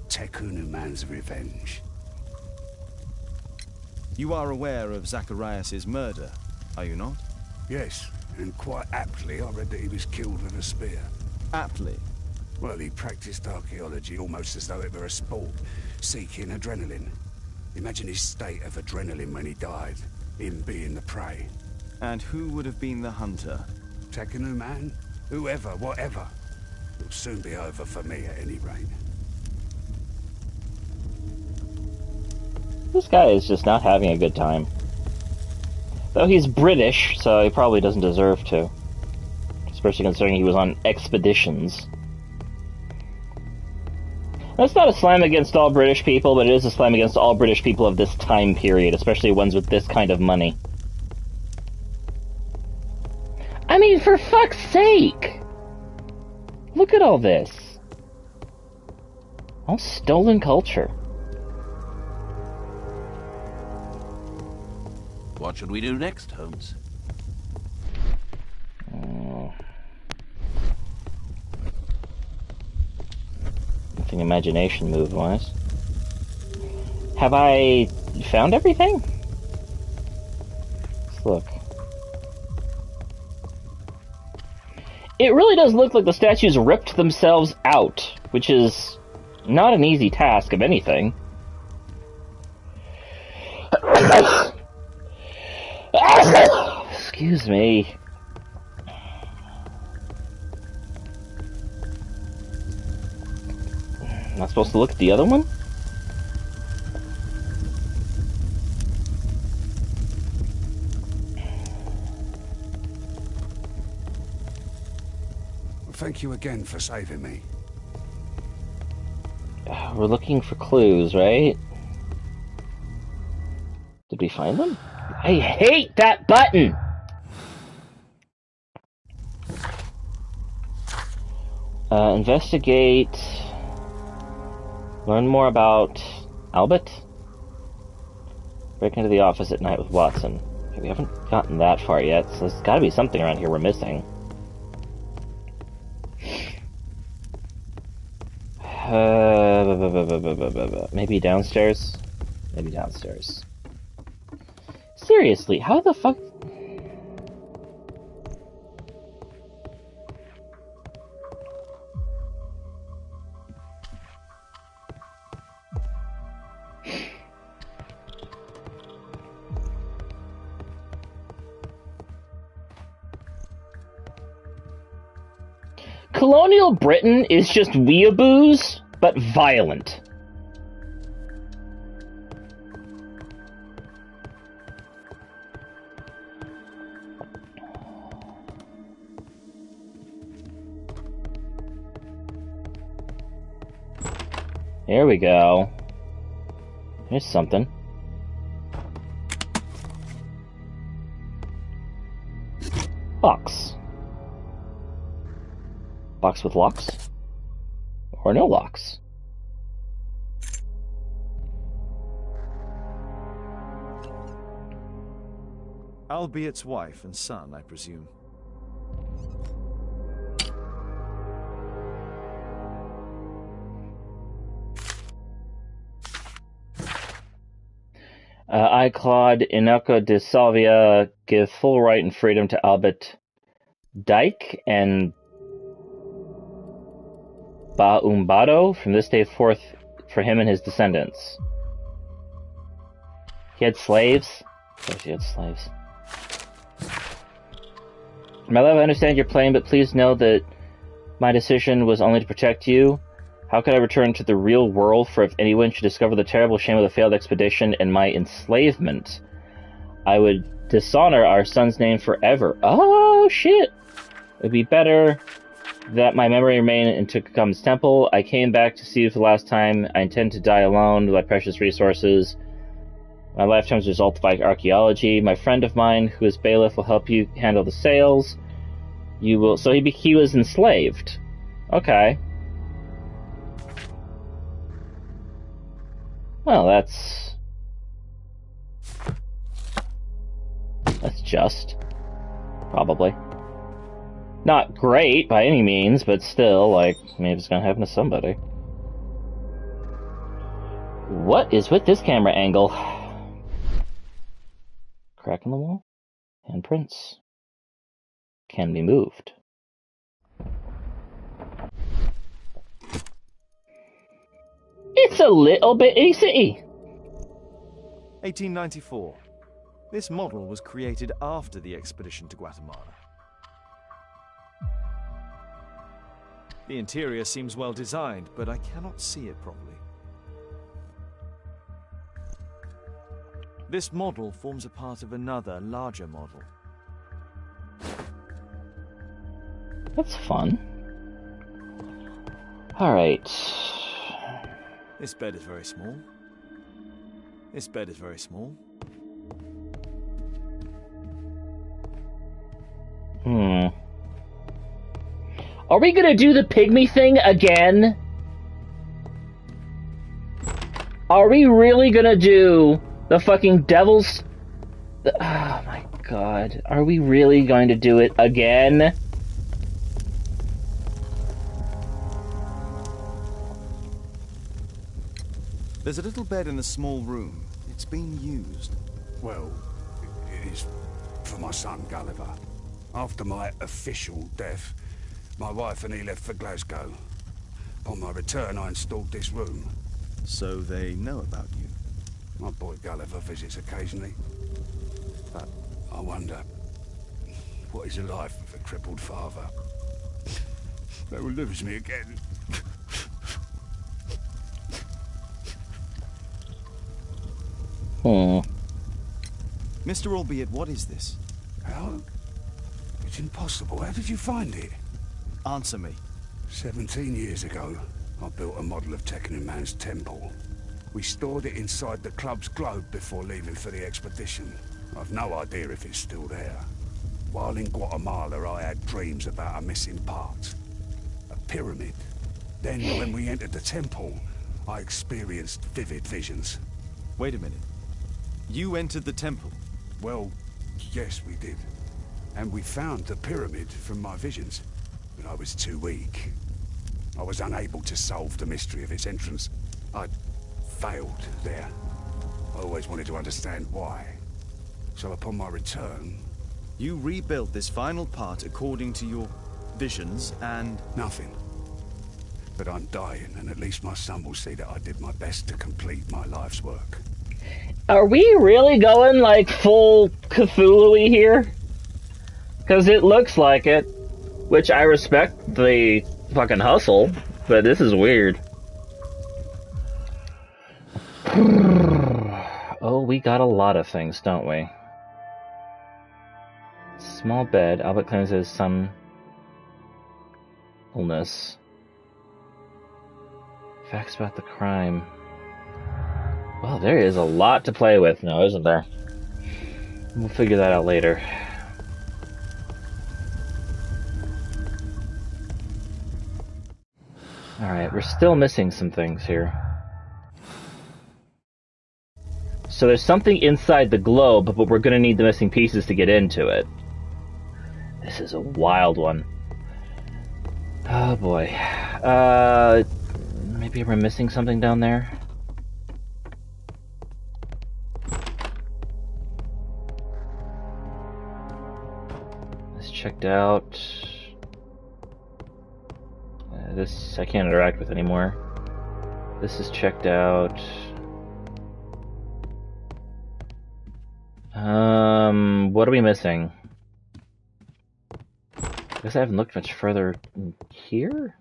Tekunu man's revenge. You are aware of Zacharias' murder, are you not? Yes, and quite aptly I read that he was killed with a spear. Aptly? Well, he practiced archaeology almost as though it were a sport, seeking adrenaline. Imagine his state of adrenaline when he died, him being the prey. And who would have been the hunter? Tekunu man? Whoever, whatever. It'll soon be over for me at any rate. This guy is just not having a good time. Though he's British, so he probably doesn't deserve to. Especially considering he was on expeditions. That's not a slam against all British people, but it is a slam against all British people of this time period, especially ones with this kind of money. I mean, for fuck's sake! Look at all this. All stolen culture. What should we do next, Holmes? Nothing imagination move-wise. Have I found everything? Let's look. It really does look like the statues ripped themselves out, which is not an easy task of anything. Excuse me. Am I supposed to look at the other one? Thank you again for saving me. We're looking for clues, right? Did we find them? I hate that button! Investigate. Learn more about Albert. Break into the office at night with Watson. Okay, we haven't gotten that far yet, so there's gotta be something around here we're missing. Maybe downstairs? Maybe downstairs. Seriously, how the fuck... Colonial Britain is just weeaboos, but violent. There we go. Here's something. Box. Box with locks? Or no locks? Albert's wife and son, I presume. I, Claude Inoco de Salvia, give full right and freedom to Albert Dyke and Baumbado from this day forth for him and his descendants. He had slaves? Of course he had slaves. My love, I understand your plan, but please know that my decision was only to protect you. How could I return to the real world for if anyone should discover the terrible shame of the failed expedition and my enslavement? I would dishonor our son's name forever. Oh, shit! It'd be better that my memory remain in Tutankhamun's temple. I came back to see you for the last time. I intend to die alone with my precious resources. My lifetime's result by archaeology. My friend of mine, who is bailiff, will help you handle the sales. You will. So he was enslaved. Okay. Well, that's just. Probably. Not great by any means, but still, like, maybe it's gonna happen to somebody. What is with this camera angle? Crack in the wall? Handprints. Can be moved. It's a little bit easy. 1894. This model was created after the expedition to Guatemala. The interior seems well designed, but I cannot see it properly. This model forms a part of another, larger model. That's fun. Alright. This bed is very small. This bed is very small. Are we gonna do the pygmy thing again? Are we really gonna do the fucking devil's... Oh my god. Are we really going to do it again? There's a little bed in a small room. It's been used. Well, it is for my son, Gulliver. After my official death, my wife and he left for Glasgow. Upon my return, I installed this room. So they know about you? My boy Gulliver visits occasionally. But I wonder, what is the life of a crippled father? They will lose me again. Mr. Albeit, what is this? How? It's impossible. How did you find it? Answer me. 17 years ago, I built a model of Tekkening Man's temple. We stored it inside the club's globe before leaving for the expedition. I've no idea if it's still there. While in Guatemala, I had dreams about a missing part. A pyramid. Then, when we entered the temple, I experienced vivid visions. Wait a minute. You entered the temple? Well, yes, we did. And we found the pyramid from my visions. But I was too weak. I was unable to solve the mystery of its entrance. I failed there. I always wanted to understand why. So upon my return... You rebuilt this final part according to your visions and... Nothing. But I'm dying, and at least my son will see that I did my best to complete my life's work. Are we really going, like, full Cthulhu-y here? Because it looks like it. Which I respect the fucking hustle, but this is weird. Oh, we got a lot of things, don't we? Small bed. Albert claims his son... illness. Facts about the crime. Well, there is a lot to play with now, isn't there? We'll figure that out later. Alright, we're still missing some things here. So there's something inside the globe, but we're gonna need the missing pieces to get into it. This is a wild one. Oh boy. Maybe we're missing something down there? This checked out. This I can't interact with anymore. This is checked out. What are we missing? I guess I haven't looked much further here?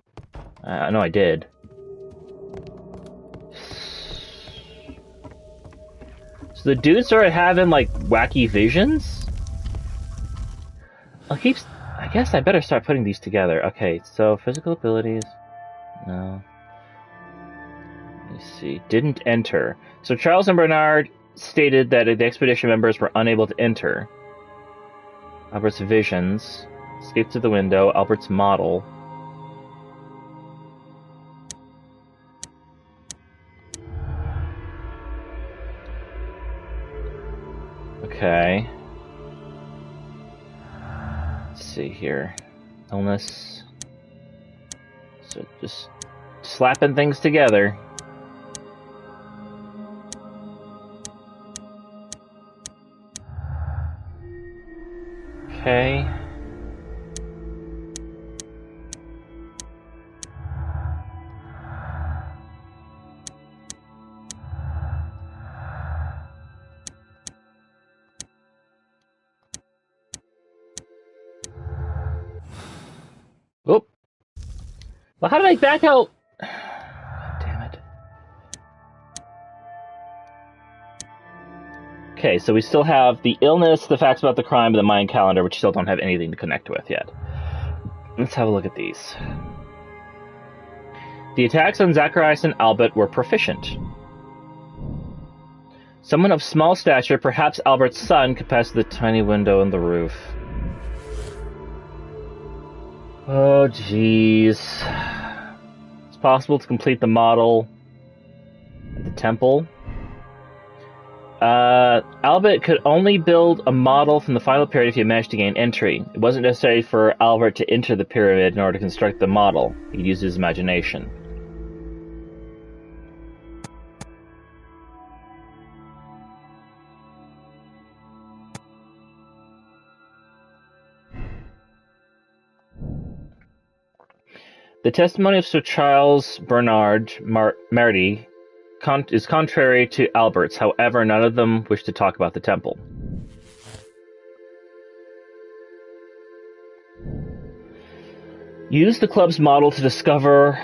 No, I did. So the dude started having, like, wacky visions? I guess I better start putting these together. Okay, so physical abilities. No. Let me see. Didn't enter. So Charles and Bernard stated that the expedition members were unable to enter. Albert's visions. Escape through the window. Albert's model. Okay. Let's see here. Illness. So just slapping things together. Okay. Oop. Well, how do I back out? Damn it. Okay, so we still have the illness, the facts about the crime, and the Mayan calendar, which still don't have anything to connect with yet. Let's have a look at these. The attacks on Zacharias and Albert were proficient. Someone of small stature, perhaps Albert's son, could pass through the tiny window in the roof. Oh, jeez. It's possible to complete the model at the temple. Albert could only build a model from the final period if he managed to gain entry. It wasn't necessary for Albert to enter the pyramid in order to construct the model. He could use his imagination. The testimony of Sir Charles Bernard Marty is contrary to Albert's. However, none of them wish to talk about the temple. Use the club's model to discover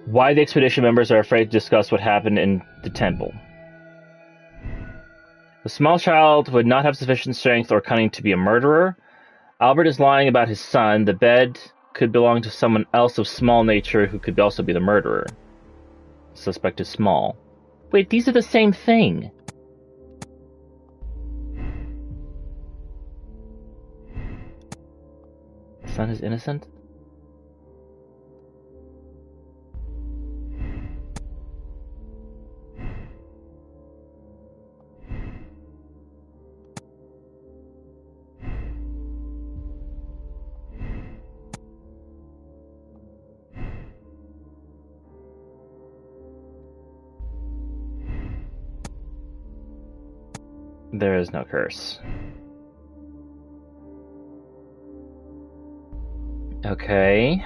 why the expedition members are afraid to discuss what happened in the temple. A small child would not have sufficient strength or cunning to be a murderer. Albert is lying about his son. The bed could belong to someone else of small nature who could also be the murderer. The suspect is small. Wait, these are the same thing. The son is innocent? There is no curse. Okay.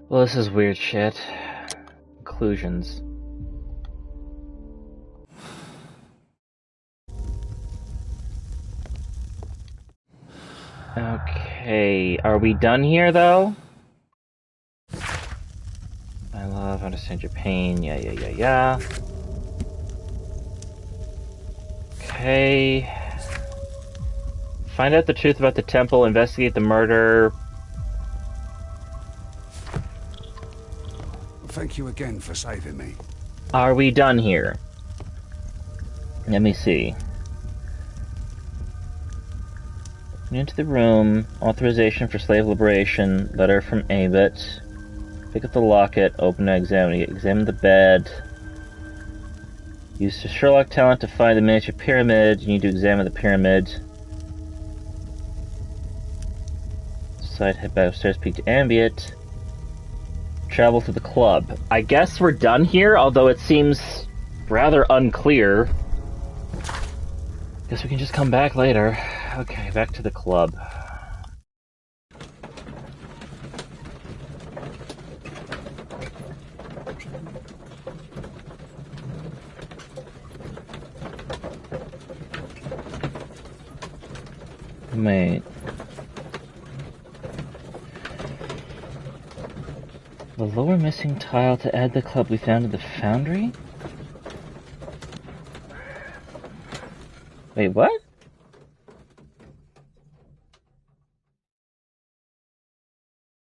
Well, this is weird shit. Conclusions. Okay, are we done here, though? I love, understand your pain, yeah. Okay. Find out the truth about the temple, investigate the murder. Thank you again for saving me. Are we done here? Let me see. Into the room, authorization for slave liberation, letter from Abbott. Pick up the locket, open and examine it. Examine the bed. Use the Sherlock talent to find the miniature pyramid. You need to examine the pyramid. Decide, head back upstairs, peek to ambient. Travel to the club. I guess we're done here, although it seems rather unclear. Guess we can just come back later. Okay, back to the club. Wait. The lower missing tile to add the club we found at the foundry? Wait, what?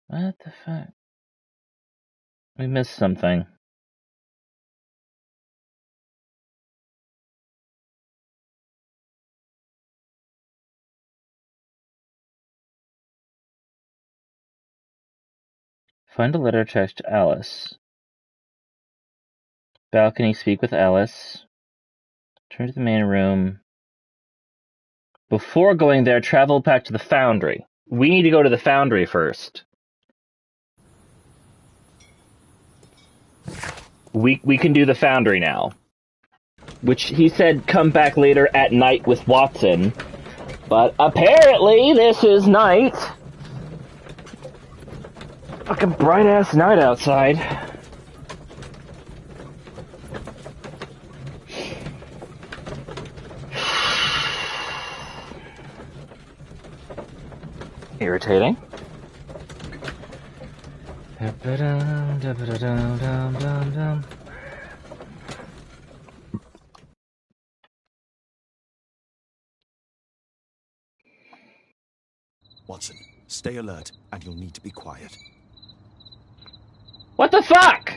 What the fuck? We missed something. Find a letter attached to Alice. Balcony, speak with Alice. Turn to the main room. Before going there, travel back to the foundry. We need to go to the foundry first. We can do the foundry now. Which he said come back later at night with Watson. But apparently this is night. Fucking bright ass night outside. Irritating. Watson, stay alert, and you'll need to be quiet. What the fuck?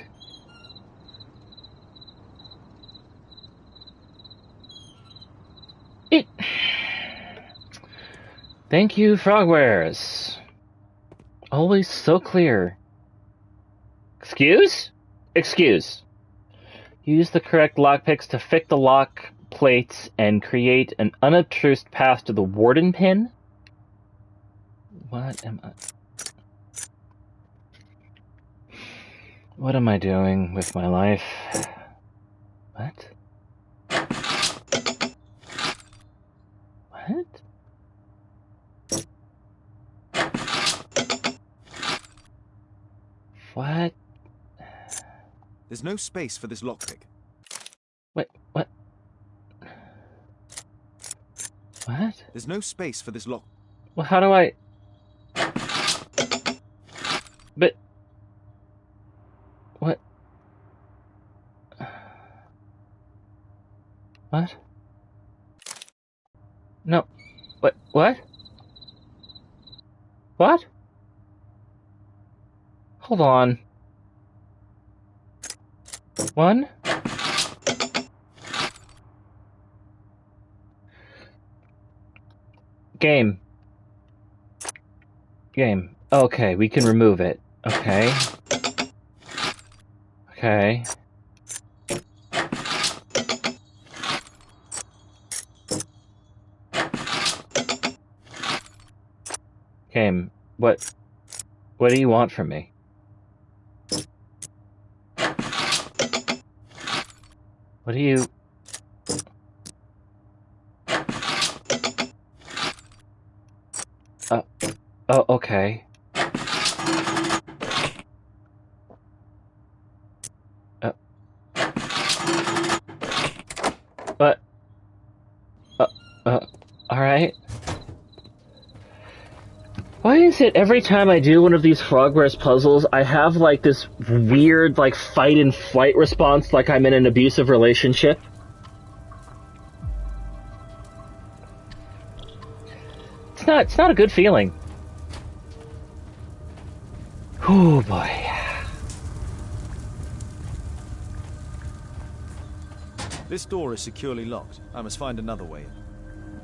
Thank you, Frogwares. Always so clear. Excuse? Excuse. Use the correct lockpicks to fit the lock plates and create an unobtrused path to the warden pin? What am I doing with my life? What? What? What? There's no space for this lockpick. What? What? What? There's no space for this lock. Well, how do I... But... What? What? No. What? What? What? Hold on. One? Game. Game. Okay, we can remove it. Okay. Okay. Game. What do you want from me? What do you... Oh, okay. But... alright. Why is it every time I do one of these Frogwares puzzles, I have, like, this weird, like, fight and flight response like I'm in an abusive relationship? It's not a good feeling. Oh boy. This door is securely locked. I must find another way in.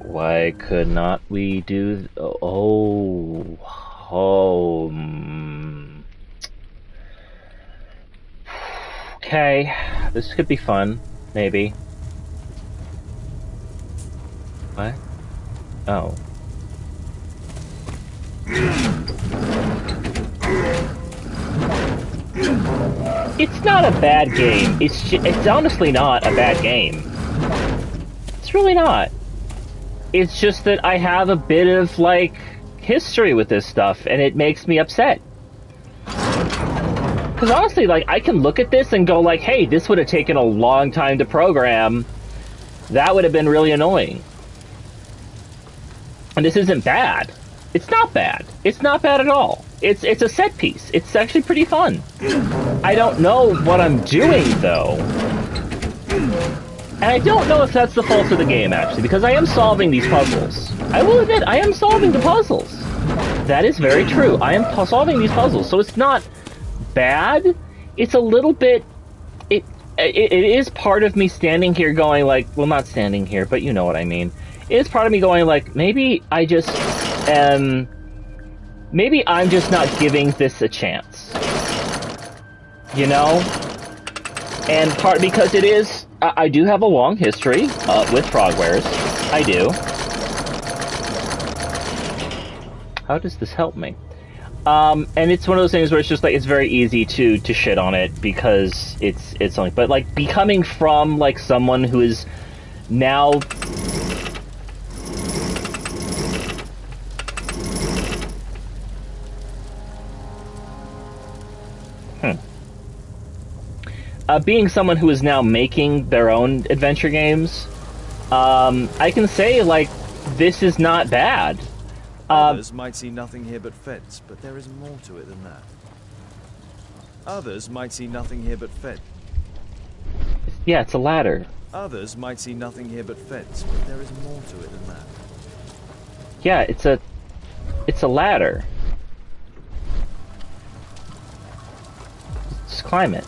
Why could not we do... Okay, this could be fun, maybe. What? Oh. It's not a bad game. It's honestly not a bad game. It's really not. It's just that I have a bit of, like, history with this stuff, and it makes me upset. Because honestly, like, I can look at this and go, like, hey, this would have taken a long time to program. That would have been really annoying. And this isn't bad. It's not bad. It's not bad at all. It's a set piece. It's actually pretty fun. I don't know what I'm doing, though. And I don't know if that's the fault of the game, actually, because I am solving these puzzles. I will admit, I am solving the puzzles. That is very true. I am solving these puzzles, so it's not bad. It's a little bit... It is part of me standing here going, like... Well, not standing here, but you know what I mean. It is part of me going, like, maybe I just am... Maybe I'm just not giving this a chance. You know? And because it is... I do have a long history with Frogwares. I do. How does this help me? And it's one of those things where it's just like, it's very easy to shit on it because it's something. But like, becoming from like someone who is now... being someone who is now making their own adventure games, I can say, like, this is not bad. Others might see nothing here but fence, but there is more to it than that. Others might see nothing here but fence. Yeah, it's a ladder. Others might see nothing here but fence, but there is more to it than that. Yeah, it's It's a ladder. Just climb it.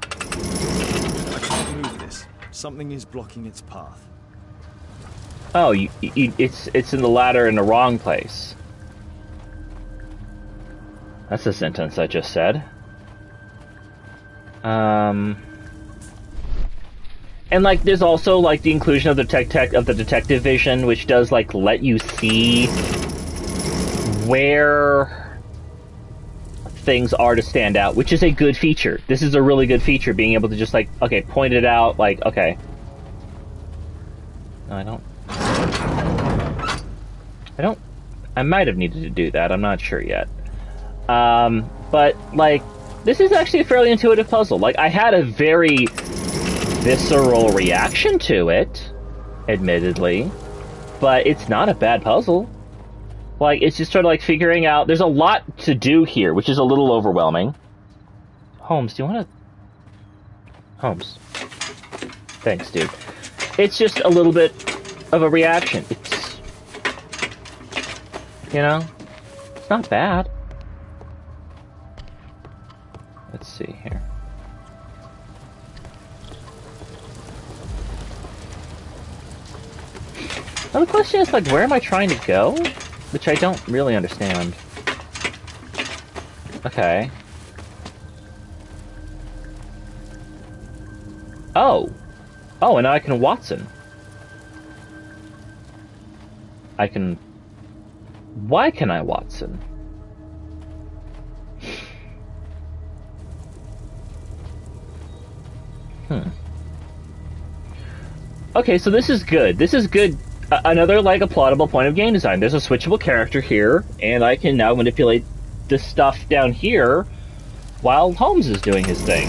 I can't move this. Something is blocking its path. Oh, it's in the ladder in the wrong place. That's a sentence I just said. And like, there's also like the inclusion of the detective vision, which does like let you see where things are to stand out, which is a good feature. This is a really good feature, being able to just like, okay, point it out, like, okay. No, I might have needed to do that, I'm not sure yet. But like, this is actually a fairly intuitive puzzle. Like, I had a very visceral reaction to it, admittedly, but it's not a bad puzzle. Like, it's just sort of like figuring out, there's a lot to do here, which is a little overwhelming. Holmes, do you want to... Holmes. Thanks, dude. It's just a little bit of a reaction. It's... You know? It's not bad. Let's see here. Now the question is, like, where am I trying to go? Which I don't really understand. Okay. Oh! Oh, and now I can Watson. I can... Why can I Watson? Okay, so this is good. This is good. Another, like, a plottable point of game design. There's a switchable character here, and I can now manipulate the stuff down here while Holmes is doing his thing.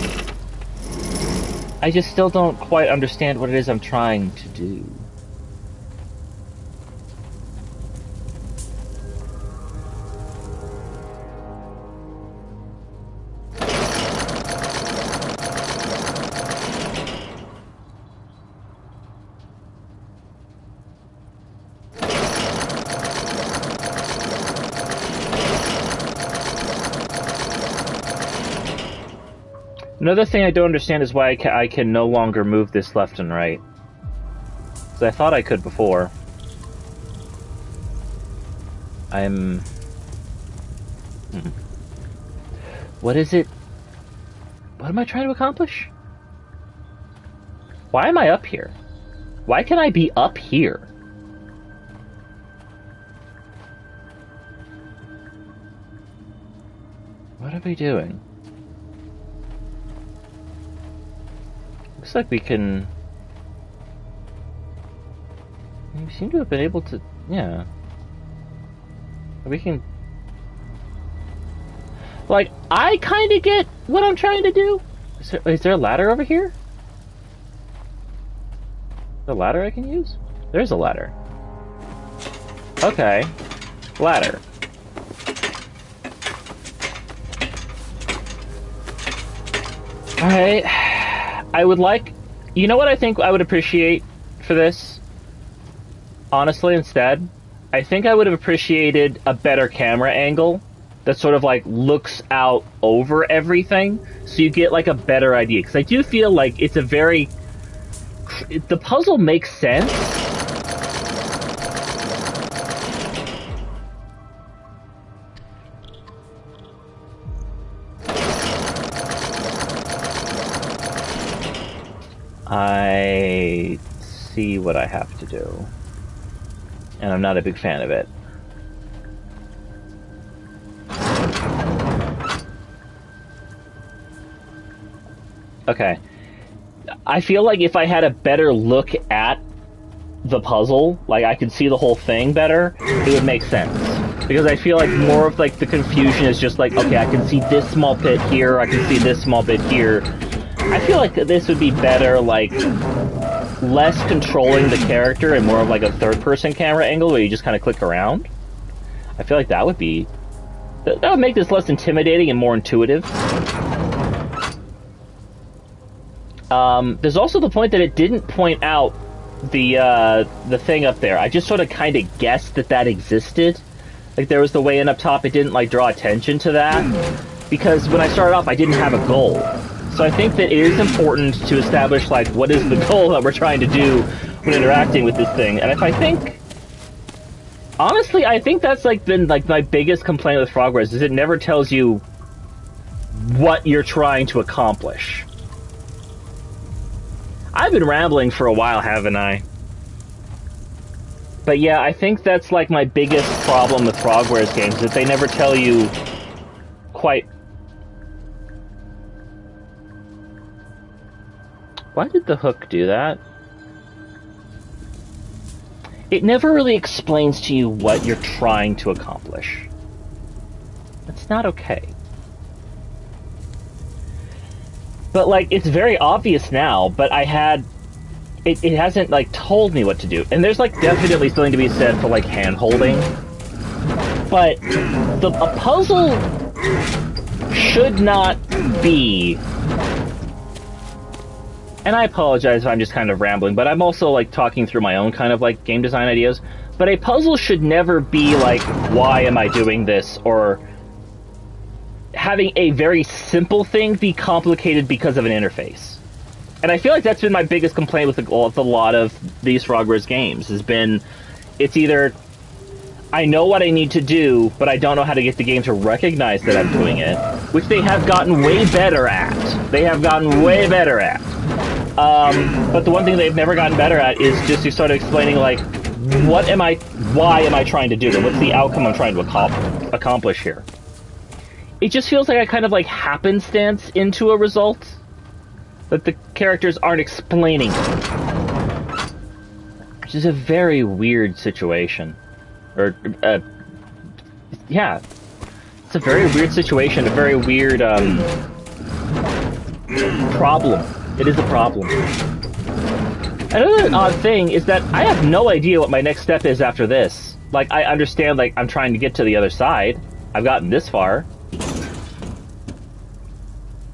I just still don't quite understand what it is I'm trying to do. Another thing I don't understand is why I can no longer move this left and right. Because I thought I could before. I'm... What is it? What am I trying to accomplish? Why am I up here? Why can I be up here? What are we doing? Looks like we can... We seem to have been able to... Yeah. We can... Like, I kind of get what I'm trying to do. Is there a ladder over here? Is there a ladder I can use? There's a ladder. Okay. Ladder. Alright. I would like... You know what I think I would appreciate for this? Honestly, instead? I think I would have appreciated a better camera angle that sort of, like, looks out over everything, so you get, like, a better idea. Because I do feel like it's a very... The puzzle makes sense. I see what I have to do. And I'm not a big fan of it. Okay. I feel like if I had a better look at the puzzle, like I could see the whole thing better, it would make sense. Because I feel like more of like the confusion is just like, okay, I can see this small bit here, I can see this small bit here. I feel like this would be better, like, less controlling the character and more of like a third-person camera angle where you just kind of click around. I feel like that would be... That would make this less intimidating and more intuitive. There's also the point that it didn't point out the thing up there. I just sort of kind of guessed that existed. Like, there was the way in up top. It didn't, like, draw attention to that. Because when I started off, I didn't have a goal. So I think that it is important to establish, like, what is the goal that we're trying to do when interacting with this thing. And if I think... Honestly, I think that's, like, been, like, my biggest complaint with Frogwares, is it never tells you what you're trying to accomplish. I've been rambling for a while, haven't I? But yeah, I think that's like my biggest problem with Frogwares games, that they never tell you quite... Why did the hook do that? It never really explains to you what you're trying to accomplish. That's not okay. But, like, it's very obvious now, but I had... It hasn't, like, told me what to do. And there's, like, definitely something to be said for, like, hand-holding. But a puzzle should not be... And I apologize if I'm just kind of rambling, but I'm also, like, talking through my own kind of, like, game design ideas. But a puzzle should never be, like, why am I doing this? Or having a very simple thing be complicated because of an interface. And I feel like that's been my biggest complaint with a lot of these Frogwares games, has been, it's either, I know what I need to do, but I don't know how to get the game to recognize that I'm doing it, which they have gotten way better at. They have gotten way better at. But the one thing they've never gotten better at is just to start explaining, like, why am I trying to do this? What's the outcome I'm trying to accomplish here? It just feels like I kind of, like, happenstance into a result that the characters aren't explaining. Which is a very weird situation. Or, yeah. It's a very weird situation, a very weird, problem. It is a problem. Another odd thing is that I have no idea what my next step is after this. Like, I understand, like, I'm trying to get to the other side. I've gotten this far.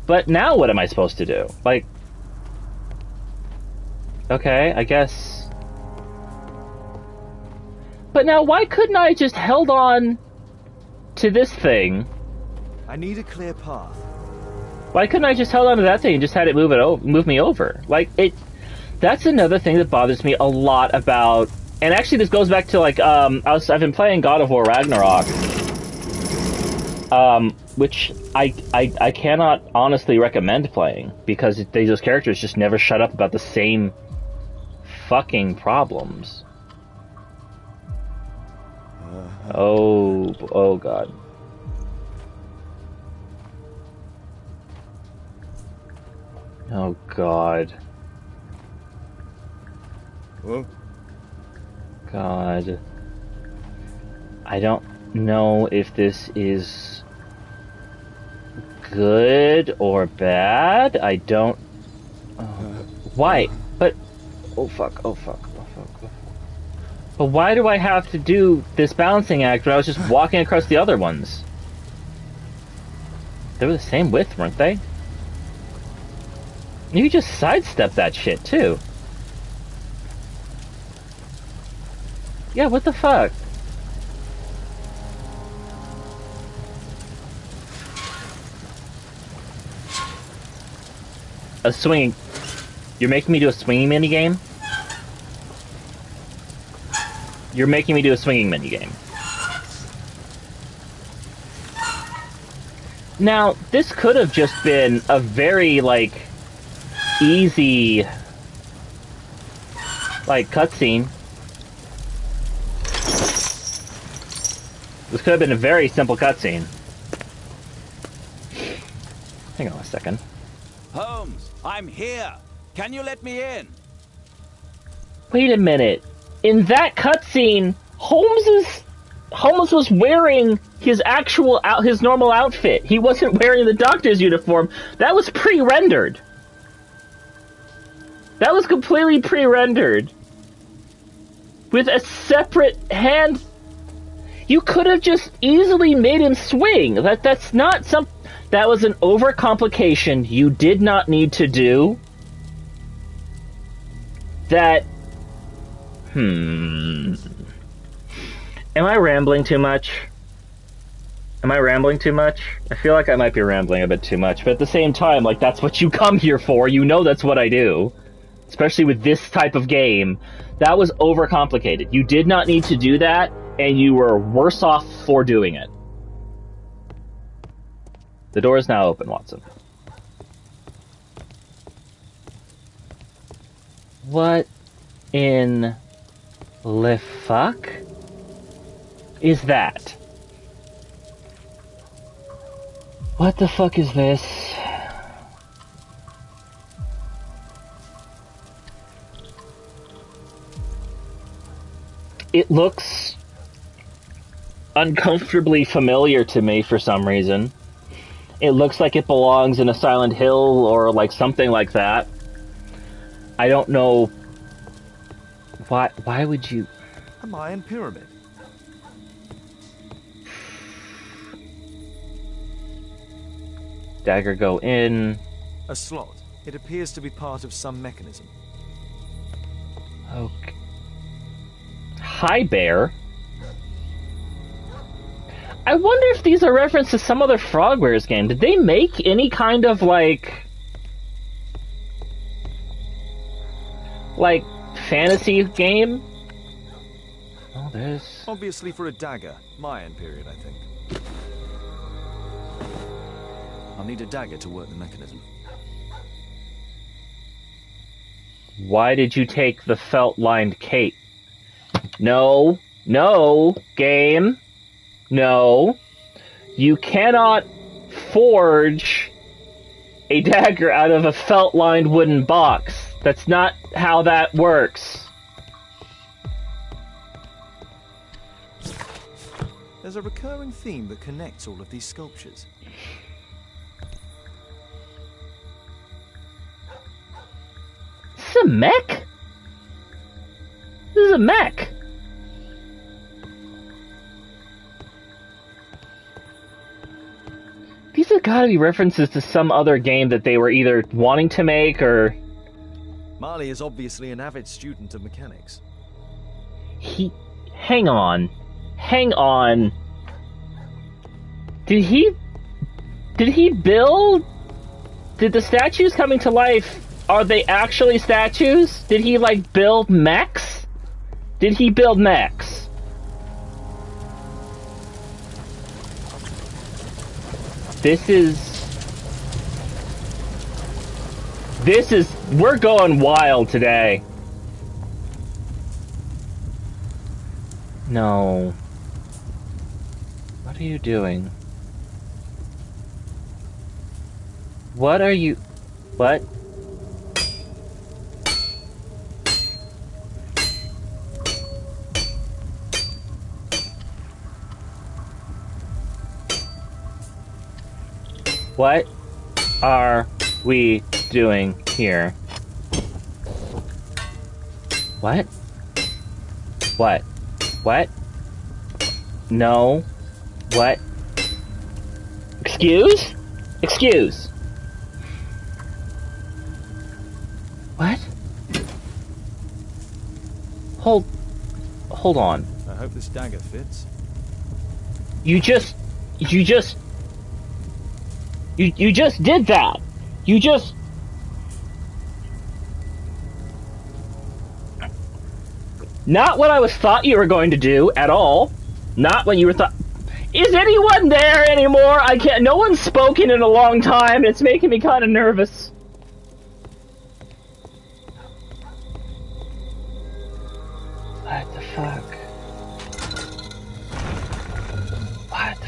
But now what am I supposed to do? Like... Okay, I guess... But now why couldn't I just held on to this thing? I need a clear path. Why couldn't I just held on to that thing and just had it move me over? Like, it... That's another thing that bothers me a lot about... And actually this goes back to, like, I've been playing God of War Ragnarok. Which I cannot honestly recommend playing, because those characters just never shut up about the same fucking problems. Oh god. Oh god. Whoa. God. I don't know if this is good or bad. I don't... Why? But... Oh fuck, oh fuck, oh fuck, oh fuck. But why do I have to do this balancing act when I was just walking across the other ones? They were the same width, weren't they? You just sidestep that shit, too. Yeah, what the fuck? A swinging... You're making me do a swinging minigame? You're making me do a swinging minigame. Now, this could have just been a very, like, easy, like, cutscene. This could have been a very simple cutscene. Hang on a second. Holmes, I'm here. Can you let me in? Wait a minute. In that cutscene, Holmes was wearing his his normal outfit. He wasn't wearing the doctor's uniform. That was pre-rendered. That was completely pre-rendered. With a separate hand. You could have just easily made him swing. That's not some... That was an overcomplication you did not need to do. That Am I rambling too much? Am I rambling too much? I feel like I might be rambling a bit too much, but at the same time, like, that's what you come here for. You know that's what I do. Especially with this type of game. That was overcomplicated. You did not need to do that, and you were worse off for doing it. The door is now open, Watson. What in the fuck is that? What the fuck is this? It looks uncomfortably familiar to me for some reason. It looks like it belongs in a Silent Hill or like something like that. I don't know why would you... A Mayan pyramid. Dagger go in. A slot. It appears to be part of some mechanism. Okay. Hi, Bear. I wonder if these are references to some other Frogwares game. Did they make any kind of, like fantasy game? Oh, there's... Obviously for a dagger. Mayan period, I think. I'll need a dagger to work the mechanism. Why did you take the felt-lined cape? No. No, game. No. You cannot forge a dagger out of a felt-lined wooden box. That's not how that works. There's a recurring theme that connects all of these sculptures. This is a mech? This is a mech. These have got to be references to some other game that they were either wanting to make or... Marley is obviously an avid student of mechanics. Hang on. Hang on. Did he build... Did the statues coming to life... Are they actually statues? Did he, build mechs? Did he build mechs? This is... We're going wild today. No. What are you doing? What are you... What? What are we doing here? What? What? What? No. What? Excuse? Excuse. What? Hold on. I hope this dagger fits. You just did that. You just... Not what I was thought you were going to do at all. Not when you were thought... Is anyone there anymore? I can't... No one's spoken in a long time. It's making me kind of nervous. What the fuck? What the fuck?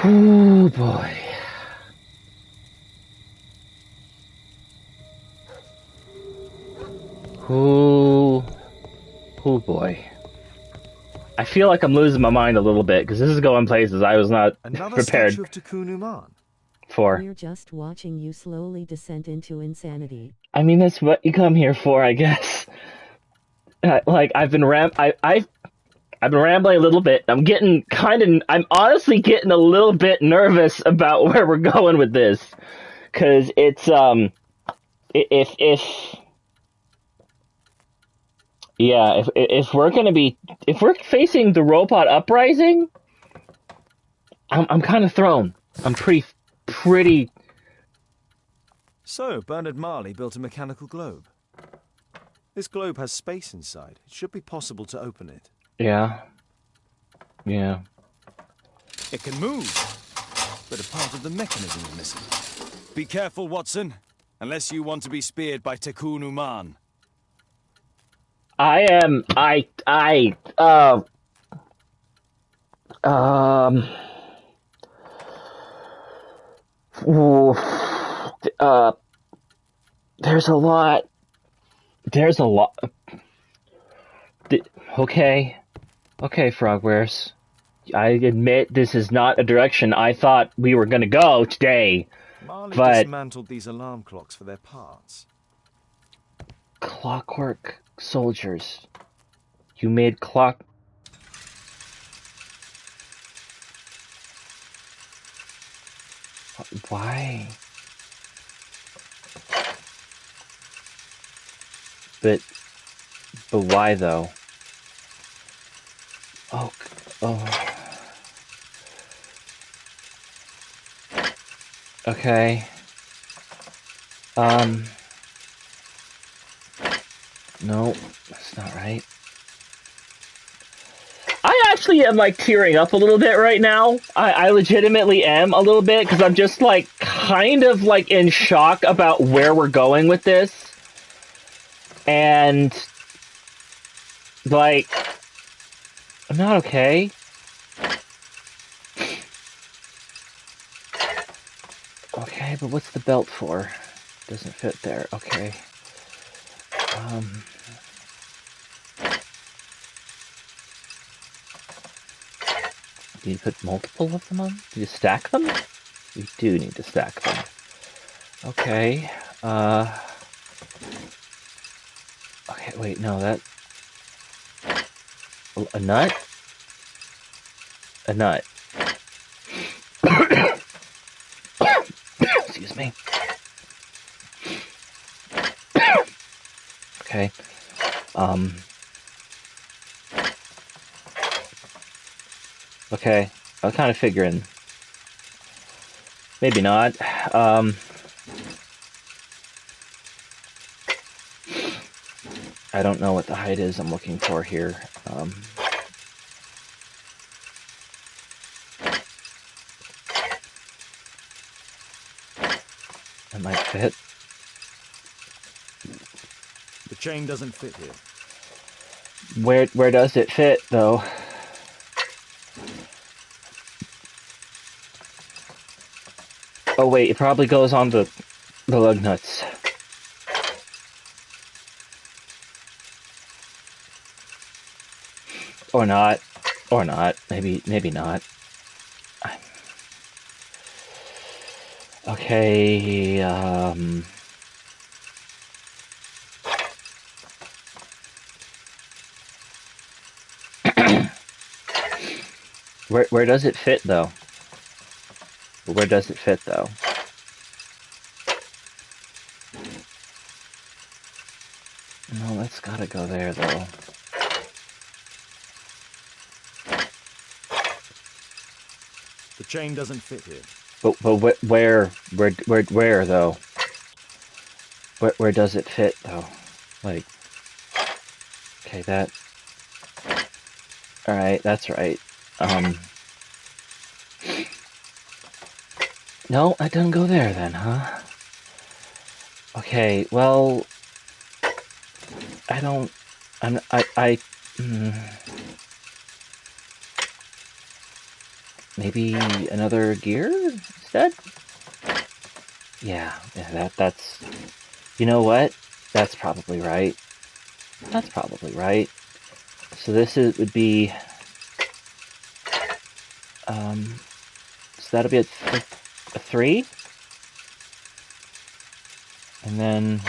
Ooh, boy. Oh boy. I feel like I'm losing my mind a little bit, because this is going places I was not prepared statue of Tikkun Uman. for. We're just watching you slowly descend into insanity. I mean, that's what you come here for, I guess. I've been rambling a little bit. I'm honestly getting a little bit nervous about where we're going with this, because it's Yeah, if we're gonna be, if we're facing the robot uprising, I'm kind of thrown. I'm pretty. So, Bernard Marley built a mechanical globe. This globe has space inside. It should be possible to open it. Yeah. Yeah. It can move, but a part of the mechanism is missing. Be careful, Watson, unless you want to be speared by Tekun Uman. Ooh, uh, there's a lot. There's a lot. Okay. Okay, Frogwares. I admit this is not a direction I thought we were gonna go today. Marley But dismantled these alarm clocks for their parts. clockwork soldiers. You made clock. Why? But why though? Oh, oh. Okay. No, that's not right. I actually am like tearing up a little bit right now. I legitimately am a little bit because I'm just like kind of like in shock about where we're going with this. And like, I'm not okay. Okay, but what's the belt for? Doesn't fit there. Okay. Do you put multiple of them on? Do you stack them? You do need to stack them. Okay. Okay, wait, no, that... A nut? A nut. Excuse me. Okay. Okay. I was kind of figuring. Maybe not. I don't know what the height is I'm looking for here. That might fit. The chain doesn't fit here. Where does it fit, though? Oh wait, it probably goes on the lug nuts. Or not. Or not. Maybe not. Okay, Where does it fit, though? Where does it fit, though? No, that's gotta go there, though. The chain doesn't fit here. But where though? Where does it fit, though? Like, okay, that... Alright, that's right. No, that doesn't go there then, huh? Okay, well... Maybe another gear instead? Yeah, that's... You know what? That's probably right. That's probably right. So this would be... So that'll be a 3? And then...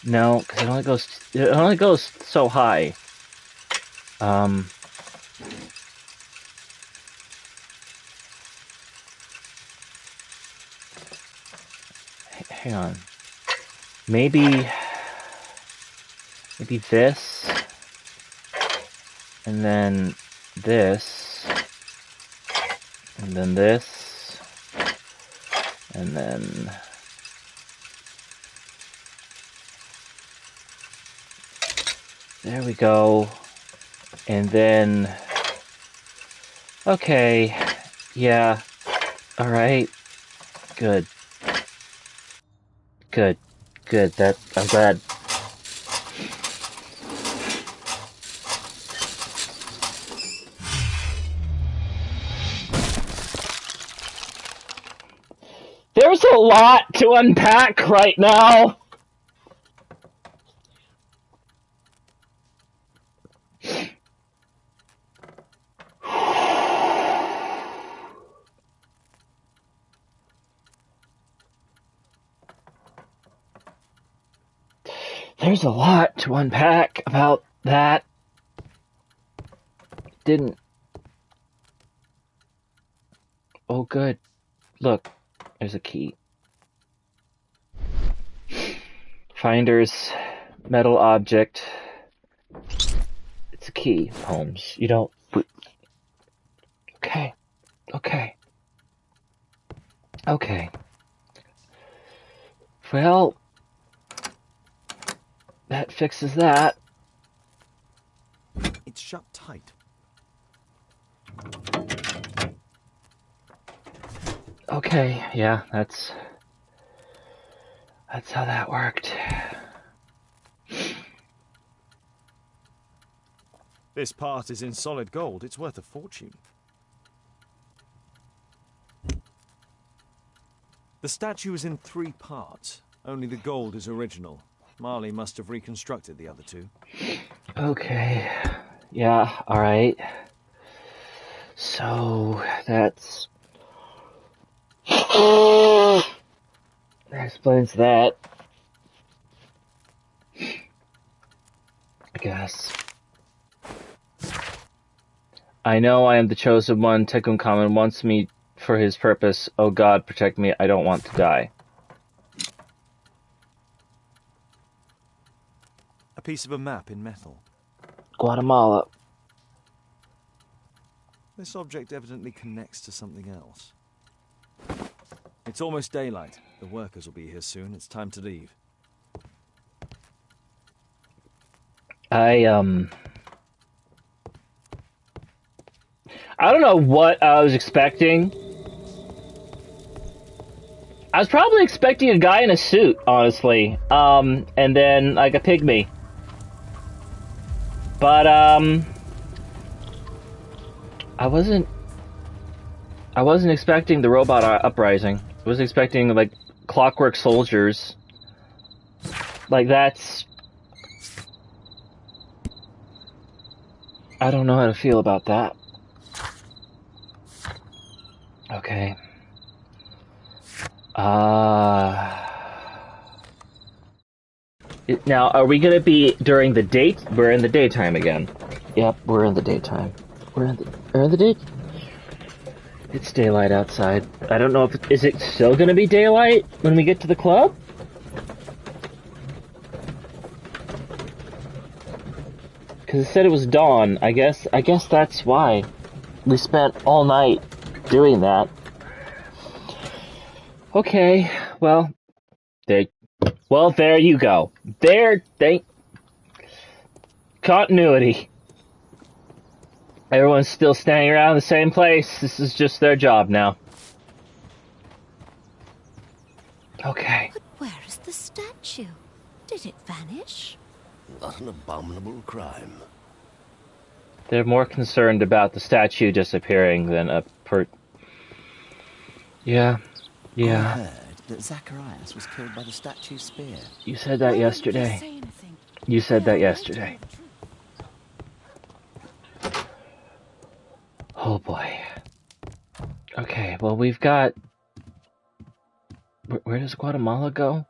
No, because it only goes so high. Hang on. Maybe maybe this, and then this, and then this, and then there we go. And then, okay, yeah, all right, good, good, good. That I'm glad. There's a lot to unpack right now. There's a lot to unpack about that. Didn't. Oh, good. Look, there's a key. Finder's metal object. It's a key, Holmes. You don't. Okay. Okay. Okay. Well, that fixes that. It's shut tight. Okay, yeah, that's how that worked. This part is in solid gold. It's worth a fortune. The statue is in 3 parts. Only the gold is original. Marley must have reconstructed the other 2. Okay. Yeah, alright. So, that's... that explains that. I guess. I know I am the chosen one. Tutankhamun wants me for his purpose. Oh God, protect me. I don't want to die. A piece of a map in metal. Guatemala. This object evidently connects to something else. It's almost daylight. The workers will be here soon. It's time to leave. I don't know what I was expecting. I was probably expecting a guy in a suit, honestly. And then, like, a pygmy. But, I wasn't expecting the robot uprising. I was expecting, like, clockwork soldiers. Like, that's... I don't know how to feel about that. Okay. Now, are we gonna be during the date? We're in the daytime again. Yep, we're in the daytime. We're in the day. It's daylight outside. I don't know if is it still gonna be daylight when we get to the club? Because it said it was dawn. I guess that's why we spent all night doing that. Okay, well, there you go. Continuity. Everyone's still standing around the same place. This is just their job now. Okay. But where is the statue? Did it vanish? What an abominable crime. They're more concerned about the statue disappearing than a Yeah. I heard that Zacharias was killed by the statue's spear. You said that yesterday. You said that yesterday. Oh boy. Okay, well we've got... Where does Guatemala go?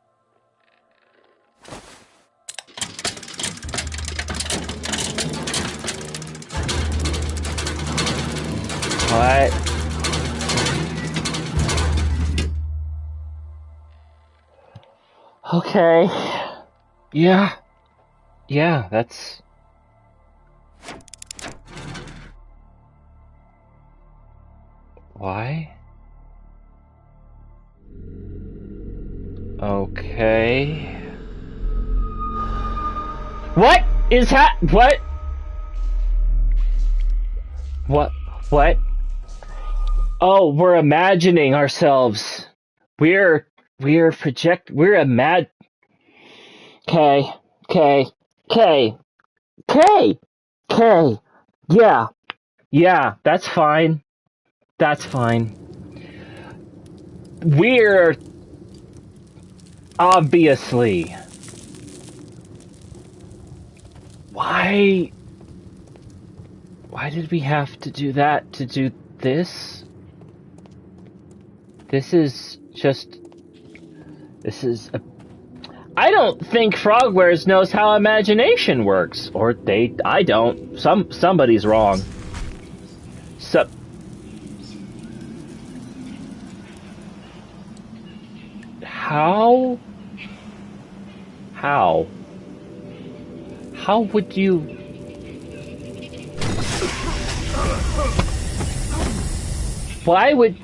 What? Okay. Yeah. Yeah, that's... Why? Okay... What is what? What? Oh, we're imagining ourselves. We're imag... K, K, K, K, K. Yeah, that's fine. That's fine. We're... Obviously. Why did we have to do that to do this? This is a... I don't think Frogwares knows how imagination works. Or I don't. Somebody's wrong. How? How would you... Why would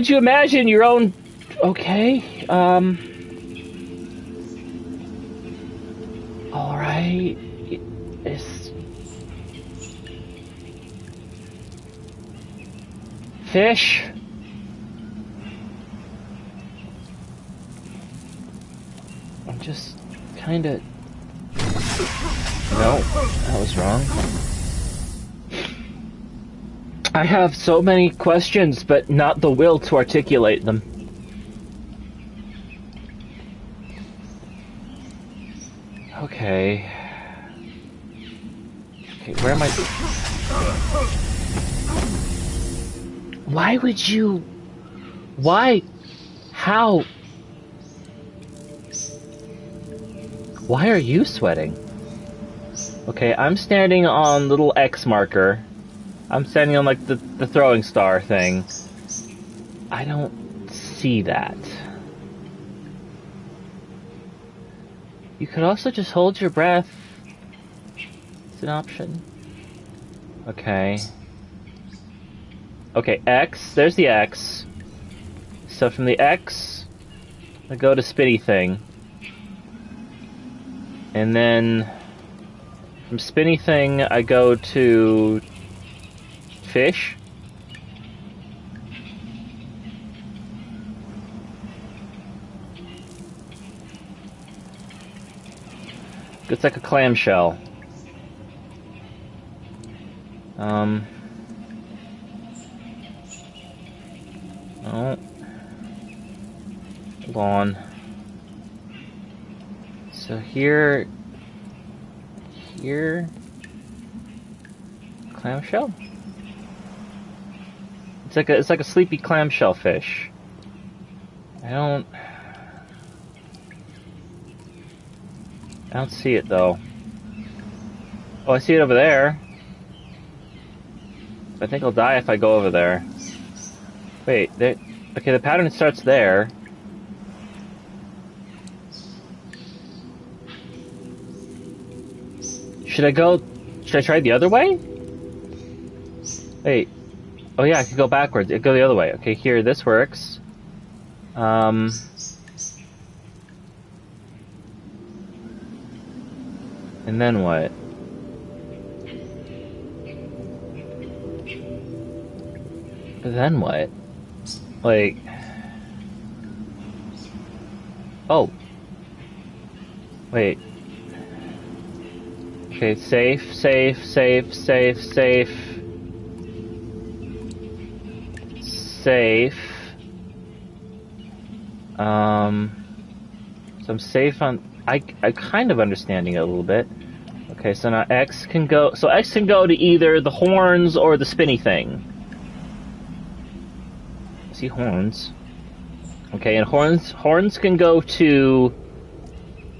you imagine your own... Okay, alright... It's... Fish? I'm just kinda... No, that was wrong. I have so many questions, but not the will to articulate them. Okay, where am I? Why would you... Why? How? Why are you sweating? Okay, I'm standing on little X marker. I'm standing on, like, the throwing star thing. I don't see that. You could also just hold your breath. It's an option. Okay. Okay, X. There's the X. So from the X, I go to spinny thing. And then from spinny thing, I go to fish. It's like a clamshell. Oh. Hold on. So here... Clamshell? It's like a sleepy clamshell fish. I don't see it though. Oh, I see it over there. I think I'll die if I go over there. Wait, there... Okay, the pattern starts there. Should I try the other way? Wait. Oh yeah, I could go backwards. It go the other way. Okay, here, this works. And then what? Then what? Like... Oh. Wait. Okay, safe. Safe. So I'm safe on... I'm kind of understanding it a little bit. Okay, so now X can go... So X can go to either the horns or the spinny thing. I see horns. Okay, and horns can go to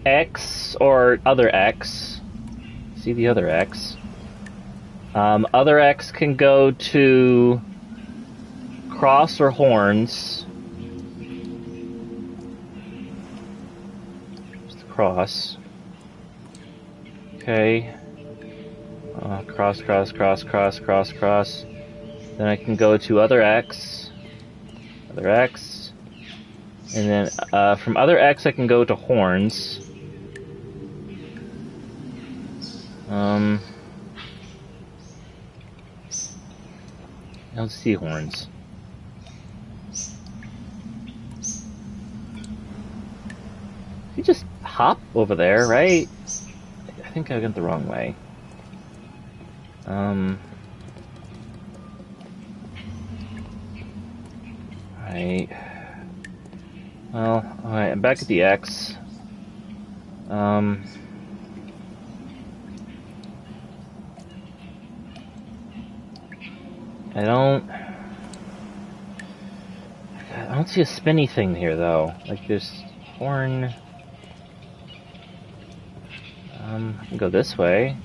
X or other X. See the other X. Other X can go to cross or horns. cross. Okay. Cross, cross, cross, cross, cross, cross. Then I can go to other X. Other X. And then from other X I can go to horns. I don't see horns. You just hop over there, right? I think I went the wrong way. Right. Well, alright, I'm back at the X. I don't see a spinny thing here though. Like this horn. I can go this way.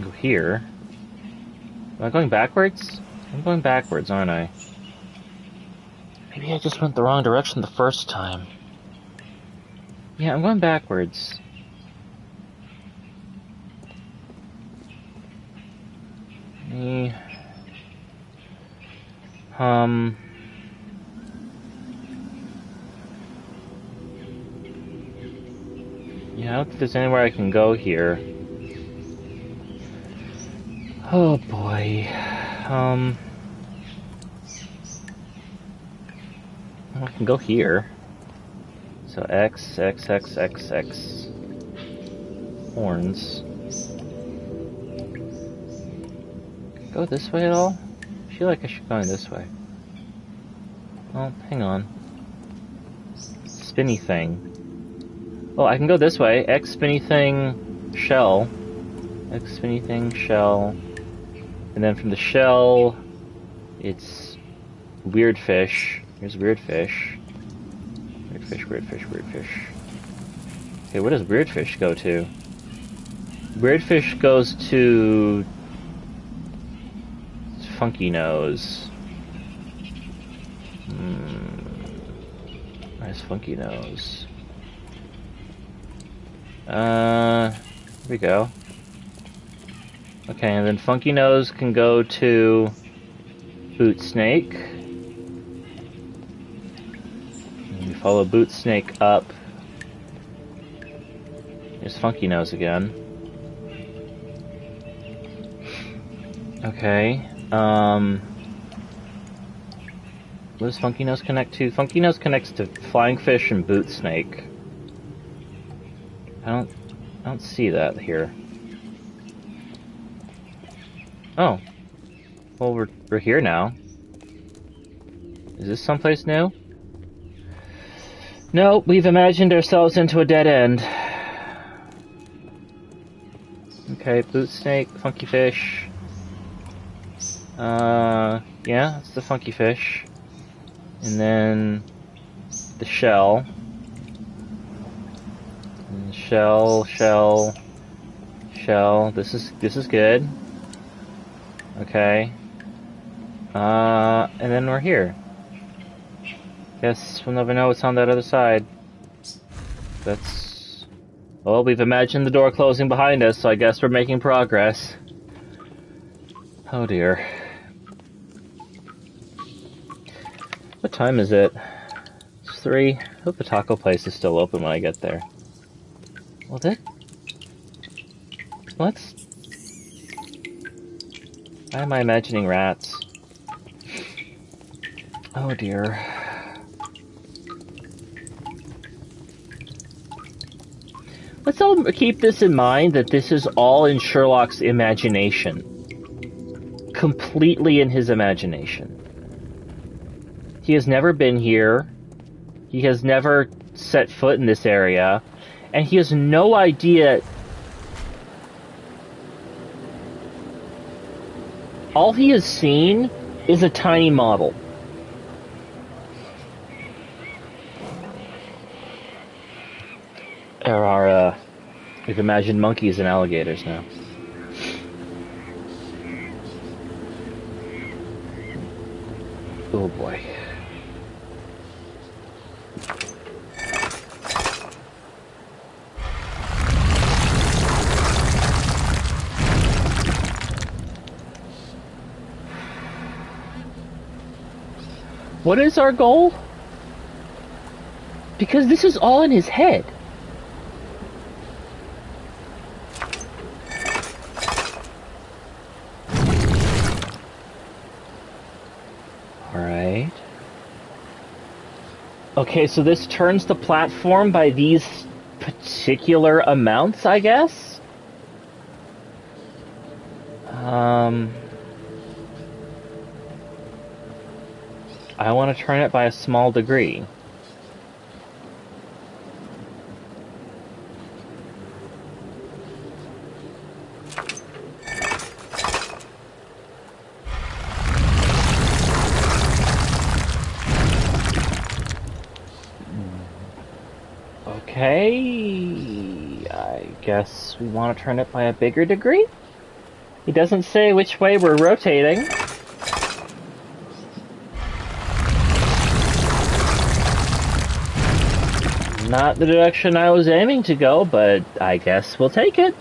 Go here. Am I going backwards? I'm going backwards, aren't I? Maybe I just went the wrong direction the first time. Yeah, I'm going backwards. Yeah, I don't think there's anywhere I can go here. Oh boy. I can go here. So X, X, X, X, X. Horns. Go this way at all? I feel like I should go this way. Oh, hang on. Spinny thing. Oh, I can go this way. X spinny thing, shell. X spinny thing, shell. And then from the shell, it's weird fish. Here's weird fish. Weird fish, weird fish, weird fish. Okay, where does weird fish go to? Weird fish goes to Funky Nose. Where's Funky Nose? Here we go. Okay, and then Funky Nose can go to Boot Snake. And you follow Boot Snake up. There's Funky Nose again. Okay, what does Funky Nose connect to? Funky Nose connects to Flying Fish and Boot Snake. I don't see that here. Oh. Well, we're here now. Is this someplace new? No, we've imagined ourselves into a dead end. Okay, Boot Snake, Funky Fish. Yeah, that's the Funky Fish. And then the shell. And shell, shell, shell. This is good. Okay. And then we're here. Guess we'll never know what's on that other side. That's... Well, we've imagined the door closing behind us, so I guess we're making progress. Oh dear. What time is it? It's 3. I hope the taco place is still open when I get there. Well, What? Why am I imagining rats? Oh dear. Let's all keep this in mind, that this is all in Sherlock's imagination. Completely in his imagination. He has never been here. He has never set foot in this area. And he has no idea... All he has seen is a tiny model. There are, we've imagined monkeys and alligators now. Oh boy. What is our goal? Because this is all in his head. Alright. Okay, so this turns the platform by these particular amounts, I guess? I want to turn it by a small degree. Okay, I guess we want to turn it by a bigger degree? He doesn't say which way we're rotating. Not the direction I was aiming to go, but I guess we'll take it.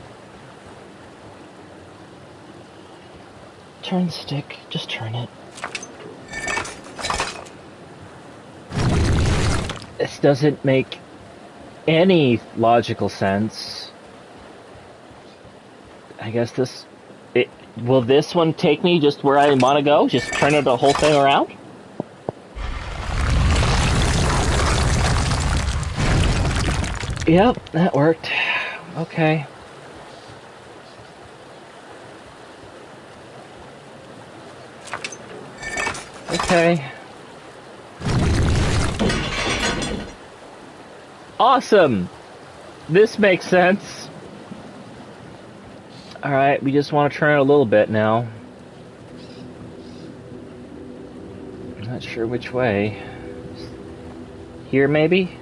Turn the stick, just turn it. This doesn't make any logical sense. I guess will this one take me just where I want to go? Just turn the whole thing around? Yep, that worked. Okay. Okay. Awesome! This makes sense. Alright, we just want to turn it a little bit now. I'm not sure which way. Here, maybe?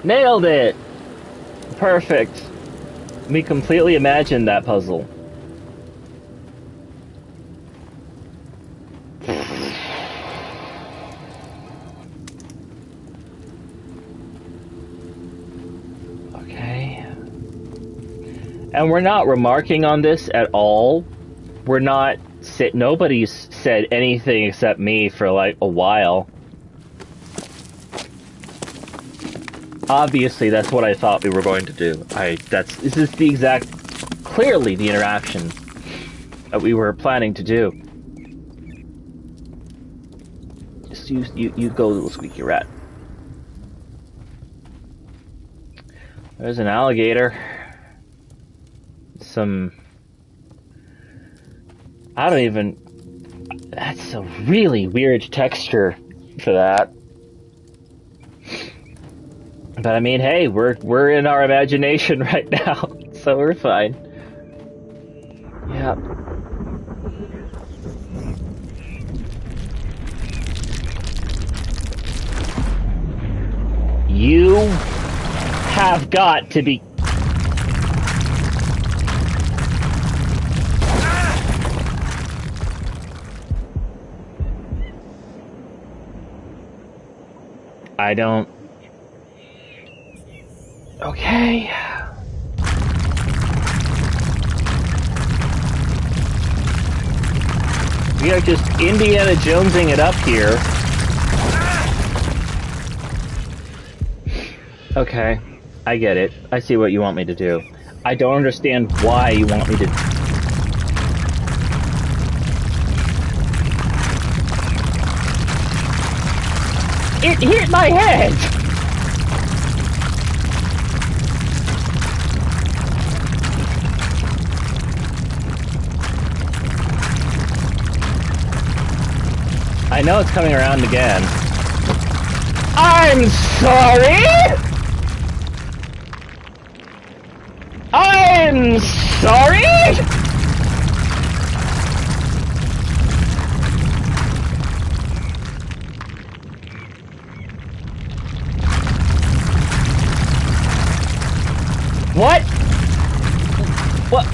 Nailed it! Perfect. We completely imagined that puzzle. Okay. And we're not remarking on this at all. We're not... Nobody's said anything except me for like a while. Obviously, that's what I thought we were going to do. This is the exact, clearly the interaction that we were planning to do. Just you go, little squeaky rat. There's an alligator. That's a really weird texture for that. But I mean, hey, we're in our imagination right now, so we're fine. Yeah. You have got to be... I don't... Okay. We are just Indiana Jonesing it up here. Okay, I get it. I see what you want me to do. I don't understand why you want me to... It hit my head! I know it's coming around again. I'm sorry? I'm sorry? What?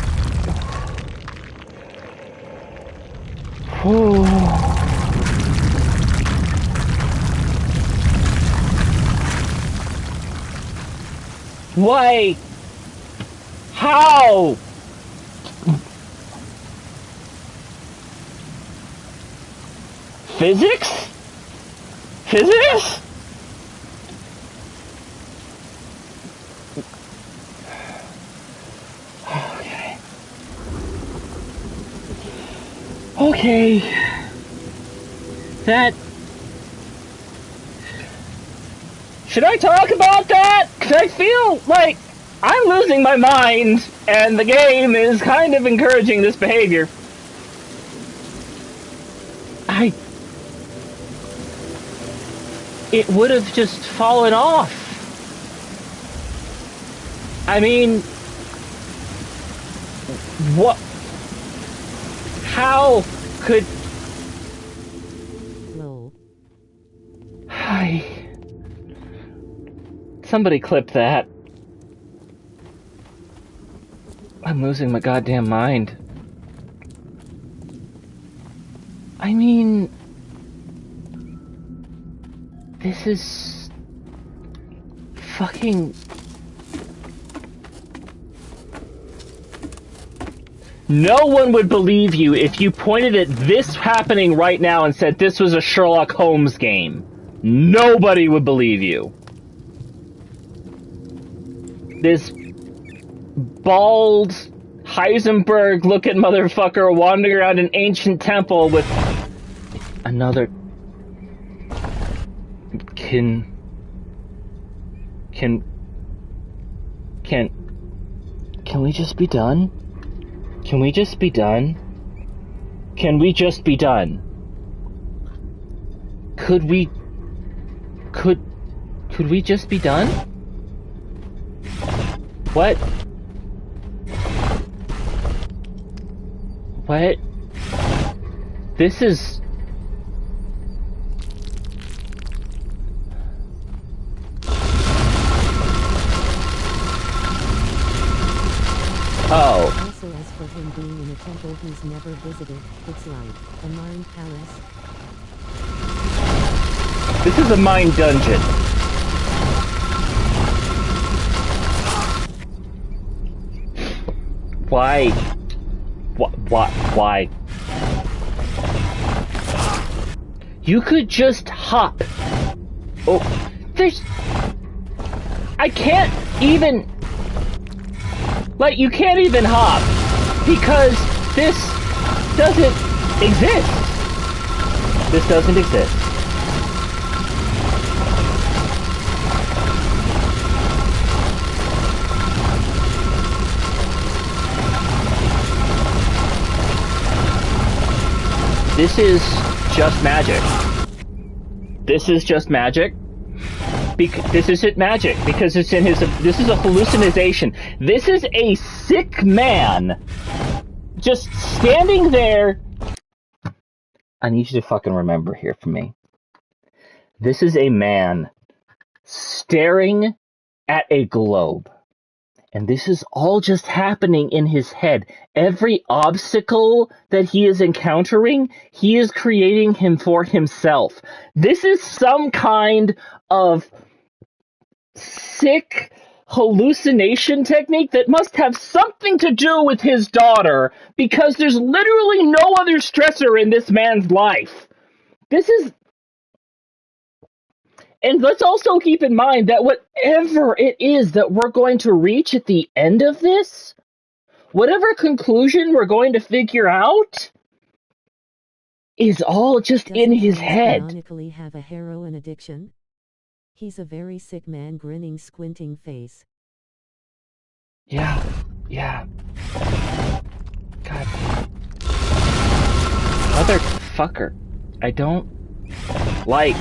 Why? How? Physics? Physics? Okay. Okay. That... Should I talk about that? Because I feel like I'm losing my mind, and the game is kind of encouraging this behavior. It would have just fallen off. I mean... What? How could... Lol. Somebody clip that. I'm losing my goddamn mind. I mean... This is... fucking... No one would believe you if you pointed at this happening right now and said this was a Sherlock Holmes game. Nobody would believe you. This bald Heisenberg-looking motherfucker wandering around an ancient temple with another... Can we just be done? Can we just be done? Can we just be done? Could we just be done? What? What? This is... Oh. Also, as for him being in a temple he's never visited, it's like a mind palace. This is a mind dungeon. Why? Why? You could just hop. Oh, there's... I can't even... Like, you can't even hop, because this doesn't exist. This doesn't exist. This is just magic. This is just magic. This isn't magic, because it's in his... This is a hallucination. This is a sick man just standing there... I need you to fucking remember here for me. This is a man staring at a globe. And this is all just happening in his head. Every obstacle that he is encountering, he is creating him for himself. This is some kind of sick hallucination technique that must have something to do with his daughter, because there's literally no other stressor in this man's life. This is... And let's also keep in mind that whatever it is that we're going to reach at the end of this, whatever conclusion we're going to figure out, is all just in his head. Does he canonically have a heroin addiction? He's a very sick man, grinning, squinting face. Yeah. God. Motherfucker. I don't like...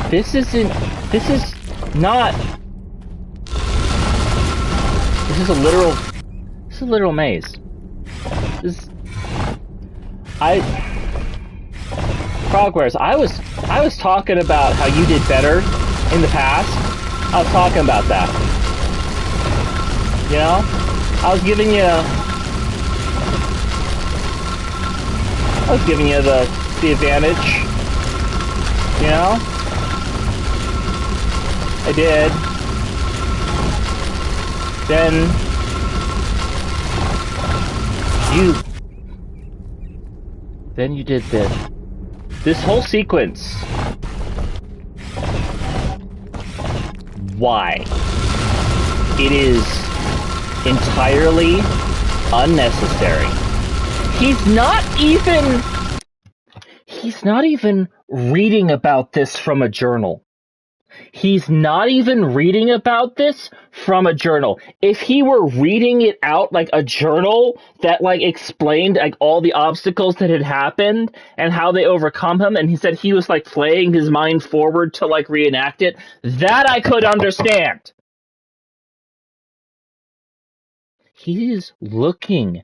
This is not... This is a literal maze. Frogwares, I was talking about how you did better in the past. I was talking about that. You know? I was giving you the advantage, you know? I did. Then you did this. This whole sequence. Why? It is entirely unnecessary. He's not even reading about this from a journal. He's not even reading about this from a journal. If he were reading it out like a journal that like explained like all the obstacles that had happened and how they overcome him, and he said he was like playing his mind forward to like reenact it, that I could understand. He is looking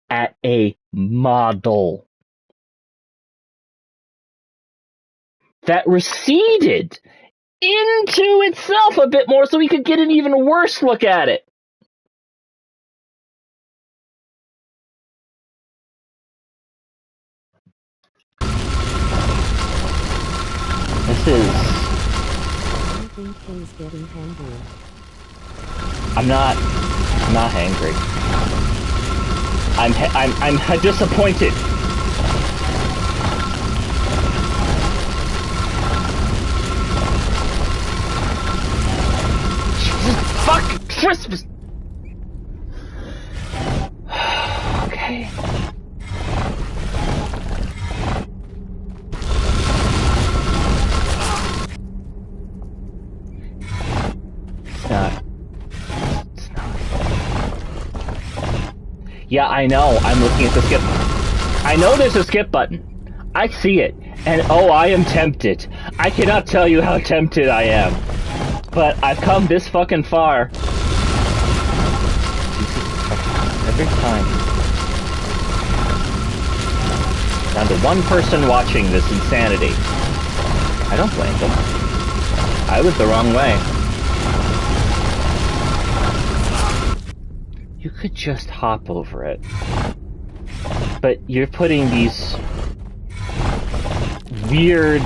at a model that receded into itself a bit more so we could get an even worse look at it. This is... I think he's getting hungry. I'm not hangry. I'm disappointed. Fuck Christmas. Okay. It's not. Yeah, I know. I'm looking at the skip. I know there's a skip button. I see it. And oh, I am tempted. I cannot tell you how tempted I am. But I've come this fucking far. Every time. Down to one person watching this insanity. I don't blame them. I was the wrong way. You could just hop over it. But you're putting these weird,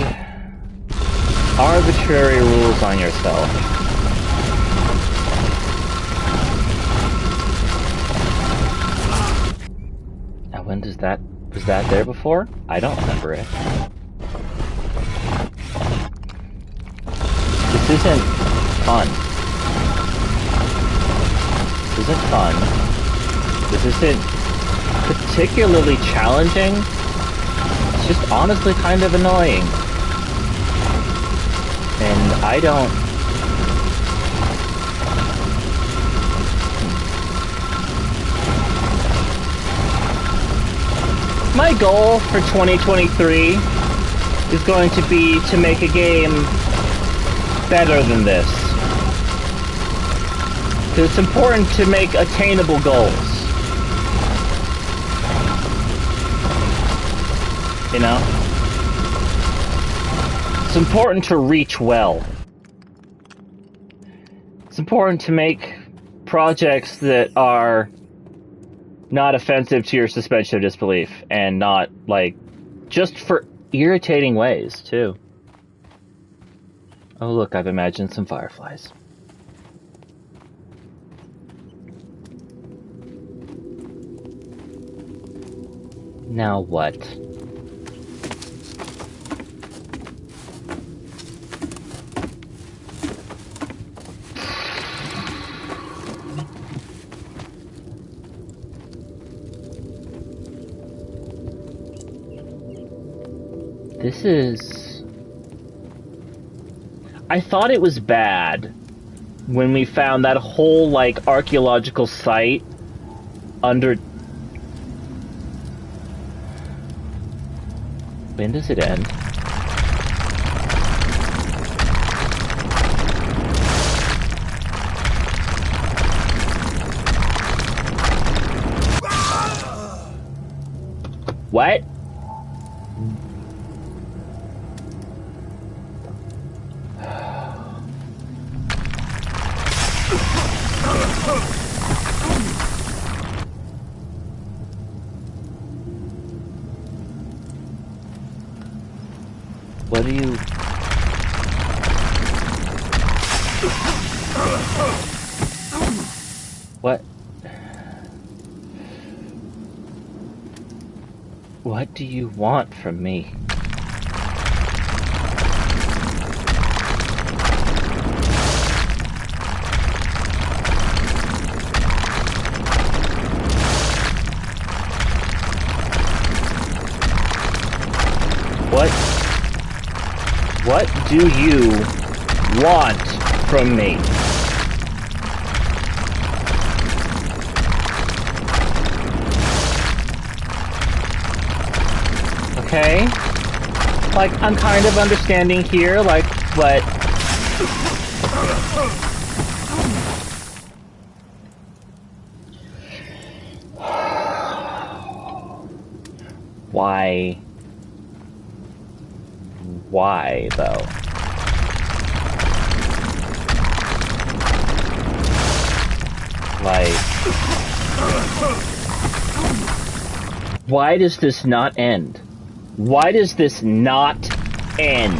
arbitrary rules on yourself. Now when does that... was that there before? I don't remember it. This isn't fun. This isn't fun. This isn't particularly challenging. It's just honestly kind of annoying. And I don't... My goal for 2023 is going to be to make a game better than this. Because it's important to make attainable goals. You know? It's important to reach well. It's important to make projects that are not offensive to your suspension of disbelief, and not, like, just for irritating ways, too. Oh, look, I've imagined some fireflies. Now what? This is... I thought it was bad when we found that whole, like, archaeological site under... When does it end? What? What do you... What? What do you want from me? What do you want from me? Okay? Like, I'm kind of understanding here, like, what... Why? Why, though? Like... Why does this not end? Why does this not end?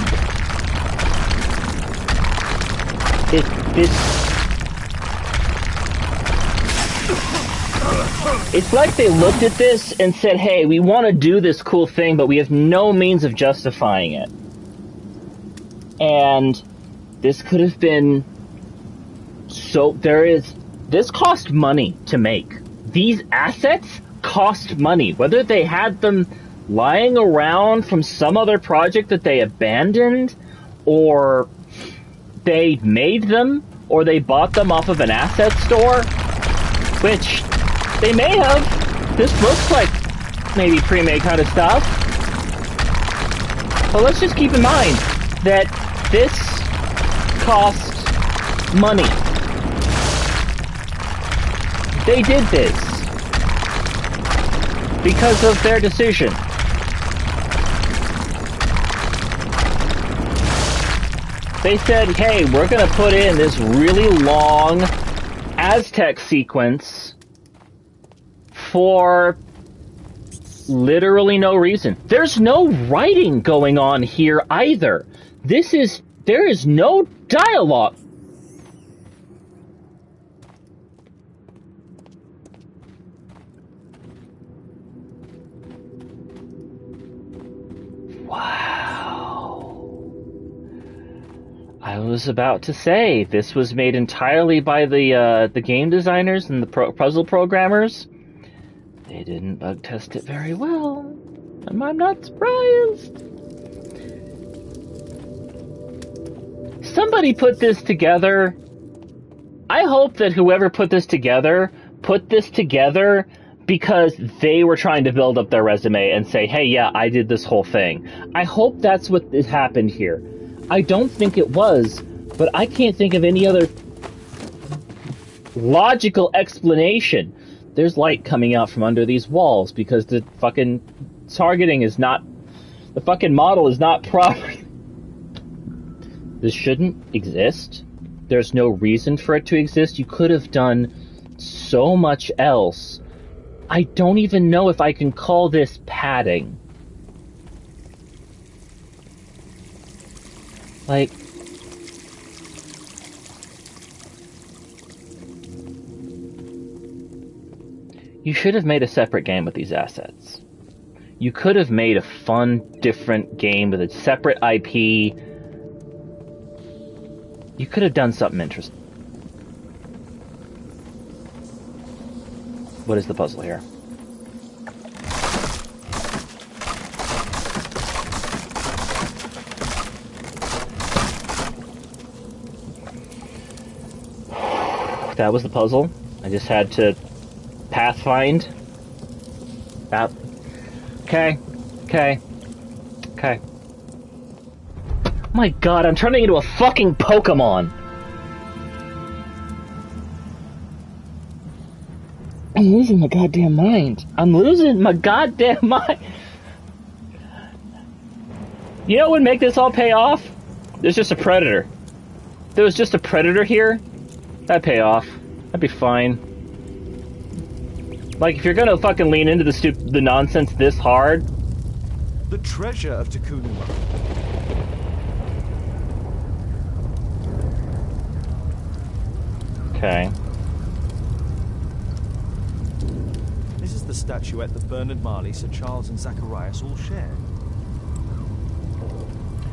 It's like they looked at this and said, hey, we want to do this cool thing, but we have no means of justifying it. And this could have been... So, this cost money to make. These assets cost money. Whether they had them lying around from some other project that they abandoned, or they made them, or they bought them off of an asset store, which they may have. This looks like maybe pre-made kind of stuff. But let's just keep in mind that this cost money. They did this because of their decision. They said, hey, we're going to put in this really long Aztec sequence for literally no reason. There's no writing going on here either. There is no dialogue. I was about to say, this was made entirely by the game designers and the puzzle programmers. They didn't bug test it very well, and I'm not surprised. Somebody put this together. I hope that whoever put this together because they were trying to build up their resume and say, hey, yeah, I did this whole thing. I hope that's what happened here. I don't think it was, but I can't think of any other logical explanation. There's light coming out from under these walls because the fucking targeting is not... The fucking model is not proper. This shouldn't exist. There's no reason for it to exist. You could have done so much else. I don't even know if I can call this padding. Like... You should have made a separate game with these assets. You could have made a fun, different game with a separate IP. You could have done something interesting. What is the puzzle here? That was the puzzle. I just had to pathfind. That. Okay. My god, I'm turning into a fucking Pokemon! I'm losing my goddamn mind. You know what would make this all pay off? There's just a predator. If there was just a predator here, that'd pay off. That'd be fine. Like, if you're gonna fucking lean into the nonsense this hard... The treasure of Takunuma. Okay. This is the statuette that Bernard Marley, Sir Charles, and Zacharias all share.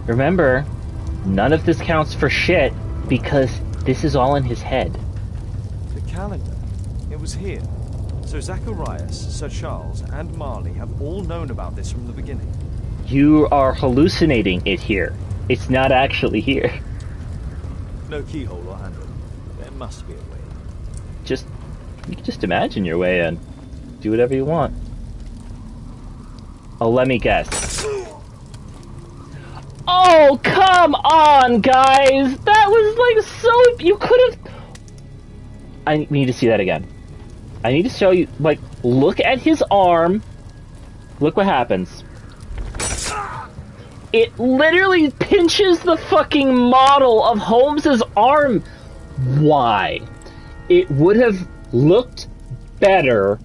Remember, none of this counts for shit because this is all in his head. The calendar. It was here. So Zacharias, Sir Charles, and Marley have all known about this from the beginning. You are hallucinating it here. It's not actually here. No keyhole or handle. There must be a way. You can just imagine your way in. Do whatever you want. Oh, let me guess. Oh, come on, guys! That was like so... You could have... We need to see that again. I need to show you, like, look at his arm. Look what happens. It literally pinches the fucking model of Holmes's arm. Why? It would have looked better,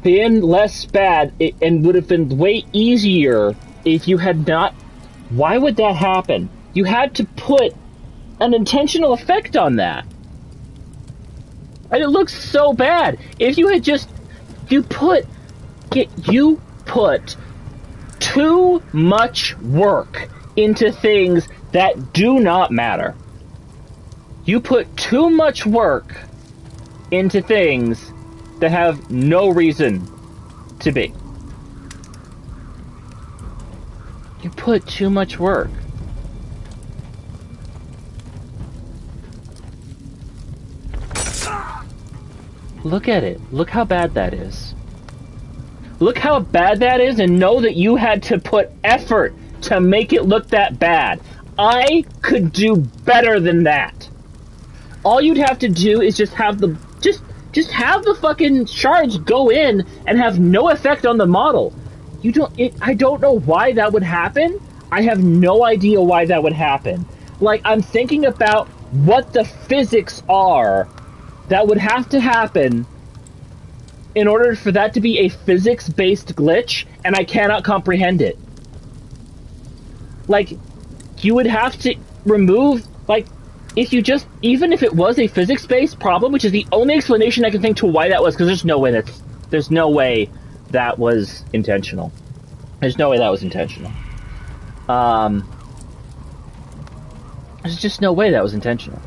been less bad, and would have been way easier if you had not... Why would that happen? You had to put an intentional effect on that. And it looks so bad. If you had just... You put too much work into things that do not matter. You put too much work into things that have no reason to be. You put too much work. Look at it. Look how bad that is. Look how bad that is, and know that you had to put effort to make it look that bad. I could do better than that. All you'd have to do is just have the have the fucking shards go in and have no effect on the model. I don't know why that would happen. I have no idea why that would happen. Like, I'm thinking about what the physics are that would have to happen in order for that to be a physics-based glitch, and I cannot comprehend it. Like, you would have to remove, like, even if it was a physics-based problem, which is the only explanation I can think to why that was, because there's no way that was intentional. There's no way that was intentional. There's just no way that was intentional.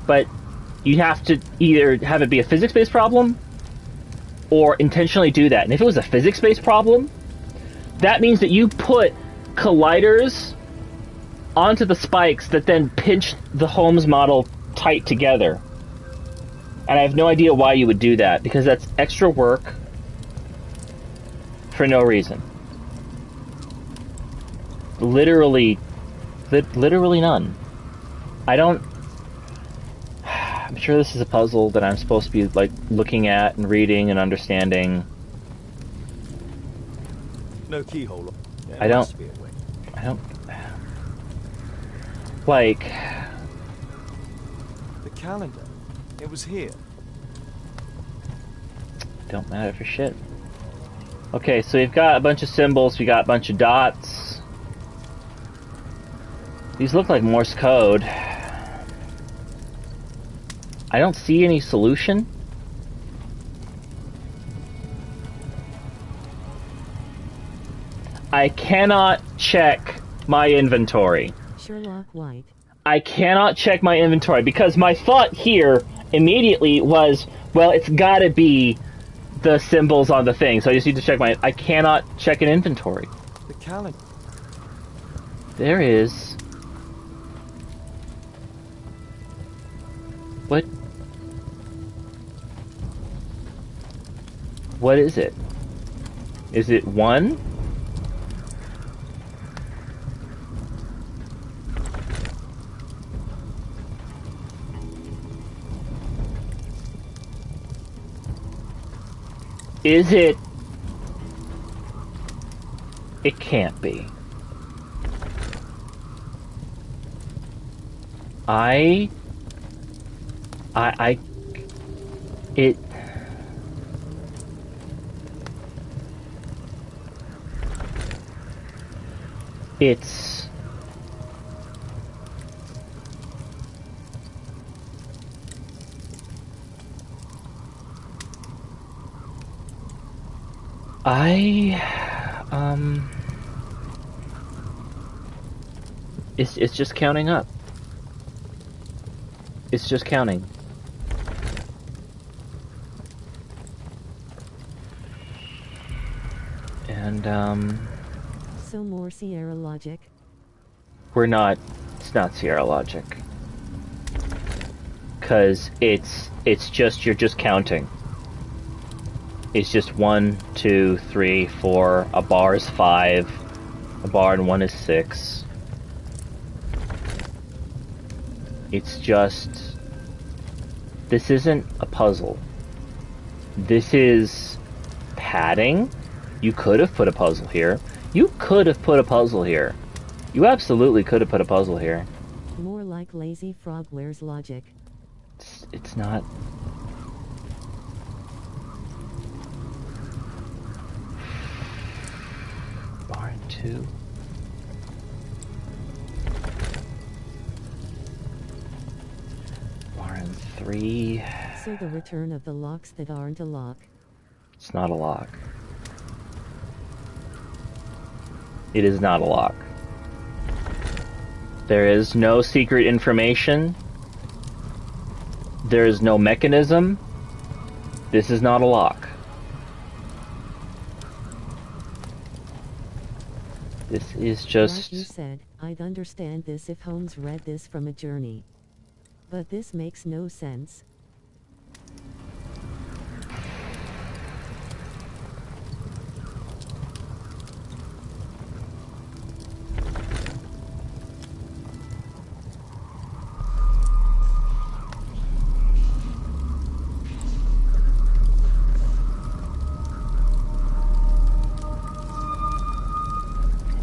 But you have to either have it be a physics-based problem or intentionally do that. And if it was a physics-based problem, that means that you put colliders onto the spikes that then pinch the Holmes model tight together. And I have no idea why you would do that, because that's extra work for no reason. Literally none. I'm sure this is a puzzle that I'm supposed to be, like, looking at and reading and understanding. No keyhole. I don't... Like... The calendar. It was here. Don't matter for shit. Okay, so we've got a bunch of symbols, we got a bunch of dots. These look like Morse code. I don't see any solution. I cannot check my inventory. Sherlock White. I cannot check my inventory because my thought here immediately was, well, it's gotta be the symbols on the thing, so I just need to check I cannot check an inventory. The calendar. There is... What is it? Is it 1? Is it... It can't be. It's just counting up. It's just counting. And, So more Sierra logic? it's not Sierra logic. 'Cause it's just, you're just counting. It's just 1, 2, 3, 4, a bar is 5, a bar and 1 is 6. It's just, this isn't a puzzle. This is padding. You could have put a puzzle here. You could have put a puzzle here. You absolutely could have put a puzzle here. More like lazy frogware's logic. It's not. Bar and 2. Bar and 3. So the return of the locks that aren't a lock. It's not a lock. It is not a lock. There is no secret information. There is no mechanism. This is not a lock. This is just... Like you said, I'd understand this if Holmes read this from a journey. But this makes no sense.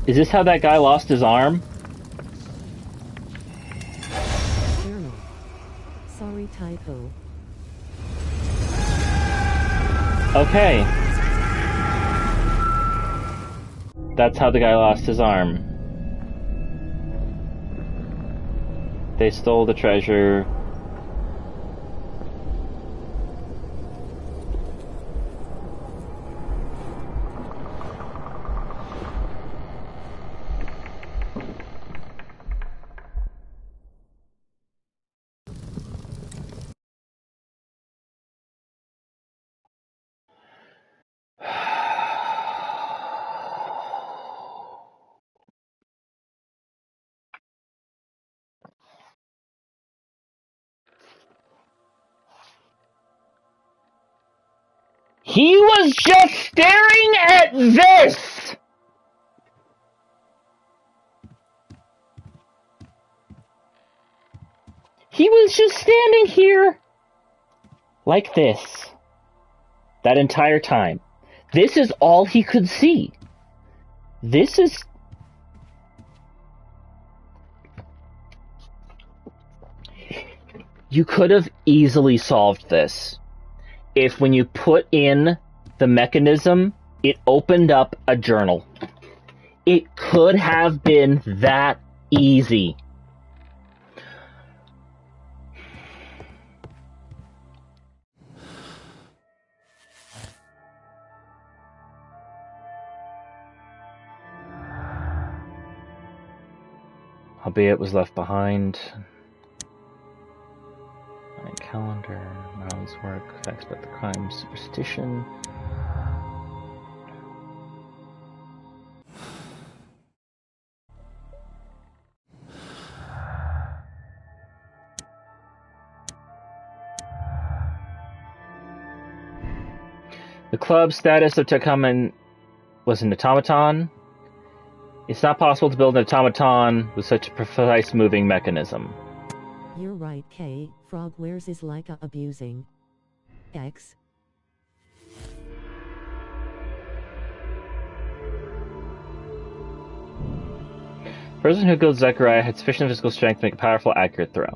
Is this how that guy lost his arm? Journal. Sorry, typo. Okay. That's how the guy lost his arm. They stole the treasure. He was just staring at this! He was just standing here like this that entire time. This is all he could see. This is... You could have easily solved this if when you put in the mechanism, it opened up a journal. It could have been that easy. Albeit was left behind. My calendar, Marilyn's work, facts about the crime, superstition. The club's status of Takaman was an automaton. It's not possible to build an automaton with such a precise moving mechanism. You're right, Kay. Frogwares is like abusing X. The person who killed Zechariah had sufficient physical strength to make a powerful, accurate throw.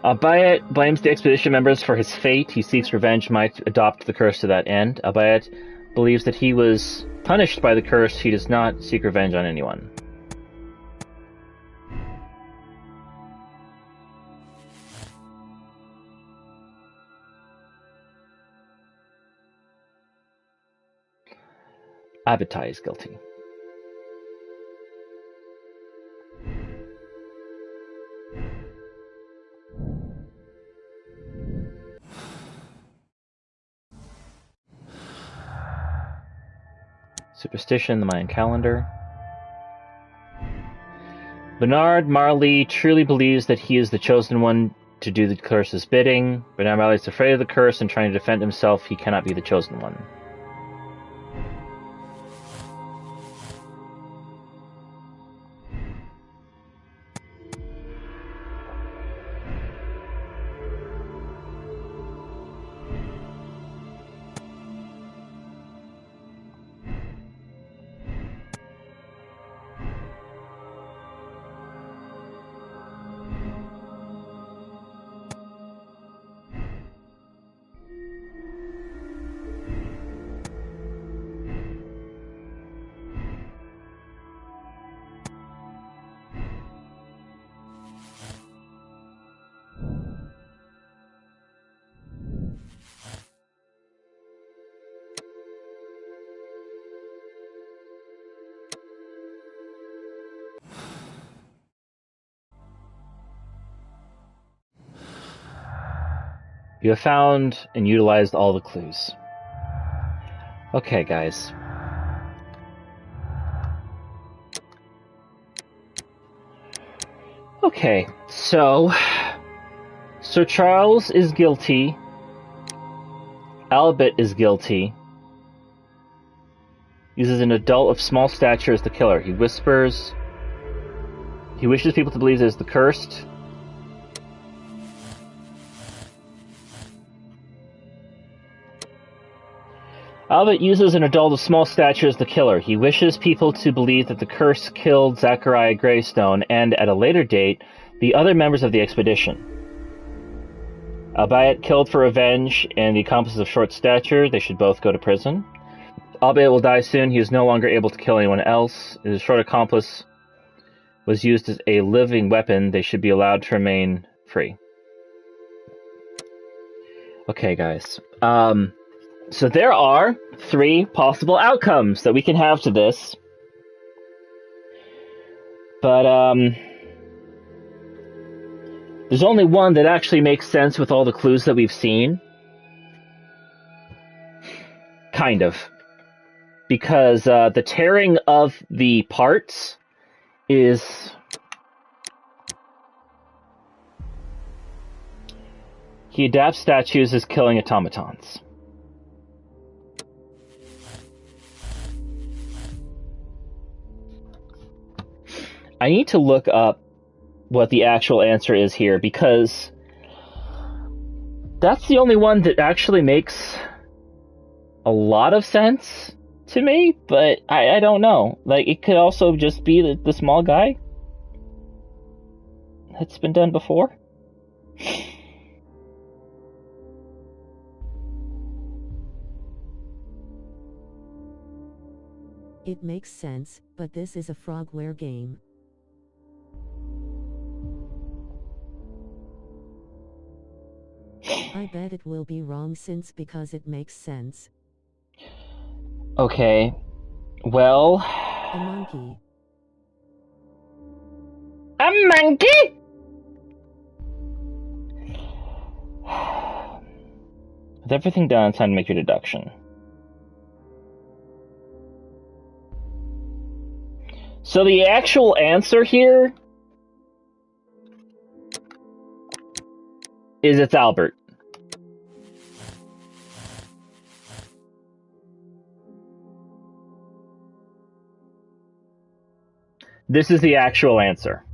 Albayet blames the expedition members for his fate. He seeks revenge, might adopt the curse to that end. Albayet believes that he was punished by the curse. He does not seek revenge on anyone. Abatai is guilty. Superstition, the Mayan calendar. Bernard Marley truly believes that he is the chosen one to do the curse's bidding. Bernard Marley is afraid of the curse and trying to defend himself. He cannot be the chosen one. You have found and utilized all the clues. Okay, guys. Okay, so Sir Charles is guilty. Albert is guilty. Uses an adult of small stature as the killer. He whispers. He wishes people to believe it is the cursed. Albert uses an adult of small stature as the killer. He wishes people to believe that the curse killed Zachariah Greystone and, at a later date, the other members of the expedition. Albert killed for revenge, and the accomplices of short stature, they should both go to prison. Albert will die soon. He is no longer able to kill anyone else. His short accomplice was used as a living weapon. They should be allowed to remain free. Okay, guys. So there are 3 possible outcomes that we can have to this. But, there's only one that actually makes sense with all the clues that we've seen. Kind of. Because, the tearing of the parts is... He adapts statues as killing automatons. I need to look up what the actual answer is here, because that's the only one that actually makes a lot of sense to me, but I don't know. Like, it could also just be the small guy. That's been done before. It makes sense, but this is a frogware game. I bet it will be wrong because it makes sense. Okay. Well... A monkey. A monkey?! With everything done, it's time to make your deduction. So the actual answer here is it's Albert. This is the actual answer.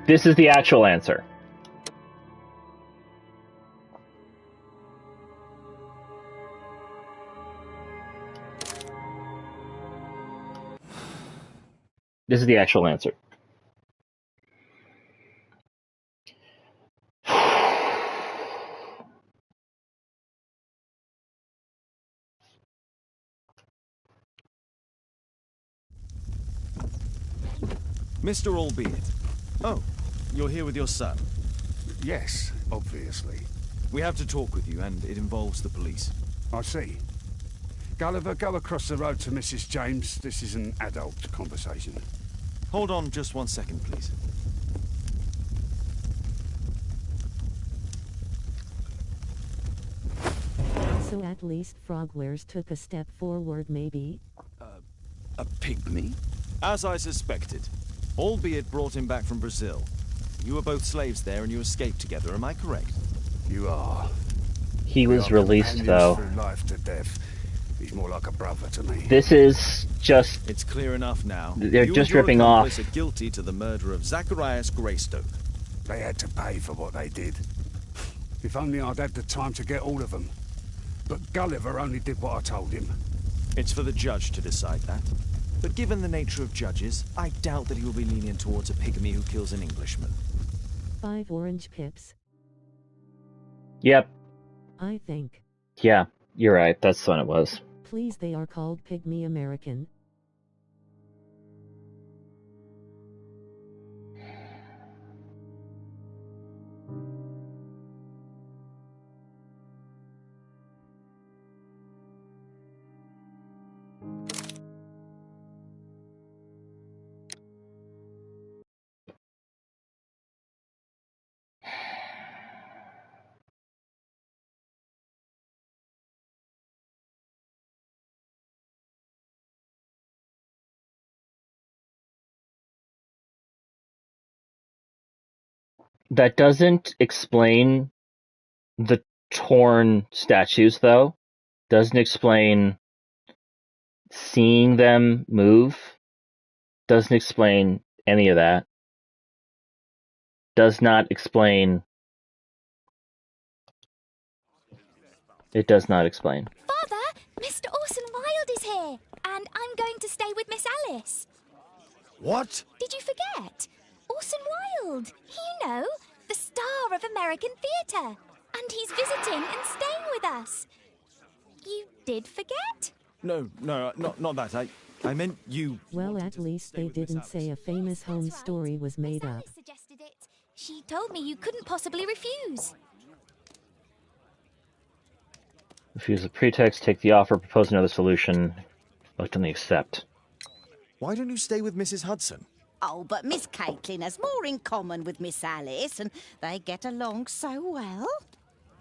This is the actual answer. This is the actual answer. Mr. Albeit. Oh, you're here with your son. Yes, obviously. We have to talk with you, and it involves the police. I see. Gulliver, go across the road to Mrs. James. This is an adult conversation. Hold on just 1 second, please. So at least Frogwares took a step forward, maybe? A pygmy? As I suspected. Albeit brought him back from Brazil. You were both slaves there and you escaped together, am I correct? You are. He was released, though. Through life to death. He's more like a brother to me. This is just... It's clear enough now. They're you just and your ripping off. accomplice are guilty to the murder of Zacharias Greystoke. They had to pay for what they did. If only I'd had the time to get all of them. But Gulliver only did what I told him. It's for the judge to decide that. But given the nature of judges, I doubt that he will be lenient towards a pygmy who kills an Englishman. 5 orange pips. Yep. I think. Yeah, you're right. That's when it was. Please, they are called Pygmy American. That doesn't explain the torn statues, though. Doesn't explain seeing them move. Doesn't explain any of that. Does not explain... It does not explain. Father, Mr. Orson Wilde is here, and I'm going to stay with Miss Alice. What? Did you forget? Orson Wilde, you know, the star of American theatre. And he's visiting and staying with us. You did forget? No, not that. I meant you... Well, at least they didn't say a famous home story was made up. Alice suggested it. She told me you couldn't possibly refuse. Refuse the pretext, take the offer, propose another solution. Reluctantly accept. Why don't you stay with Mrs. Hudson? Oh, but Miss Caitlin has more in common with Miss Alice, and they get along so well.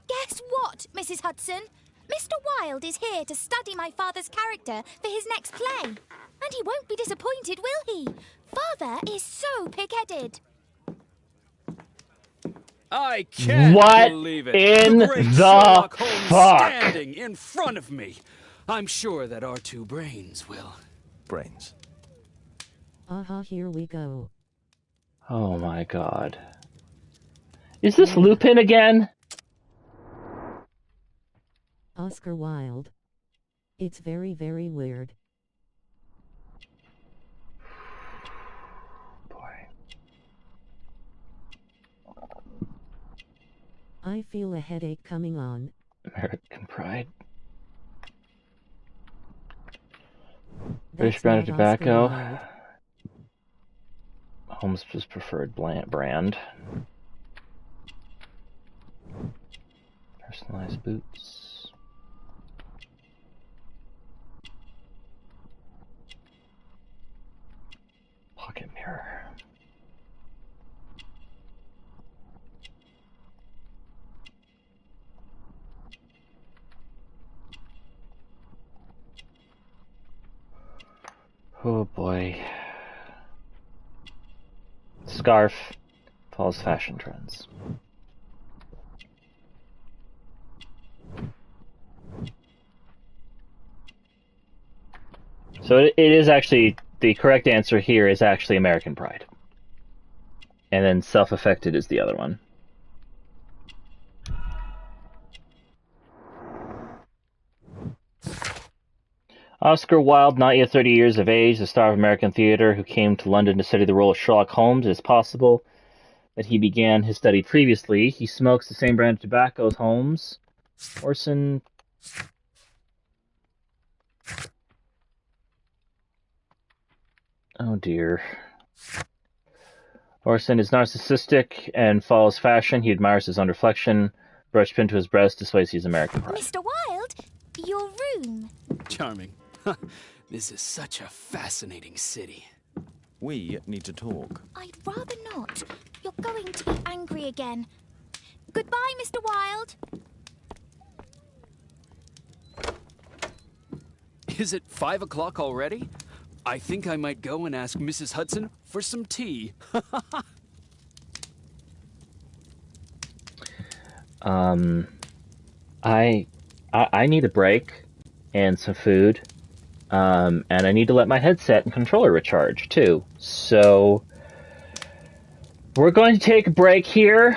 Guess what, Mrs. Hudson? Mr. Wilde is here to study my father's character for his next play. And he won't be disappointed, will he? Father is so pig-headed. I can't What believe it. in the great the Sherlock Holmes fuck? standing in front of me. I'm sure that our two brains will. Brains. Aha, here we go. Oh my god. Is this Lupin again? Oscar Wilde. It's very, very weird. I feel a headache coming on. American Pride. That's British brand not of tobacco. Oscar Wilde. Holmes' preferred brand. Personalized boots. Pocket mirror. Oh boy. Scarf follows fashion trends. So it is actually, the correct answer here is actually American Pride. And then Self-Affected is the other one. Oscar Wilde, not yet 30 years of age, the star of American theater, who came to London to study the role of Sherlock Holmes. It is possible that he began his study previously. He smokes the same brand of tobacco as Holmes. Orson... Oh dear. Orson is narcissistic and follows fashion. He admires his own reflection. Brush pinned to his breast displays his American pride. Mr. Wilde, your room. Charming. This is such a fascinating city. We need to talk. I'd rather not. You're going to be angry again. Goodbye, Mr. Wilde. Is it 5 o'clock already? I think I might go and ask Mrs. Hudson for some tea. I need a break and some food. And I need to let my headset and controller recharge, too. So, we're going to take a break here.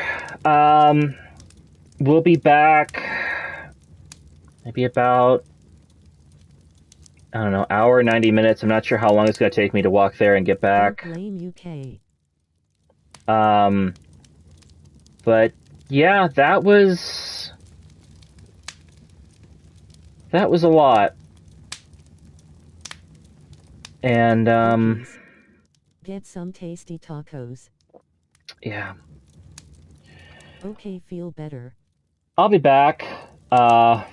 We'll be back maybe about, I don't know, hour, 90 minutes. I'm not sure how long it's going to take me to walk there and get back. Don't blame UK. But, yeah, that was a lot. And, Get some tasty tacos. Yeah. Okay, feel better. I'll be back. Wow.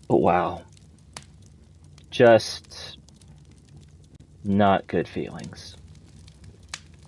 Wow. Just not good feelings.